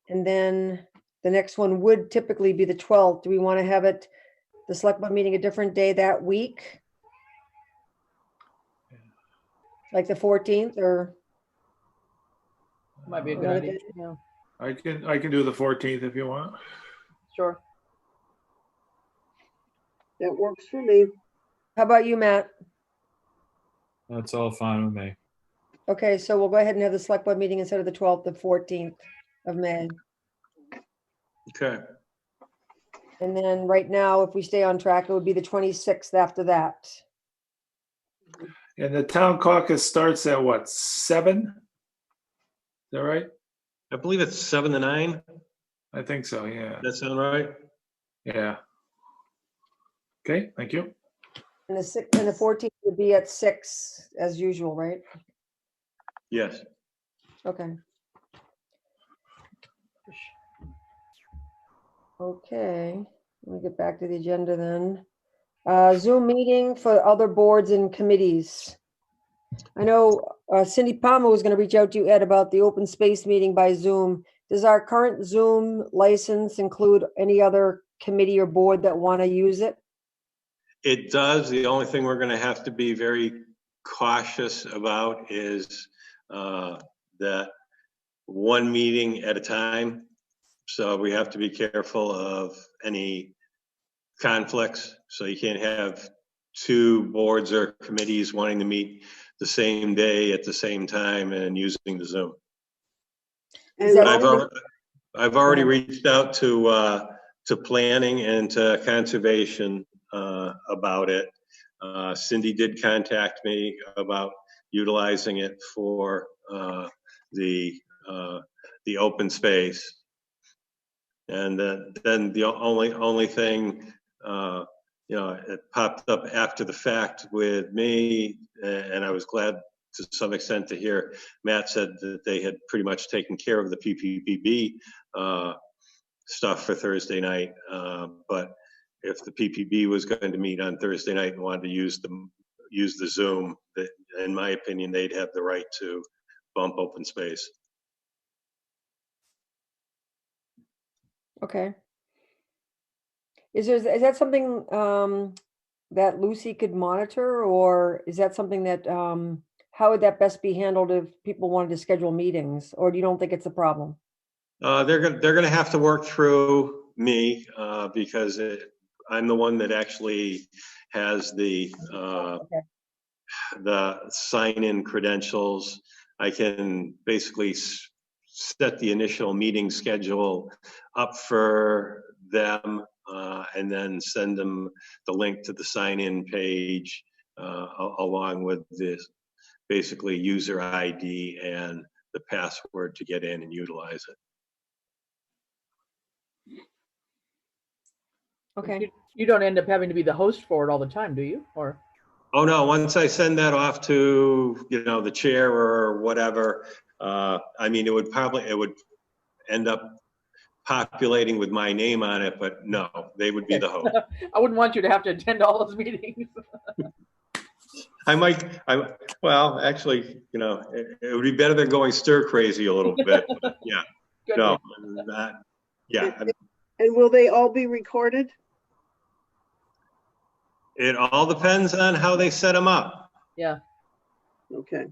And then the next one would typically be the 12th. Do we want to have the select board meeting a different day that week? Like the 14th or Might be a good another idea. day? Yeah, I can do the 14th if you want. sure. That works for me. How about you, Matt? That's all fine with me. Okay, so we'll go ahead and have the select board meeting instead of the 12th, the 14th of May. Okay. And then right now, if we stay on track, it would be the 26th after that. And the town caucus starts at what, 7? Is that right? I believe it's 7 to 9. I think so, yeah. That sound right? Yeah. Okay, thank you. And the 14th would be at 6 as usual, right? Yes. Okay. Okay, let me get back to the agenda then. Zoom meeting for other boards and committees. I know Cindy Palmer was going to reach out to you, Ed, about the open space meeting by Zoom. Does our current Zoom license include any other committee or board that want to use it? It does. The only thing we're going to have to be very cautious about is that one meeting at a time. So we have to be careful of any conflicts. So you can't have two boards or committees wanting to meet the same day at the same time and using the Zoom. Is And that I've already reached out to planning and to conservation about it. Cindy did contact me about utilizing it for the open space. And then the only thing, it popped up after the fact with me, and I was glad to some extent to hear Matt said that they had pretty much taken care of the PPPB stuff for Thursday night. But if the PPB was going to meet on Thursday night and wanted to use the Zoom, that, in my opinion, they'd have the right to bump open space. Okay. Is that something that Lucy could monitor, or is that something that how would that best be handled if people wanted to schedule meetings, or do you don't think it's a problem? They're gonna have to work through me because I'm the one that actually has the sign-in credentials. I can basically set the initial meeting schedule up for them and then send them the link to the sign-in page along with this basically user ID and the password to get in and utilize it. Okay. You don't end up having to be the host for it all the time, do you? Or Oh no, once I send that off to, the chair or whatever, I mean, it would end up populating with my name on it, but no, they would be the host. I wouldn't want you to have to attend all those meetings. Well, actually, it would be better than going stir crazy a little bit. But yeah, Good. no, yeah. And will they all be recorded? It all depends on how they set them up. Yeah. Okay.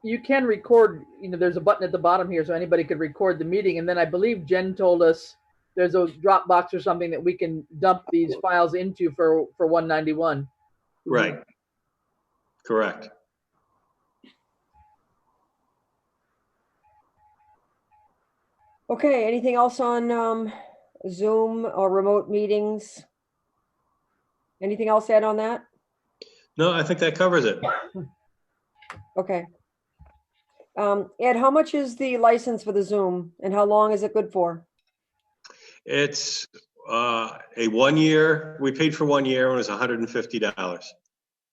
You can record, there's a button at the bottom here so anybody could record the meeting. And then I believe Jen told us there's a Dropbox or something that we can dump these files into for 191. Right. Correct. Okay, anything else on Zoom or remote meetings? Anything else to add on that? No, I think that covers it. Okay. Ed, how much is the license for the Zoom and how long is it good for? It's a 1 year. We paid for 1 year and it was $150.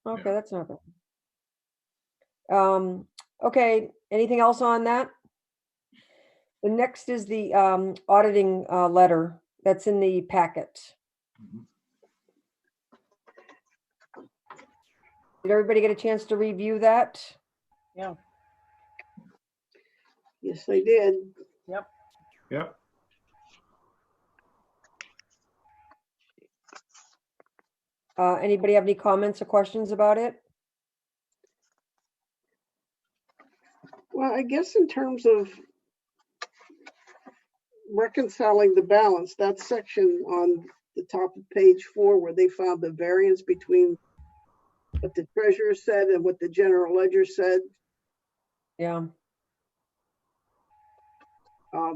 Okay, that's not bad. Okay, anything else on that? The next is the auditing letter that's in the packet. Did everybody get a chance to review that? Yeah. Yes, I did. Yep. Yep. Anybody have any comments or questions about it? I guess in terms of reconciling the balance, that section on the top of page 4 where they found the variance between what the treasurer said and what the general ledger said. Yeah. I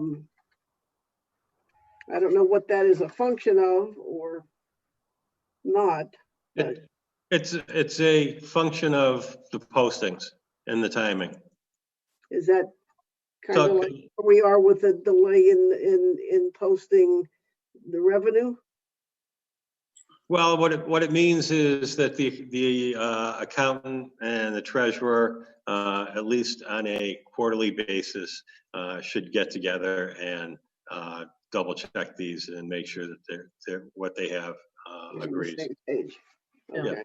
don't know what that is a function of or not. But It's a function of the postings and the timing. is that kind So- of like where we are with the delay in posting the revenue? Well, what it means is that the accountant and the treasurer, at least on a quarterly basis, should get together and double check these and make sure that they're what they have On the agrees. same page. Yeah. Okay.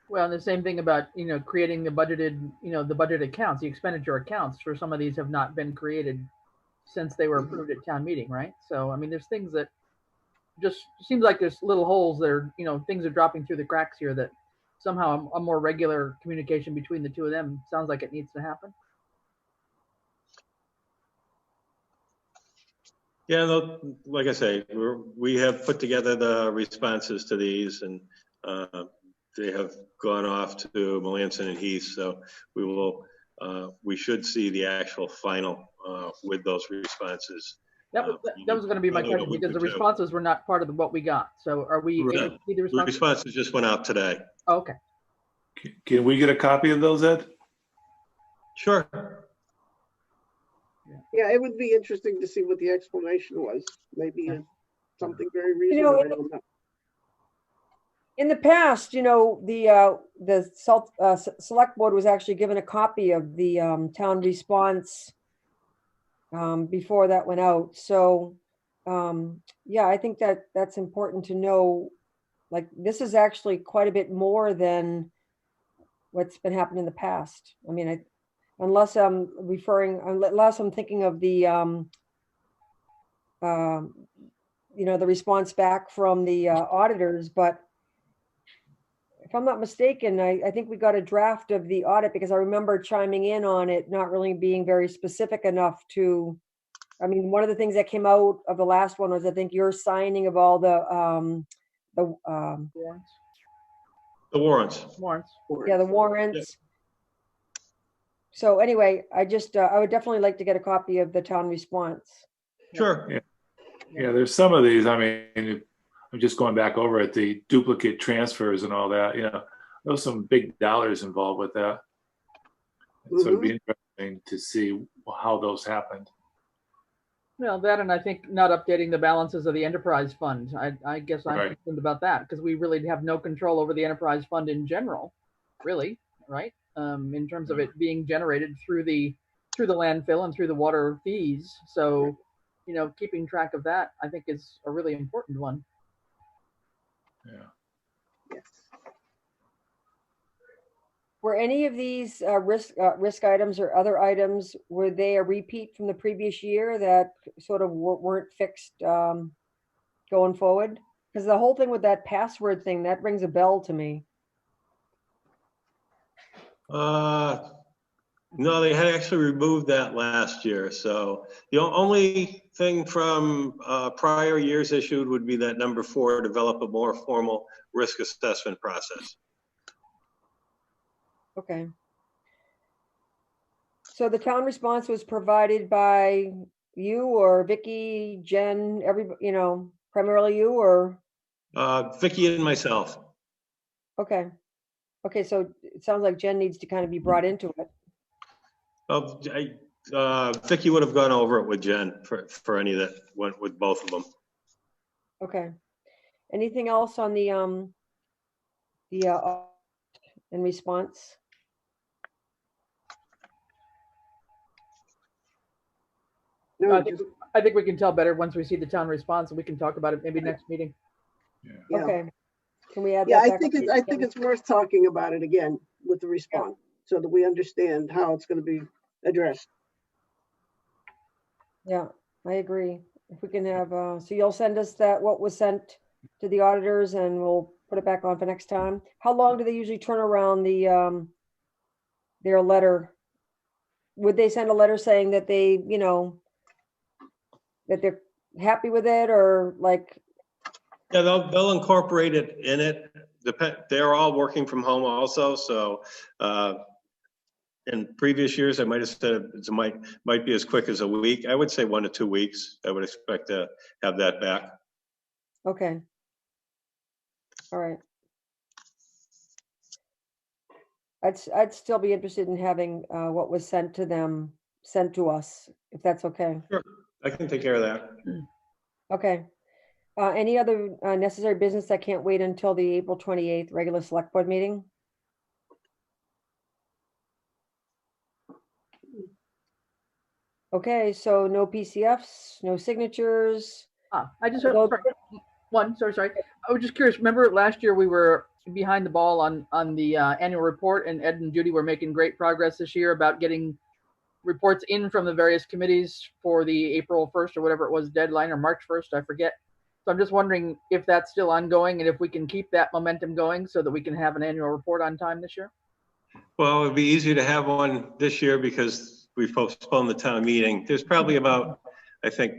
Well, and the same thing about, creating the budgeted, the budget accounts, the expenditure accounts for some of these have not been created since they were approved at town meeting, right? So, I mean, there's things that just seems like there's little holes there, things are dropping through the cracks here that somehow a more regular communication between the two of them sounds like it needs to happen. Yeah, like I say, we have put together the responses to these, and they have gone off to Melanson and Heath. So we should see the actual final with those responses. That was going to be my probably a question, week because or the two. responses were not part of what we got. So are we able to see the The responses? responses just went out today. Oh, okay. Can we get a copy of those, Ed? Sure. Yeah, it would be interesting to see what the explanation was. Maybe Yeah. it's something very reasonable. I don't know. In the past, the Select Board was actually given a copy of the town response before that went out. So, yeah, I think that's important to know. Like, this is actually quite a bit more than what's been happening in the past. I mean, unless I'm thinking of the, the response back from the auditors, but if I'm not mistaken, I think we got a draft of the audit, because I remember chiming in on it, not really being very specific enough to, I mean, one of the things that came out of the last one was, I think, your signing of all the Warrants. Warrants. yeah, the warrants. So anyway, I would definitely like to get a copy of the town response. Sure. Yeah, there's some of these, I mean, I'm just going back over it, the duplicate transfers and all that, there's some big dollars involved with that. So it'd be interesting to see how those happened. Well, that, and I think not updating the balances of the enterprise fund. I guess I'm Right. concerned about that, because we really have no control over the enterprise fund in general, really, right? In terms of it being generated through the landfill and through the water fees. So, keeping track of that, I think, is a really important one. Yeah. Yes. Were any of these risk items or other items, were they a repeat from the previous year that sort of weren't fixed going forward? Because the whole thing with that password thing, that rings a bell to me. No, they had actually removed that last year. So the only thing from prior years issued would be that number 4, develop a more formal risk assessment process. Okay. So the town response was provided by you or Vicky, Jen, everybody, primarily you, or? Vicky and myself. Okay. Okay, so it sounds like Jen needs to kind of be brought into it. Vicky would have gone over it with Jen for any that went with both of them. Okay. Anything else on the in response? No, I think we can tell better once we see the town response, and we can talk about it maybe next meeting. yeah. Okay. Can we add Yeah, that I back think up? it's worth talking about it again with the response, so that we understand how it's going to be addressed. Yeah, I agree. If we can have, so you'll send us what was sent to the auditors, and we'll put it back on for next time. How long do they usually turn around the their letter? Would they send a letter saying that they, that they're happy with it, or like, Yeah, they'll incorporate it in it. They're all working from home also, so in previous years, I might have said it might be as quick as a week. I would say 1 to 2 weeks. I would expect to have that back. okay. All right. I'd still be interested in having what was sent to them, sent to us, if that's okay. Sure, I can take care of that. Okay. Any other necessary business that can't wait until the April 28th regular select board meeting? Okay, so no PCFs, no signatures. I just Those- sorry. I was just curious. Remember last year we were behind the ball on the annual report, and Ed and Judy were making great progress this year about getting reports in from the various committees for the April 1st or whatever it was deadline, or March 1st, I forget. So I'm just wondering if that's still ongoing and if we can keep that momentum going so that we can have an annual report on time this year. Well, it'd be easier to have one this year because we've postponed the town meeting. There's probably about, I think,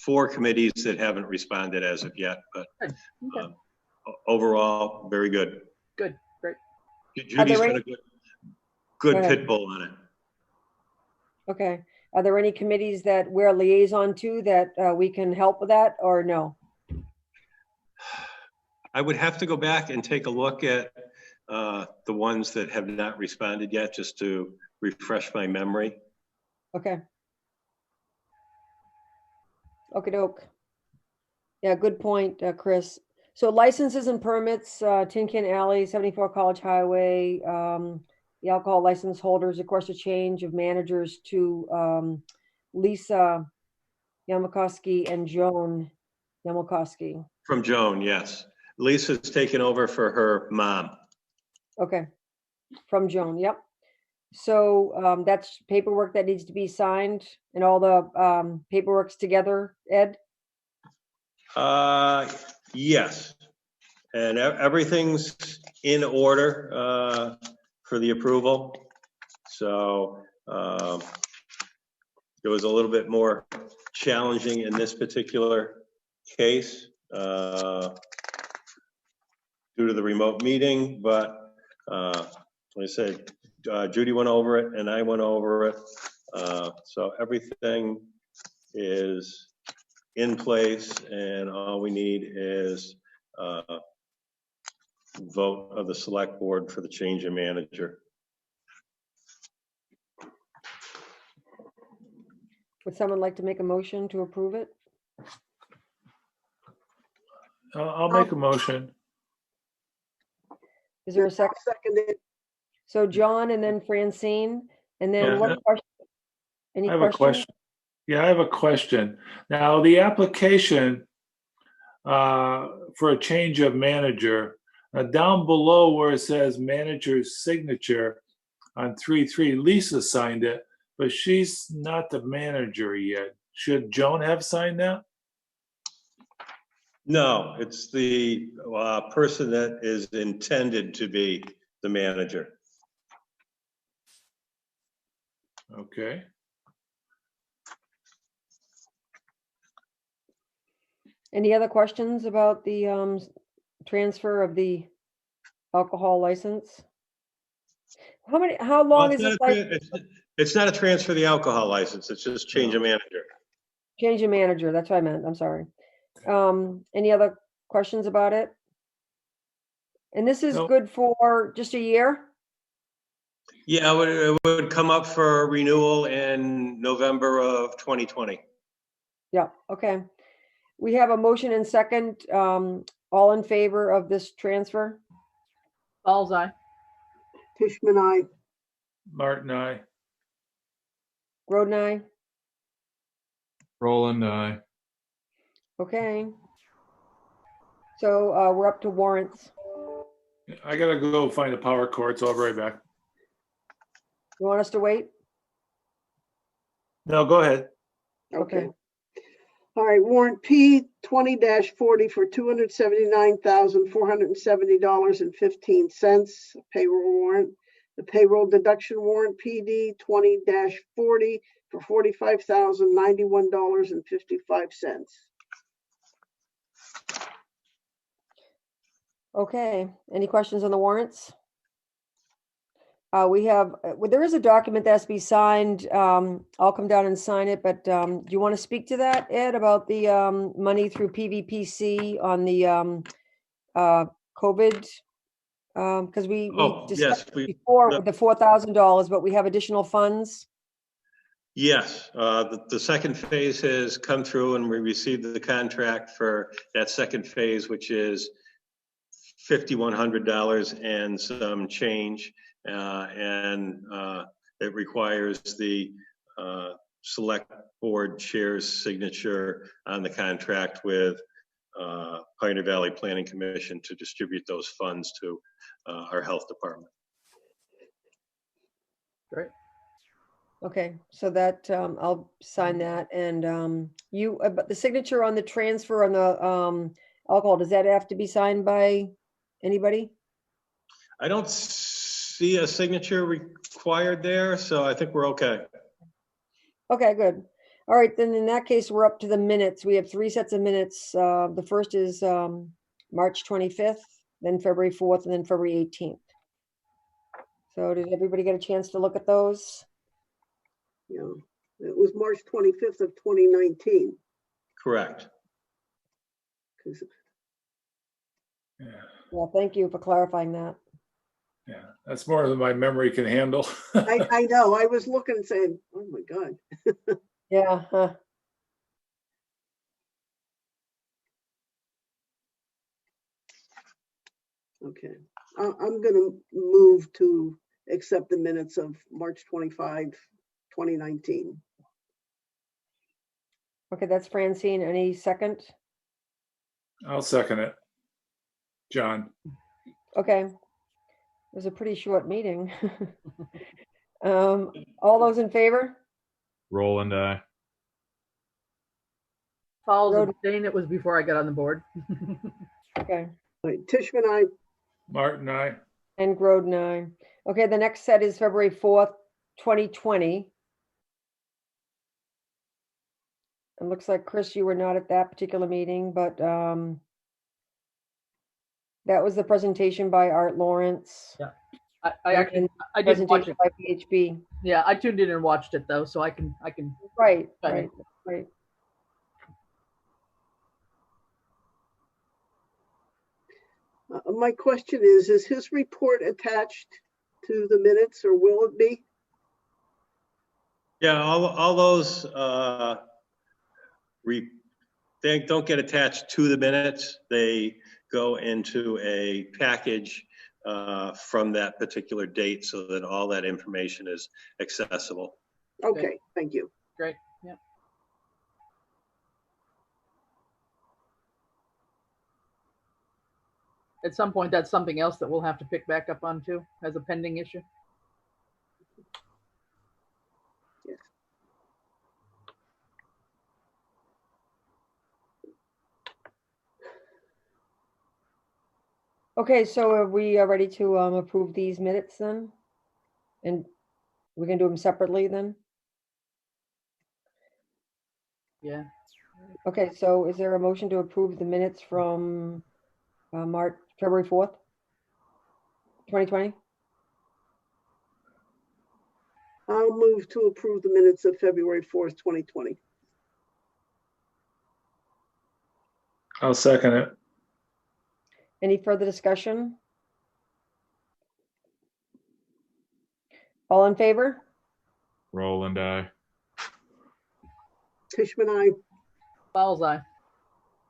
4 committees that haven't responded as of yet, but Okay. Overall, very good. Good, great. Judy's got a good Go ahead. pit bull on it. Okay. Are there any committees that we're liaison to that we can help with that, or no? I would have to go back and take a look at the ones that have not responded yet, just to refresh my memory. Okay. Okie doke. Yeah, good point, Chris. So licenses and permits, Tin Can Alley, 74 College Highway, the alcohol license holders, of course, a change of managers to Lisa Yamakowski and Joan Yamakowski. From Joan, yes. Lisa's taken over for her mom. Okay, from Joan, yep. So that's paperwork that needs to be signed, and all the paperwork's together, Ed? Yes. And everything's in order for the approval. So it was a little bit more challenging in this particular case due to the remote meeting, but like I said, Judy went over it and I went over it. So everything is in place, and all we need is vote of the select board for the change in manager. Would someone like to make a motion to approve it? I'll make a motion. Is there a second? Second it. So John and then Francine, and then Yeah. what question? Any I have a questions? question. Yeah, I have a question. Now, the application for a change of manager, down below where it says manager's signature on 3/3, Lisa signed it, but she's not the manager yet. Should Joan have signed that? No, it's the person that is intended to be the manager. Okay. Any other questions about the transfer of the alcohol license? How long is this license? It's not a transfer of the alcohol license. It's just change of manager. Change of manager, that's what I meant, I'm sorry. Any other questions about it? And this is No. good for just a year? Yeah, it would come up for renewal in November of 2020. Yeah, okay. We have a motion and second, all in favor of this transfer? Fall's eye. Tishman, I. Martin, aye. Groden, aye? Roland, aye. Okay. So we're up to warrants. I gotta go find the power cord, so I'll be right back. You want us to wait? No, go ahead. Okay. All right, warrant P 20-40 for $279,470.15, payroll warrant. The payroll deduction warrant PD 20-40 for $45,091.55. Okay, any questions on the warrants? We have, there is a document that has to be signed. I'll come down and sign it, but do you want to speak to that, Ed, about the money through PVPC on the COVID? Because we Oh, yes, discussed before with the $4,000, but we have additional funds. Yes, the second phase has come through and we received the contract for that second phase, which is $5,100 and some change. It requires the select board chair's signature on the contract with Pioneer Valley Planning Commission to distribute those funds to our health department. Great. Okay, so that I'll sign that, and you, but the signature on the transfer on the alcohol, does that have to be signed by anybody? I don't see a signature required there, so I think we're okay. Okay, good. All right, then in that case, we're up to the minutes. We have 3 sets of minutes. The first is March 25th, then February 4th, and then February 18th. So did everybody get a chance to look at those? Yeah, it was March 25th of 2019. Correct. Yeah, Well, thank you for clarifying that. yeah, that's more than my memory can handle. I know, I was looking and saying, oh my God. Yeah, huh. Okay, I'm gonna move to accept the minutes of March 25, 2019. Okay, that's Francine. Any second? I'll second it. John. Okay. It was a pretty short meeting. All those in favor? Roland, aye. Fowles Road- abstain. It was before I got on the board. Okay. All right, Tishman, I, Martin, aye. And Groden, aye. Okay, the next set is February 4th, 2020. It looks like, Chris, you were not at that particular meeting, but that was the presentation by Art Lawrence. Yeah. I actually, and I didn't watch presentation it. by PHB. Yeah, I tuned in and watched it though, so I can. Right, Okay. right. my question is his report attached to the minutes or will it be? Yeah, all those they don't get attached to the minutes. They go into a package from that particular date so that all that information is accessible. Okay, thank you. Great. Yeah. At some point, that's something else that we'll have to pick back up on too, as a pending issue. Yes. Okay, so are we ready to approve these minutes then? And we can do them separately then? Yeah. Okay, so is there a motion to approve the minutes from February 4th, 2020? I'll move to approve the minutes of February 4th, 2020. I'll second it. Any further discussion? All in favor? Roland, aye. Tishman, I, Fowles eye.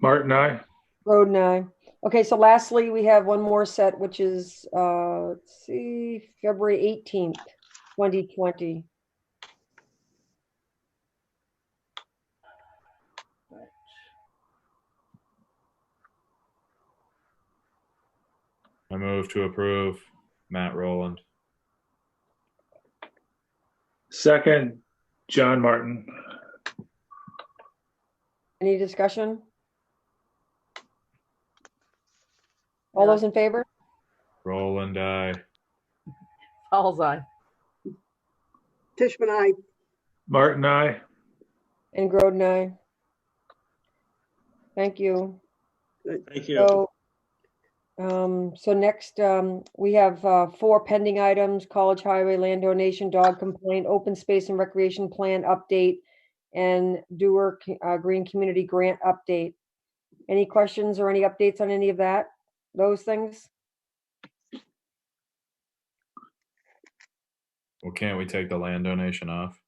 Martin, aye. Roden, aye. Okay, so lastly, we have one more set, which is, let's see, February 18th, 2020. Right. I move to approve. Matt Roland. Second, John Martin. Any discussion? All Yeah. those in favor? Roland, aye. Fowles eye. Tishman, I. Martin, I. And Groden, aye. Thank you. Thank you. So next, we have 4 pending items: College Highway land donation, dog complaint, open space and recreation plan update, and Dewar Green Community Grant update. Any questions or any updates on any of those things? Well, can't we take the land donation off?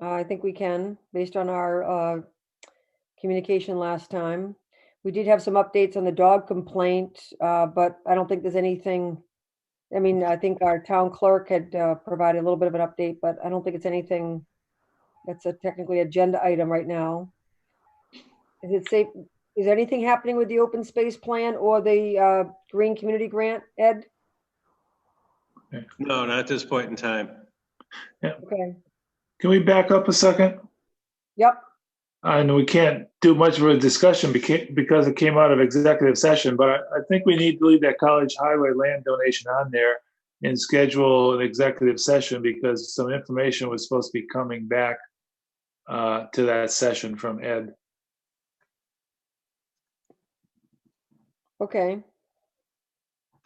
I think we can, based on our communication last time. We did have some updates on the dog complaint, but I don't think there's anything. I mean, I think our town clerk had provided a little bit of an update, but I don't think it's anything that's a technically agenda item right now. Is it safe? Is anything happening with the open space plan or the Green Community Grant, Ed? No, not at this point in time. Okay. Can we back up a second? Yep. I know we can't do much of a discussion because it came out of executive session, but I think we need to leave that College Highway land donation on there and schedule an executive session because some information was supposed to be coming back to that session from Ed. Okay.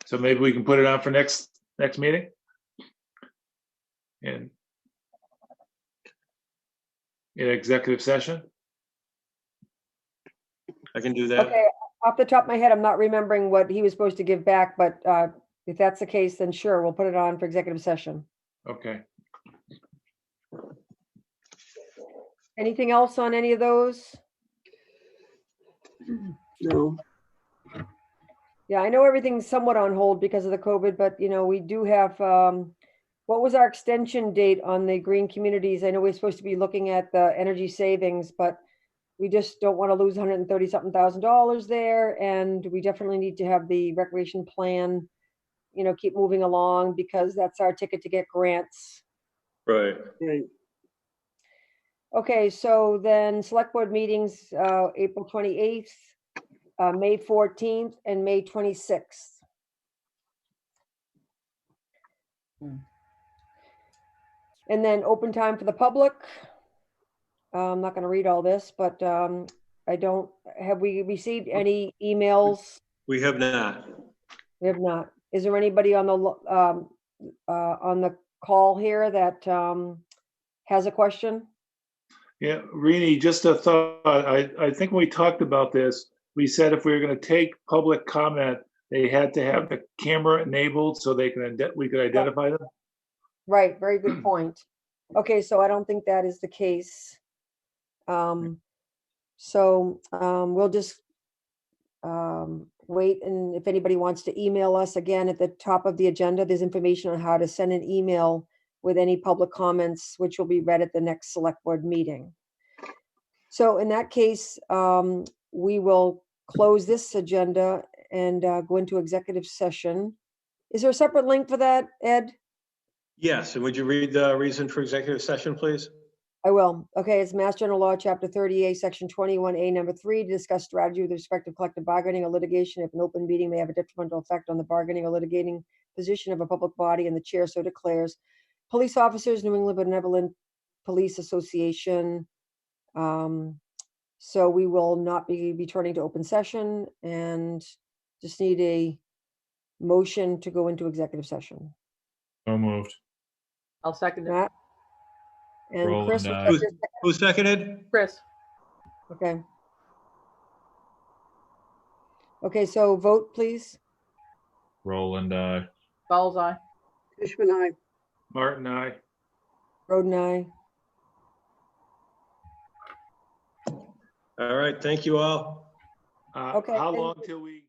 So maybe we can put it on for next meeting? In executive session? I can do that. Okay. Off the top of my head, I'm not remembering what he was supposed to give back, but if that's the case, then sure, we'll put it on for executive session. Okay. Anything else on any of those? No. Yeah, I know everything's somewhat on hold because of the COVID, but we do have, what was our extension date on the green communities? I know we're supposed to be looking at the energy savings, but we just don't want to lose $130-something thousand there. And we definitely need to have the recreation plan, keep moving along because that's our ticket to get grants. Right. Right. Okay, so then select board meetings, April 28th, May 14th, and May 26th. And then open time for the public. I'm not going to read all this, but have we received any emails? We have not. We have not. Is there anybody on the call here that has a question? Yeah, Rini, just a thought. I think when we talked about this, we said if we were going to take public comment, they had to have the camera enabled so we could identify them. Right, very good point. Okay, so I don't think that is the case. We'll just wait, and if anybody wants to email us, again, at the top of the agenda, there's information on how to send an email with any public comments, which will be read at the next select board meeting. So in that case, we will close this agenda and go into executive session. Is there a separate link for that, Ed? Yes, and would you read the reason for executive session, please? I will. Okay, it's Mass General Law, Chapter 30A, Section 21A, Number 3, to discuss strategy with respect to collective bargaining or litigation if an open meeting may have a detrimental effect on the bargaining or litigating position of a public body and the chair so declares. Police officers, New England Benevolent Police Association. So we will not be returning to open session and just need a motion to go into executive session. So moved. I'll second it. Matt? And Roland, Chris? aye. Who seconded? Chris. Okay. Okay, so vote, please. Roland, aye. Fowles eye. Tishman, I. Martin, I. Roden, aye. All right, thank you all. Okay, How thank long you. till we?